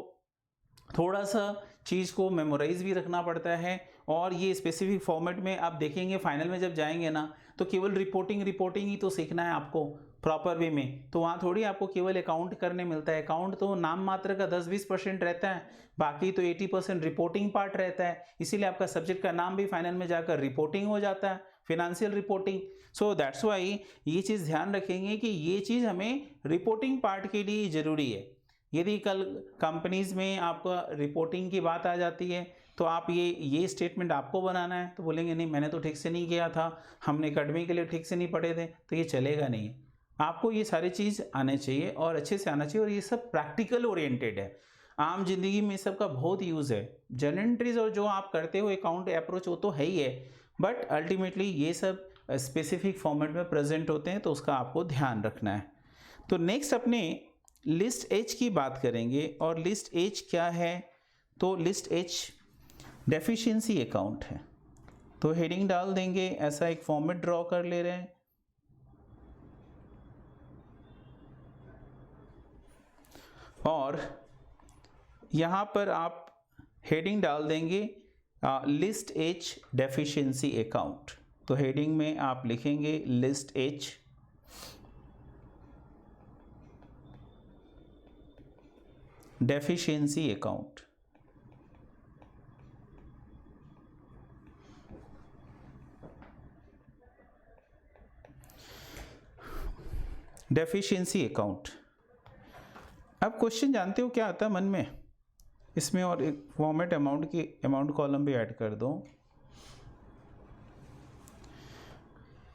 थोड़ा सा चीज़ को मेमोराइज भी रखना पड़ता है, और ये स्पेसिफिक फॉर्मेट में आप देखेंगे फाइनल में जब जाएंगे ना तो केवल रिपोर्टिंग ही तो सीखना है आपको प्रॉपर वे में। तो वहाँ थोड़ी आपको केवल अकाउंट करने मिलता है। अकाउंट तो नाम मात्र का 10-20% रहता है, बाकी तो 80% रिपोर्टिंग पार्ट रहता है। इसीलिए आपका सब्जेक्ट का नाम भी फाइनल में जाकर रिपोर्टिंग हो जाता है, financial reporting. So that's why ये चीज़ ध्यान रखेंगे कि ये चीज़ हमें रिपोर्टिंग पार्ट के लिए ज़रूरी है। यदि कल कंपनीज़ में आपका रिपोर्टिंग की बात आ जाती है तो आप ये स्टेटमेंट आपको बनाना है, तो बोलेंगे नहीं मैंने तो ठीक से नहीं किया था, हमने अकेडमी के लिए ठीक से नहीं पढ़े थे, तो ये चलेगा नहीं। आपको ये सारी चीज़ आने चाहिए और अच्छे से आना चाहिए, और ये सब प्रैक्टिकल ओरिएंटेड है। आम जिंदगी में सब का बहुत यूज़ है। जनरल एंट्रीज और जो आप करते हो अकाउंट अप्रोच वो तो है ही है, बट अल्टीमेटली ये सब स्पेसिफिक फॉर्मेट में प्रेजेंट होते हैं, तो उसका आपको ध्यान रखना है। तो नेक्स्ट अपने लिस्ट एच की बात करेंगे, और लिस्ट एच क्या है? तो लिस्ट एच डेफिशिएंसी अकाउंट है। तो हेडिंग डाल देंगे, ऐसा एक फॉर्मेट ड्रॉ कर ले रहे हैं, और यहाँ पर आप हेडिंग डाल देंगे लिस्ट एच डेफिशिएंसी अकाउंट। तो हेडिंग में आप लिखेंगे list H deficiency account. Deficiency account. अब क्वेश्चन जानते हो क्या आता है मन में इसमें, और एक फॉर्मेट अमाउंट की अमाउंट कॉलम भी ऐड कर दो,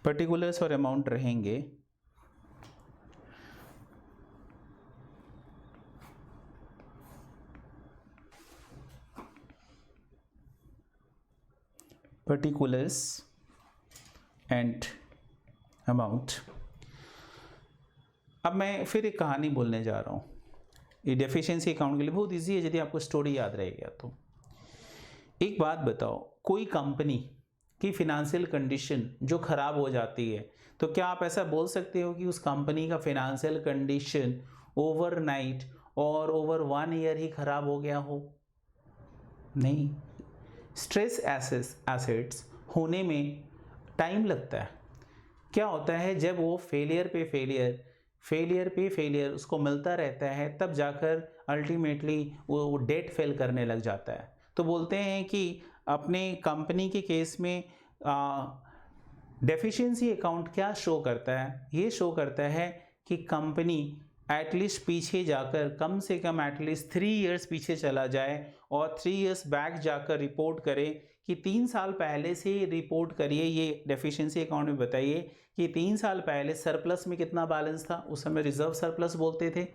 पर्टिकुलर्स और अमाउंट रहेंगे। Particulars and amount. अब मैं फिर एक कहानी बोलने जा रहा हूँ। ये डेफिशिएंसी अकाउंट के लिए बहुत इजी है यदि आपको स्टोरी याद रहेगा तो। एक बात बताओ, कोई कंपनी की फिनेंशियल कंडीशन जो ख़राब हो जाती है, तो क्या आप ऐसा बोल सकते हो कि उस कंपनी का फिनेंशियल कंडीशन ओवरनाइट और ओवर 1 ईयर ही ख़राब हो गया हो? नहीं, स्ट्रेस एसेट्स होने में टाइम लगता है। क्या होता है, जब वो फेलियर पे फेलियर उसको मिलता रहता है, तब जाकर अल्टीमेटली वो डेट फेल करने लग जाता है। तो बोलते हैं कि अपने कंपनी के केस में डेफिशिएंसी अकाउंट क्या शो करता है? ये शो करता है कि कंपनी एटलीस्ट पीछे जाकर, कम से कम एटलीस्ट 3 इयर्स पीछे चला जाए और 3 इयर्स बैक जाकर रिपोर्ट करे कि 3 साल पहले से रिपोर्ट करिए, ये डेफिशिएंसी अकाउंट में बताइए कि 3 साल पहले सरप्लस में कितना बैलेंस था। उस समय रिजर्व सरप्लस बोलते थे,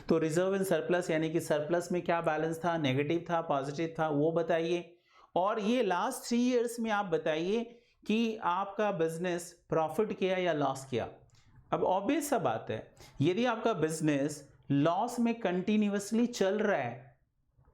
तो रिजर्व एंड सरप्लस यानी कि सरप्लस में क्या बैलेंस था, नेगेटिव था, पॉजिटिव था, वो बताइए। और ये लास्ट 3 इयर्स में आप बताइए कि आपका बिजनेस प्रॉफिट किया या लॉस किया। अब ऑब्वियस सा बात है, यदि आपका बिजनेस लॉस में कंटिन्यूअसली चल रहा है,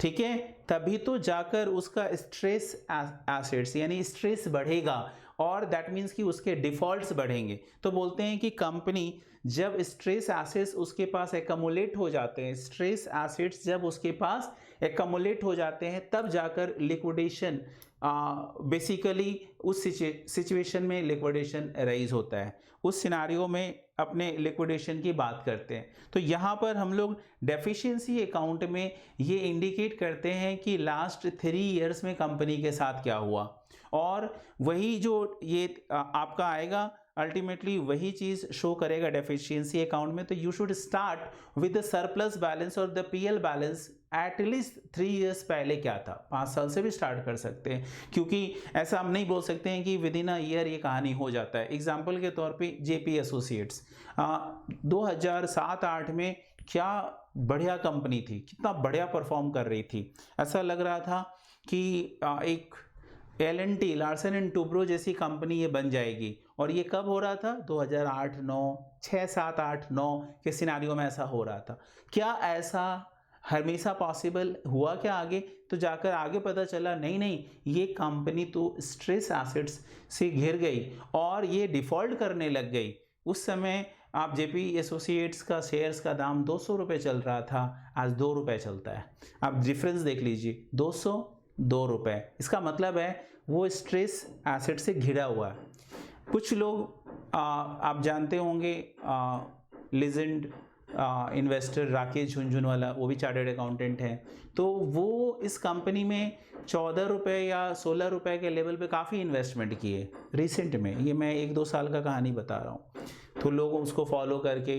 ठीक है, तभी तो जाकर उसका स्ट्रेस एसेट्स यानी स्ट्रेस बढ़ेगा और दैट मीन्स कि उसके डिफॉल्ट्स बढ़ेंगे। तो बोलते हैं कि कंपनी जब स्ट्रेस एसेट्स उसके पास एकमुलेट हो जाते हैं, स्ट्रेस एसेट्स जब उसके पास एकमुलेट हो जाते हैं, तब जाकर लिक्विडेशन बेसिकली उस सिचुएशन में लिक्विडेशन राइज होता है। उस सिनारियो में अपने लिक्विडेशन की बात करते हैं। तो यहाँ पर हम लोग डेफिशिएंसी अकाउंट में ये इंडिकेट करते हैं कि लास्ट 3 इयर्स में कंपनी के साथ क्या हुआ, और वही जो ये आपका आएगा अल्टीमेटली वही चीज शो करेगा डेफिशिएंसी अकाउंट में। तो you should start with the surplus balance और the PL balance at least 3 years पहले क्या था। 5 साल से भी स्टार्ट कर सकते हैं, क्योंकि ऐसा हम नहीं बोल सकते हैं कि विद इन अ ईयर ये कहानी हो जाता है। एग्जाम्पल के तौर पे जेपी एसोसिएट्स 2007-8 में क्या बढ़िया कंपनी थी, कितना बढ़िया परफॉर्म कर रही थी। ऐसा लग रहा था कि एक L&T लार्सन एंड टूब्रो जैसी कंपनी ये बन जाएगी, और ये कब हो रहा था, 2008, 9, 6, 7, 8, 9 के सिनारियो में ऐसा हो रहा था। क्या ऐसा हमेशा पॉसिबल हुआ क्या आगे? तो जाकर आगे पता चला नहीं, ये कंपनी तो स्ट्रेस एसेट्स से घिर गई और ये डिफॉल्ट करने लग गई। उस समय आप जेपी एसोसिएट्स का शेयर्स का दाम 200 रुपये चल रहा था, आज 2 रुपये चलता है। आप डिफरेंस देख लीजिए, 202 रुपये। इसका मतलब है वो स्ट्रेस एसेट से घिरा हुआ है। कुछ लोग आप जानते होंगे, लीजेंड इन्वेस्टर राकेश झुनझुनवाला, वो भी चार्टर्ड अकाउंटेंट हैं। तो वो इस कंपनी में 14 रुपये या 16 रुपये के लेवल पे काफ़ी इन्वेस्टमेंट किए रिसेंट में। ये मैं 1-2 साल का कहानी बता रहा हूँ। तो लोग उसको फॉलो करके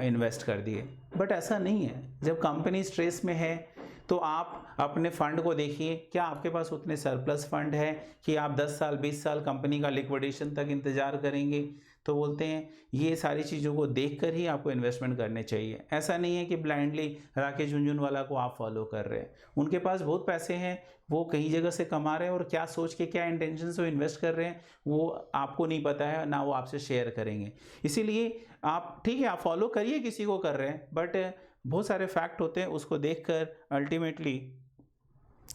इन्वेस्ट कर दिए, बट ऐसा नहीं है। जब कंपनी स्ट्रेस में है तो आप अपने फंड को देखिए, क्या आपके पास उतने सरप्लस फंड है कि आप 10 साल 20 साल कंपनी का लिक्विडेशन तक इंतजार करेंगे। तो बोलते हैं ये सारी चीज़ों को देखकर ही आपको इन्वेस्टमेंट करने चाहिए। ऐसा नहीं है कि ब्लाइंडली राकेश झुनझुनवाला को आप फॉलो कर रहे हैं। उनके पास बहुत पैसे हैं, वो कहीं जगह से कमा रहे हैं, और क्या सोच के क्या इंटेंशन से वो इन्वेस्ट कर रहे हैं वो आपको नहीं पता है, ना वो आपसे शेयर करेंगे। इसीलिए आप ठीक है, आप फॉलो करिए किसी को कर रहे हैं, बट बहुत सारे फैक्ट होते हैं, उसको देखकर अल्टीमेटली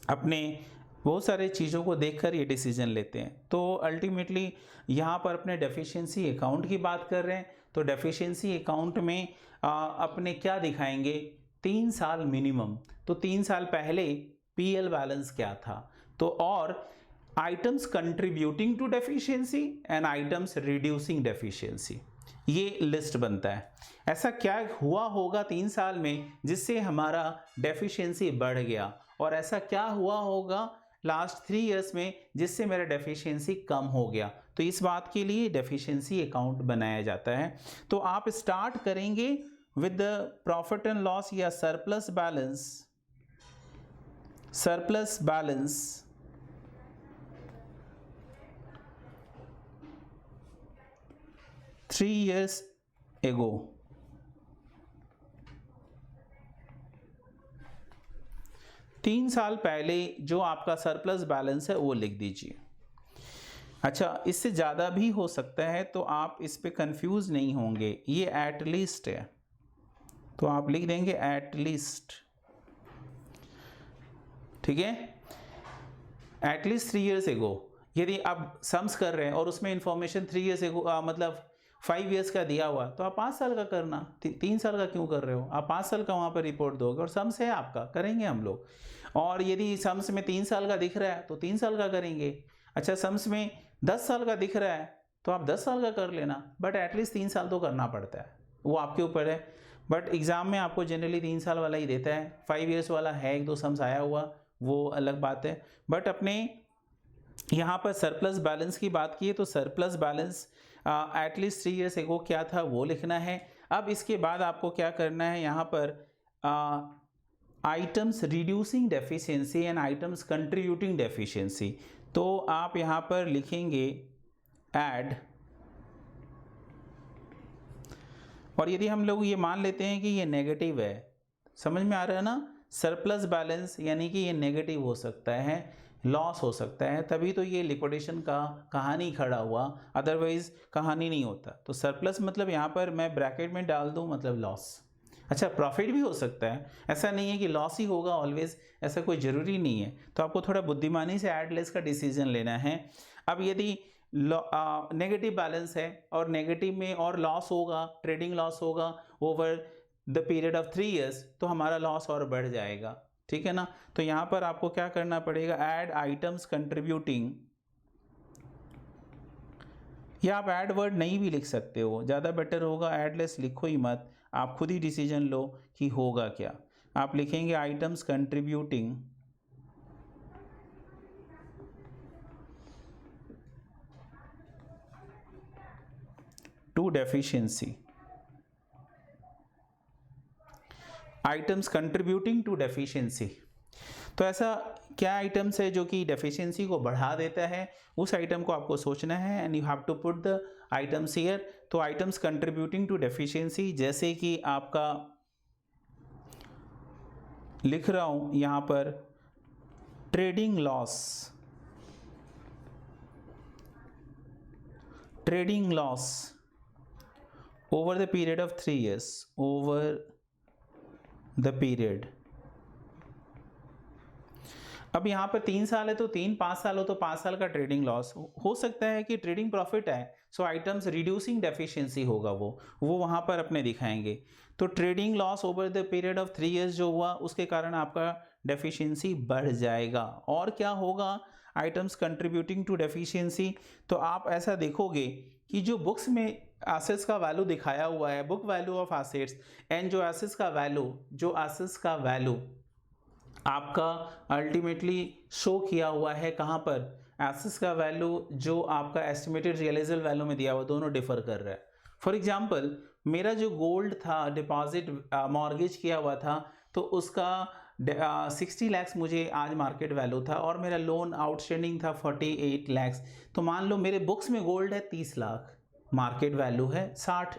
अपने बहुत सारे चीज़ों को देखकर ये डिसीजन लेते हैं। तो अल्टीमेटली यहाँ पर अपने डेफिशिएंसी अकाउंट की बात कर रहे हैं, तो डेफिशिएंसी अकाउंट में अपने क्या दिखाएंगे, 3 साल मिनिमम। तो 3 साल पहले पीएल बैलेंस क्या था, तो और items contributing to deficiency and items reducing deficiency, ये लिस्ट बनता है। ऐसा क्या हुआ होगा 3 साल में जिससे हमारा डेफिशिएंसी बढ़ गया, और ऐसा क्या हुआ होगा लास्ट 3 इयर्स में जिससे मेरा डेफिशिएंसी कम हो गया। तो इस बात के लिए डेफिशिएंसी अकाउंट बनाया जाता है। तो आप स्टार्ट करेंगे with the profit and loss या सरप्लस बैलेंस 3 years ago। तीन साल पहले जो आपका सरप्लस बैलेंस है वो लिख दीजिए। अच्छा, इससे ज़्यादा भी हो सकता है, तो आप इस पे कंफ्यूज नहीं होंगे। ये एट लीस्ट है, तो आप लिख देंगे एट लीस्ट, ठीक है, एटलीस्ट 3 years ago। यदि आप सम्स कर रहे हैं और उसमें इंफॉर्मेशन 3 years ago मतलब 5 years का दिया हुआ, तो आप 5 साल का करना, 3 साल का क्यों कर रहे हो? आप 5 साल का वहाँ पर रिपोर्ट दोगे और सम्स है आपका, करेंगे हम लोग। और यदि सम्स में 3 साल का दिख रहा है तो 3 साल का करेंगे। अच्छा, सम्स में 10 साल का दिख रहा है तो आप 10 साल का कर लेना, बट एटलीस्ट 3 साल तो करना पड़ता है, वो आपके ऊपर है। बट एग्जाम में आपको जनरली 3 साल वाला ही देता है। 5 years वाला है, 1-2 सम्स आया हुआ, वो अलग बात है। बट अपने यहाँ पर सरप्लस बैलेंस की बात की है, तो surplus balance at least 3 years ago क्या था वो लिखना है। अब इसके बाद आपको क्या करना है, यहाँ पर items reducing deficiency and items contributing deficiency. तो आप यहाँ पर लिखेंगे ऐड, और यदि हम लोग ये मान लेते हैं कि ये नेगेटिव है, समझ में आ रहा है ना, सरप्लस बैलेंस यानी कि ये नेगेटिव हो सकता है, लॉस हो सकता है, तभी तो ये लिक्विडेशन का कहानी खड़ा हुआ, अदरवाइज कहानी नहीं होता। तो सरप्लस मतलब यहाँ पर मैं ब्रैकेट में डाल दूँ मतलब लॉस। अच्छा, प्रॉफिट भी हो सकता है, ऐसा नहीं है कि लॉस ही होगा ऑलवेज, ऐसा कोई ज़रूरी नहीं है। तो आपको थोड़ा बुद्धिमानी से ऐड लेस का डिसीजन लेना है। अब यदि नेगेटिव बैलेंस है और नेगेटिव में और लॉस होगा, ट्रेडिंग लॉस होगा over the period of 3 years, तो हमारा लॉस और बढ़ जाएगा, ठीक है ना। तो यहाँ पर आपको क्या करना पड़ेगा, ऐड आइटम्स कंट्रीब्यूटिंग, या आप ऐड वर्ड नहीं भी लिख सकते हो, ज़्यादा बेटर होगा, ऐड लेस लिखो ही मत, आप खुद ही डिसीजन लो कि होगा क्या। आप लिखेंगे items contributing to deficiency, items contributing to deficiency. तो ऐसा क्या आइटम्स है जो कि डेफिशिएंसी को बढ़ा देता है, उस आइटम को आपको सोचना है and you have to put the items here. तो आइटम्स कंट्रीब्यूटिंग टू डेफिशिएंसी, जैसे कि आपका लिख रहा हूं यहां पर trading loss, trading loss over the period of 3 years, over the period. अब यहाँ पर 3 साल है तो 3, 5 साल हो तो 5 साल का ट्रेडिंग लॉस हो सकता है कि ट्रेडिंग प्रॉफिट है, सो आइटम्स रिड्यूसिंग डेफिशिएंसी होगा, वो वहाँ पर अपने दिखाएंगे। तो trading loss over the period of 3 years जो हुआ, उसके कारण आपका डेफिशिएंसी बढ़ जाएगा। और क्या होगा, आइटम्स कंट्रीब्यूटिंग टू डेफिशिएंसी, तो आप ऐसा देखोगे कि जो बुक्स में एसेट्स का वैल्यू दिखाया हुआ है, book value of assets, and जो एसेट्स का वैल्यू आपका अल्टीमेटली शो किया हुआ है कहाँ पर, एसेट्स का वैल्यू जो आपका एस्टिमेटेड रियलाइजेबल वैल्यू में दिया हुआ, दोनों डिफर कर रहा है। फॉर एग्जांपल, मेरा जो गोल्ड था, डिपॉजिट मॉर्गेज किया हुआ था, तो उसका 60 lakhs मुझे आज मार्केट वैल्यू था, और मेरा लोन आउटस्टैंडिंग था 48 lakhs। तो मान लो मेरे बुक्स में गोल्ड है 30 लाख, मार्केट वैल्यू है 60,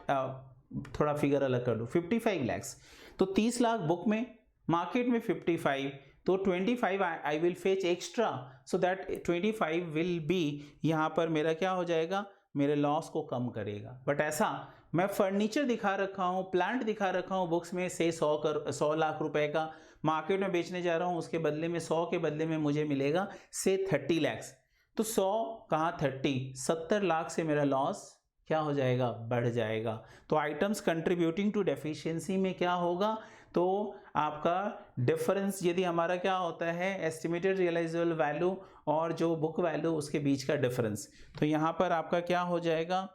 थोड़ा फिगर अलग कर दो, 55 lakhs। तो 30 लाख बुक में, मार्केट में 55, तो 25 I will fetch extra, so that 25 will be, यहाँ पर मेरा क्या हो जाएगा, मेरे लॉस को कम करेगा। बट ऐसा मैं फर्नीचर दिखा रखा हूँ, प्लांट दिखा रखा हूँ बुक्स में से 100 लाख रुपए का, मार्केट में बेचने जा रहा हूँ, उसके बदले में 100 के बदले में मुझे मिलेगा से 30 lakhs। तो 100 कहाँ 30, 70 लाख से मेरा लॉस क्या हो जाएगा, बढ़ जाएगा। तो आइटम्स कंट्रीब्यूटिंग टू डेफिशिएंसी में क्या होगा, तो आपका डिफरेंस यदि हमारा क्या होता है, एस्टिमेटेड रियलाइजेबल वैल्यू और जो बुक वैल्यू, उसके बीच का डिफरेंस, तो यहाँ पर आपका क्या हो जाएगा,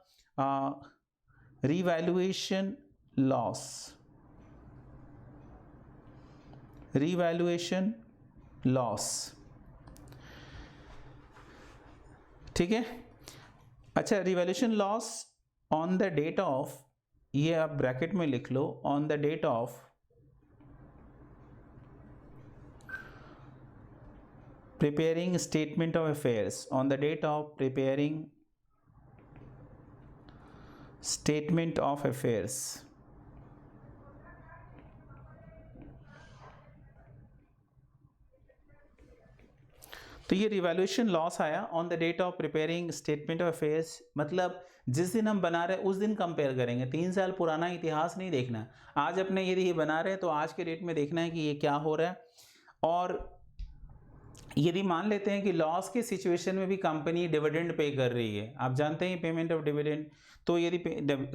रिवैल्यूएशन लॉस, रिवैल्यूएशन लॉस, ठीक है। अच्छा, revaluation loss on the date of, ये आप ब्रैकेट में लिख लो, on the date of preparing statement of affairs, on the date of preparing statement of affairs, तो ये रिवैल्यूएशन लॉस आया on the date of preparing statement of affairs, मतलब जिस दिन हम बना रहे हैं उस दिन कंपेयर करेंगे, 3 साल पुराना इतिहास नहीं देखना। आज अपने यदि ये बना रहे हैं तो आज के डेट में देखना है कि ये क्या हो रहा है। और यदि मान लेते हैं कि लॉस के सिचुएशन में भी कंपनी डिविडेंड पे कर रही है, आप जानते हैं पेमेंट ऑफ डिविडेंड, तो यदि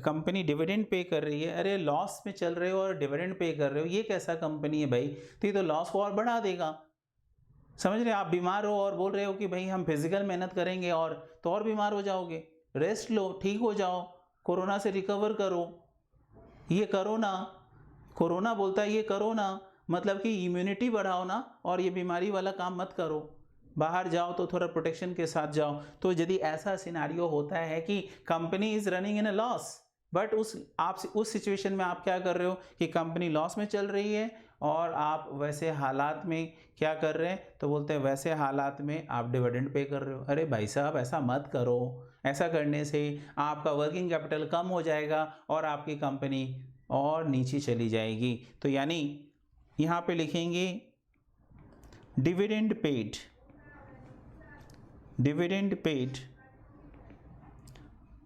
कंपनी डिविडेंड पे कर रही है, अरे लॉस में चल रहे हो और डिविडेंड पे कर रहे हो, ये कैसा कंपनी है भाई, तो ये तो लॉस को और बढ़ा देगा। समझ रहे, आप बीमार हो और बोल रहे हो कि भाई हम फिजिकल मेहनत करेंगे, और तो और बीमार हो जाओगे, रेस्ट लो, ठीक हो जाओ, कोरोना से रिकवर करो, ये करो ना, कोरोना बोलता है ये करो ना, मतलब कि इम्यूनिटी बढ़ाओ ना, और ये बीमारी वाला काम मत करो, बाहर जाओ तो थोड़ा प्रोटेक्शन के साथ जाओ। तो यदि ऐसा सिनारियो होता है कि company is running in a loss, but उस सिचुएशन में आप क्या कर रहे हो कि कंपनी लॉस में चल रही है और आप वैसे हालात में क्या कर रहे हैं, तो बोलते हैं वैसे हालात में आप डिविडेंड पे कर रहे हो। अरे भाई साहब ऐसा मत करो, ऐसा करने से आपका वर्किंग कैपिटल कम हो जाएगा और आपकी कंपनी और नीचे चली जाएगी। तो यानी यहाँ पे लिखेंगे डिविडेंड पेड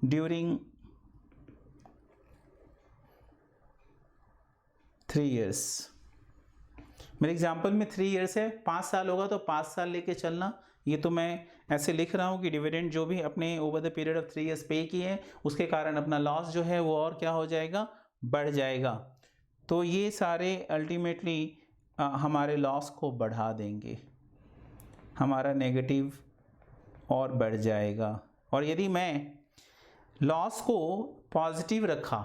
ड्यूरिंग 3 years। मेरे एग्जाम्पल में 3 years है, 5 साल होगा तो 5 साल लेके चलना। ये तो मैं ऐसे लिख रहा हूँ कि डिविडेंड जो भी अपने over the period of 3 years पे किए हैं उसके कारण अपना लॉस जो है वो और क्या हो जाएगा, बढ़ जाएगा। तो ये सारे अल्टीमेटली हमारे लॉस को बढ़ा देंगे, हमारा नेगेटिव और बढ़ जाएगा। और यदि मैं लॉस को पॉजिटिव रखा,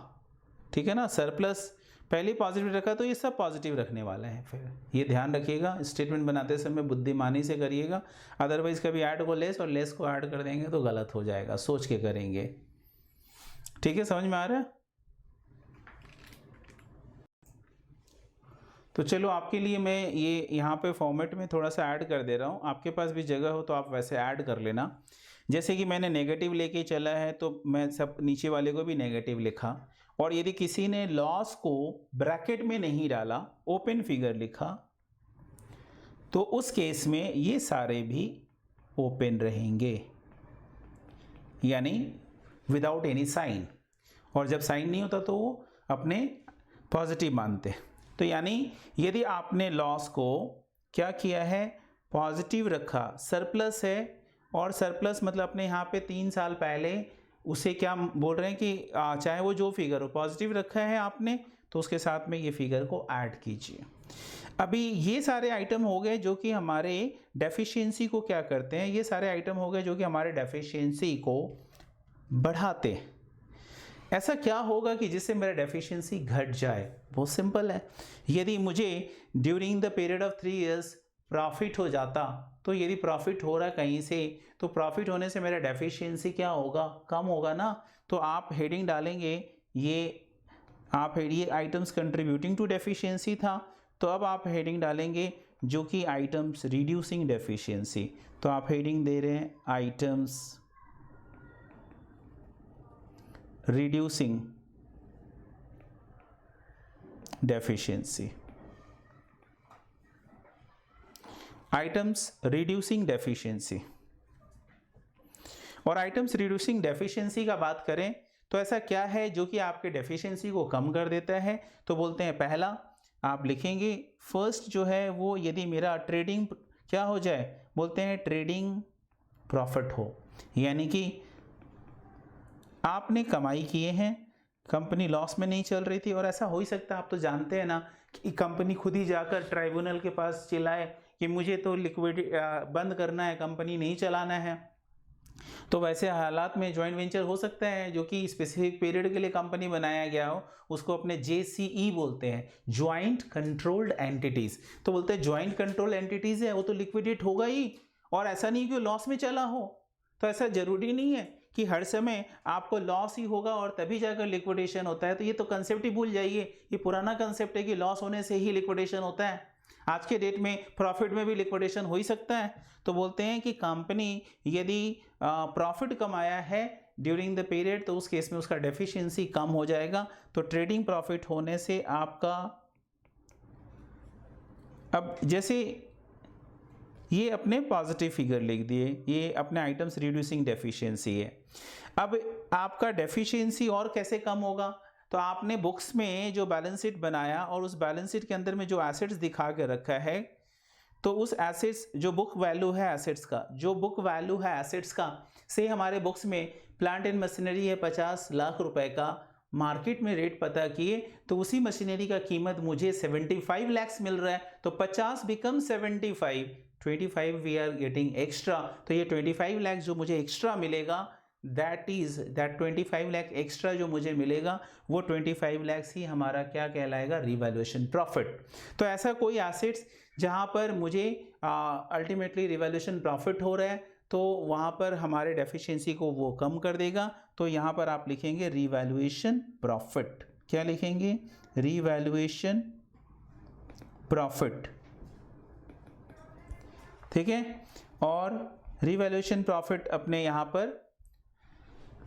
ठीक है ना, सरप्लस पहले पॉजिटिव रखा तो ये सब पॉजिटिव रखने वाला है। फिर ये ध्यान रखिएगा, स्टेटमेंट बनाते समय बुद्धिमानी से करिएगा, अदरवाइज कभी ऐड को लेस और लेस को ऐड कर देंगे तो गलत हो जाएगा, सोच के करेंगे। ठीक है, समझ में आ रहा है? तो चलो आपके लिए मैं ये यहाँ पे फॉर्मेट में थोड़ा सा ऐड कर दे रहा हूँ, आपके पास भी जगह हो तो आप वैसे ऐड कर लेना। जैसे कि मैंने नेगेटिव लेके चला है तो मैं सब नीचे वाले को भी नेगेटिव लिखा, और यदि किसी ने लॉस को ब्रैकेट में नहीं डाला, ओपन फिगर लिखा, तो उस केस में ये सारे भी ओपन रहेंगे, यानी विदाउट एनी साइन। और जब साइन नहीं होता तो वो अपने पॉजिटिव मानते। तो यानी यदि आपने लॉस को क्या किया है, पॉजिटिव रखा, सरप्लस है, और सरप्लस मतलब अपने यहाँ पे 3 साल पहले उसे क्या बोल रहे हैं कि चाहे वो जो फिगर हो, पॉजिटिव रखा है आपने तो उसके साथ में ये फिगर को ऐड कीजिए। अभी ये सारे आइटम हो गए जो कि हमारे डेफिशिएंसी को क्या करते हैं, ये सारे आइटम हो गए जो कि हमारे डेफिशिएंसी को बढ़ाते हैं। ऐसा क्या होगा कि जिससे मेरा डेफिशिएंसी घट जाए? बहुत सिंपल है, यदि मुझे during the period of 3 years profit हो जाता, तो यदि प्रॉफिट हो रहा कहीं से तो प्रॉफिट होने से मेरा डेफिशिएंसी क्या होगा, कम होगा ना। तो आप हेडिंग डालेंगे, ये आइटम्स कंट्रीब्यूटिंग टू डेफिशिएंसी था, तो अब आप हेडिंग डालेंगे जो कि आइटम्स रिड्यूसिंग डेफिशिएंसी। तो आप हेडिंग दे रहे हैं items reducing deficiency, items reducing deficiency. और आइटम्स रिड्यूसिंग डेफिशिएंसी का बात करें तो ऐसा क्या है जो कि आपके डेफिशिएंसी को कम कर देता है? तो बोलते हैं पहला आप लिखेंगे, फर्स्ट जो है वो यदि मेरा ट्रेडिंग क्या हो जाए, बोलते हैं ट्रेडिंग प्रॉफिट हो, यानी कि आपने कमाई किए हैं, कंपनी लॉस में नहीं चल रही थी। और ऐसा हो ही सकता है, आप तो जानते हैं ना कि कंपनी खुद ही जाकर ट्राइब्यूनल के पास चिल्लाए कि मुझे तो लिक्विडिटी बंद करना है, कंपनी नहीं चलाना है। तो वैसे हालात में जॉइंट वेंचर हो सकता है जो कि स्पेसिफिक पीरियड के लिए कंपनी बनाया गया हो, उसको अपने JCE बोलते हैं, ज्वाइंट कंट्रोल्ड एंटिटीज। तो बोलते हैं ज्वाइंट कंट्रोल एंटिटीज है वो तो लिक्विडेट होगा ही, और ऐसा नहीं कि लॉस में चला हो। तो ऐसा जरूरी नहीं है कि हर समय आपको लॉस ही होगा और तभी जाकर लिक्विडेशन होता है। तो ये तो कंसेप्ट ही भूल जाइए, ये पुराना कंसेप्ट है कि लॉस होने से ही लिक्विडेशन होता है। आज के डेट में प्रॉफिट में भी लिक्विडेशन हो ही सकता है। तो बोलते हैं कि कंपनी यदि प्रॉफिट कमाया है ड्यूरिंग द पीरियड तो उस केस में उसका डेफिशिएंसी कम हो जाएगा। तो ट्रेडिंग प्रॉफिट होने से आपका, अब जैसे ये अपने पॉजिटिव फिगर लिख दिए, ये अपने आइटम्स रिड्यूसिंग डेफिशिएंसी है। अब आपका डेफिशिएंसी और कैसे कम होगा? तो आपने बुक्स में जो बैलेंस शीट बनाया और उस बैलेंस शीट के अंदर में जो एसेट्स दिखा के रखा है, तो उस एसेट्स जो बुक वैल्यू है एसेट्स का, जो बुक वैल्यू है एसेट्स का, से हमारे बुक्स में प्लांट एंड मशीनरी है 50 लाख रुपए का, मार्केट में रेट पता किए तो उसी मशीनरी का कीमत मुझे 75 lakhs मिल रहा है। तो 50 become 75, 25 we are getting extra. तो ये 25 लाख जो मुझे एक्स्ट्रा मिलेगा, दैट 25 लाख एक्स्ट्रा जो मुझे मिलेगा वो 25 लाख ही हमारा क्या कहलाएगा, रिवैल्यूएशन प्रॉफिट। तो ऐसा कोई एसेट्स जहां पर मुझे अल्टीमेटली रिवैल्यूएशन प्रॉफिट हो रहा है तो वहाँ पर हमारे डेफिशिएंसी को वो कम कर देगा। तो यहाँ पर आप लिखेंगे रीवैल्यूएशन प्रॉफिट। क्या लिखेंगे? रीवैल्यूएशन प्रॉफिट, ठीक है। और रीवैल्यूएशन प्रॉफिट अपने यहाँ पर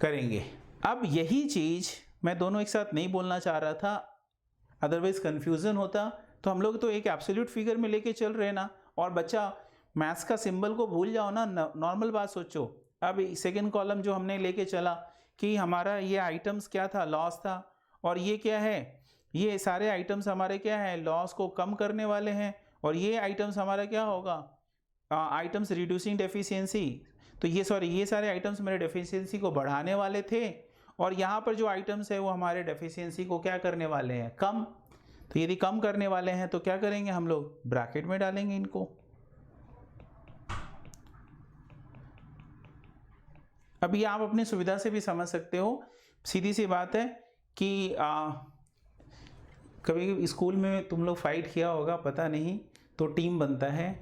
करेंगे। अब यही चीज़ मैं दोनों एक साथ नहीं बोलना चाह रहा था, अदरवाइज कंफ्यूजन होता। तो हम लोग तो एक एब्सोल्यूट फिगर में लेके चल रहे ना, और बच्चा मैथ्स का सिंबल को भूल जाओ ना, नॉर्मल बात सोचो। अब सेकंड कॉलम जो हमने लेके चला कि हमारा ये आइटम्स क्या था, लॉस था, और ये क्या है, ये सारे आइटम्स हमारे क्या है, लॉस को कम करने वाले हैं, और ये आइटम्स हमारा क्या होगा, आइटम्स रिड्यूसिंग डेफिशिएंसी। तो ये ये सारे आइटम्स मेरे डेफिशिएंसी को बढ़ाने वाले थे, और यहाँ पर जो आइटम्स है वो हमारे डेफिशिएंसी को क्या करने वाले हैं, कम। तो यदि कम करने वाले हैं तो क्या करेंगे हम लोग, ब्रैकेट में डालेंगे इनको। अभी आप अपनी सुविधा से भी समझ सकते हो, सीधी सी बात है कि कभी स्कूल में तुम लोग फाइट किया होगा, पता नहीं, तो टीम बनता है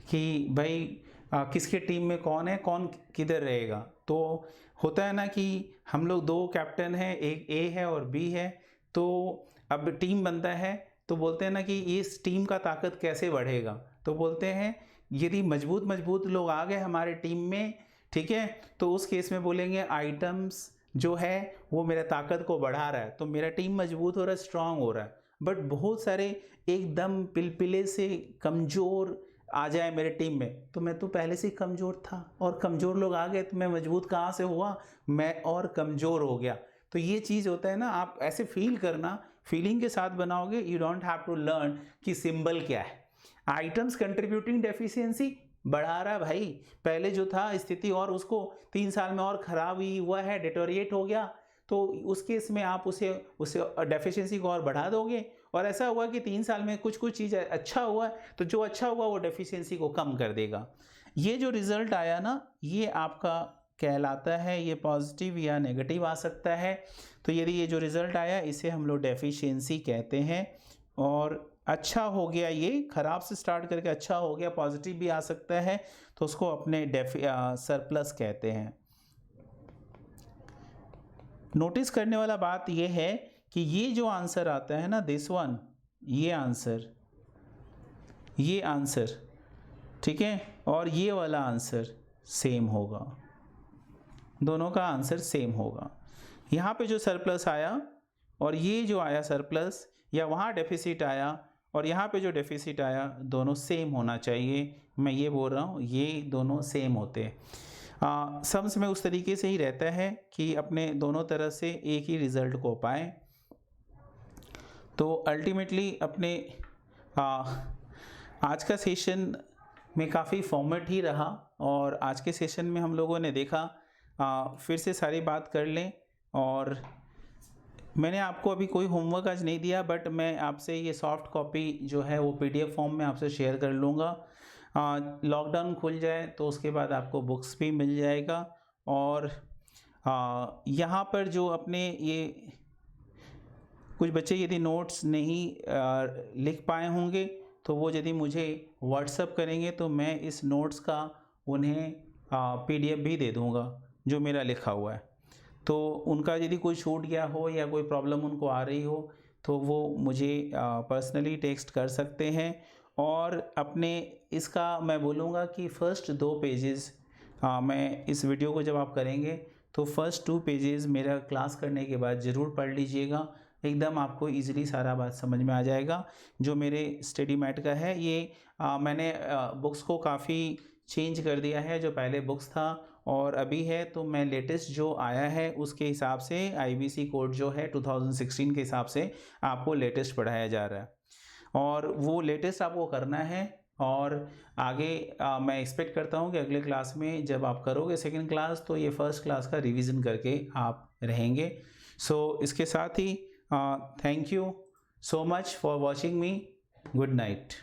कि भाई किसके टीम में कौन है, कौन किधर रहेगा। तो होता है ना कि हम लोग दो कैप्टन हैं, एक ए है और बी है, तो अब टीम बनता है, तो बोलते हैं ना कि इस टीम का ताकत कैसे बढ़ेगा। तो बोलते हैं यदि मजबूत लोग आ गए हमारे टीम में, ठीक है, तो उस केस में बोलेंगे आइटम्स जो है वो मेरा ताकत को बढ़ा रहा है, तो मेरा टीम मजबूत हो रहा है, स्ट्रांग हो रहा है। बट बहुत सारे एकदम पिलपिले से कमज़ोर आ जाए मेरे टीम में, तो मैं तो पहले से कमज़ोर था, और कमज़ोर लोग आ गए तो मैं मजबूत कहाँ से हुआ, मैं और कमज़ोर हो गया। तो ये चीज़ होता है ना, आप ऐसे फील करना, फीलिंग के साथ बनाओगे। You don't have to learn कि सिंबल क्या है। आइटम्स कंट्रीब्यूटिंग डेफिशिएंसी बढ़ा रहा है भाई, पहले जो था स्थिति और उसको 3 साल में और ख़राब ही हुआ है, डिटोरिएट हो गया, तो उस केस में आप उसे डेफिशिएंसी को और बढ़ा दोगे। और ऐसा हुआ कि 3 साल में कुछ चीज़ अच्छा हुआ, तो जो अच्छा हुआ वो डेफिशिएंसी को कम कर देगा। ये जो रिज़ल्ट आया ना, ये आपका कहलाता है, ये पॉजिटिव या नेगेटिव आ सकता है। तो यदि ये जो रिज़ल्ट आया इसे हम लोग डेफिशिएंसी कहते हैं। और अच्छा हो गया, ये ख़राब से स्टार्ट करके अच्छा हो गया, पॉजिटिव भी आ सकता है, तो उसको अपने सरप्लस कहते हैं। नोटिस करने वाला बात ये है कि ये जो आंसर आता है ना, दिस वन, ये आंसर ठीक है, और ये वाला आंसर सेम होगा, दोनों का आंसर सेम होगा। यहाँ पे जो सरप्लस आया और ये जो आया सरप्लस, या वहाँ डेफिसिट आया और यहाँ पे जो डेफिसिट आया, दोनों सेम होना चाहिए। मैं ये बोल रहा हूँ, ये दोनों सेम होते हैं। सम्स में उस तरीके से ही रहता है कि अपने दोनों तरह से एक ही रिज़ल्ट को पाएँ। तो अल्टीमेटली अपने आज का सेशन में काफ़ी फॉर्मेट ही रहा, और आज के सेशन में हम लोगों ने देखा, फिर से सारी बात कर लें। और मैंने आपको अभी कोई होमवर्क आज नहीं दिया, बट मैं आपसे ये सॉफ्ट कॉपी जो है वो PDF फॉर्म में आपसे शेयर कर लूँगा। लॉकडाउन खुल जाए तो उसके बाद आपको बुक्स भी मिल जाएगा। और यहाँ पर जो अपने ये कुछ बच्चे यदि नोट्स नहीं लिख पाए होंगे, तो वो यदि मुझे व्हाट्सअप करेंगे तो मैं इस नोट्स का उन्हें PDF भी दे दूँगा जो मेरा लिखा हुआ है। तो उनका यदि कोई छूट गया हो या कोई प्रॉब्लम उनको आ रही हो, तो वो मुझे पर्सनली टेक्स्ट कर सकते हैं। और अपने इसका मैं बोलूँगा कि फर्स्ट 2 पेजेस मैं इस वीडियो को जब आप करेंगे तो फर्स्ट 2 पेजेस मेरा क्लास करने के बाद ज़रूर पढ़ लीजिएगा, एकदम आपको इजीली सारा बात समझ में आ जाएगा। जो मेरे स्टडी मैट का है, ये मैंने बुक्स को काफ़ी चेंज कर दिया है। जो पहले बुक्स था और अभी है, तो मैं लेटेस्ट जो आया है उसके हिसाब से IBC कोड जो है 2016 के हिसाब से आपको लेटेस्ट पढ़ाया जा रहा है, और वो लेटेस्ट आपको करना है। और आगे मैं एक्सपेक्ट करता हूँ कि अगले क्लास में जब आप करोगे सेकंड क्लास, तो ये फर्स्ट क्लास का रिवीजन करके आप रहेंगे। सो इसके साथ ही thank you so much for watching me. Good night.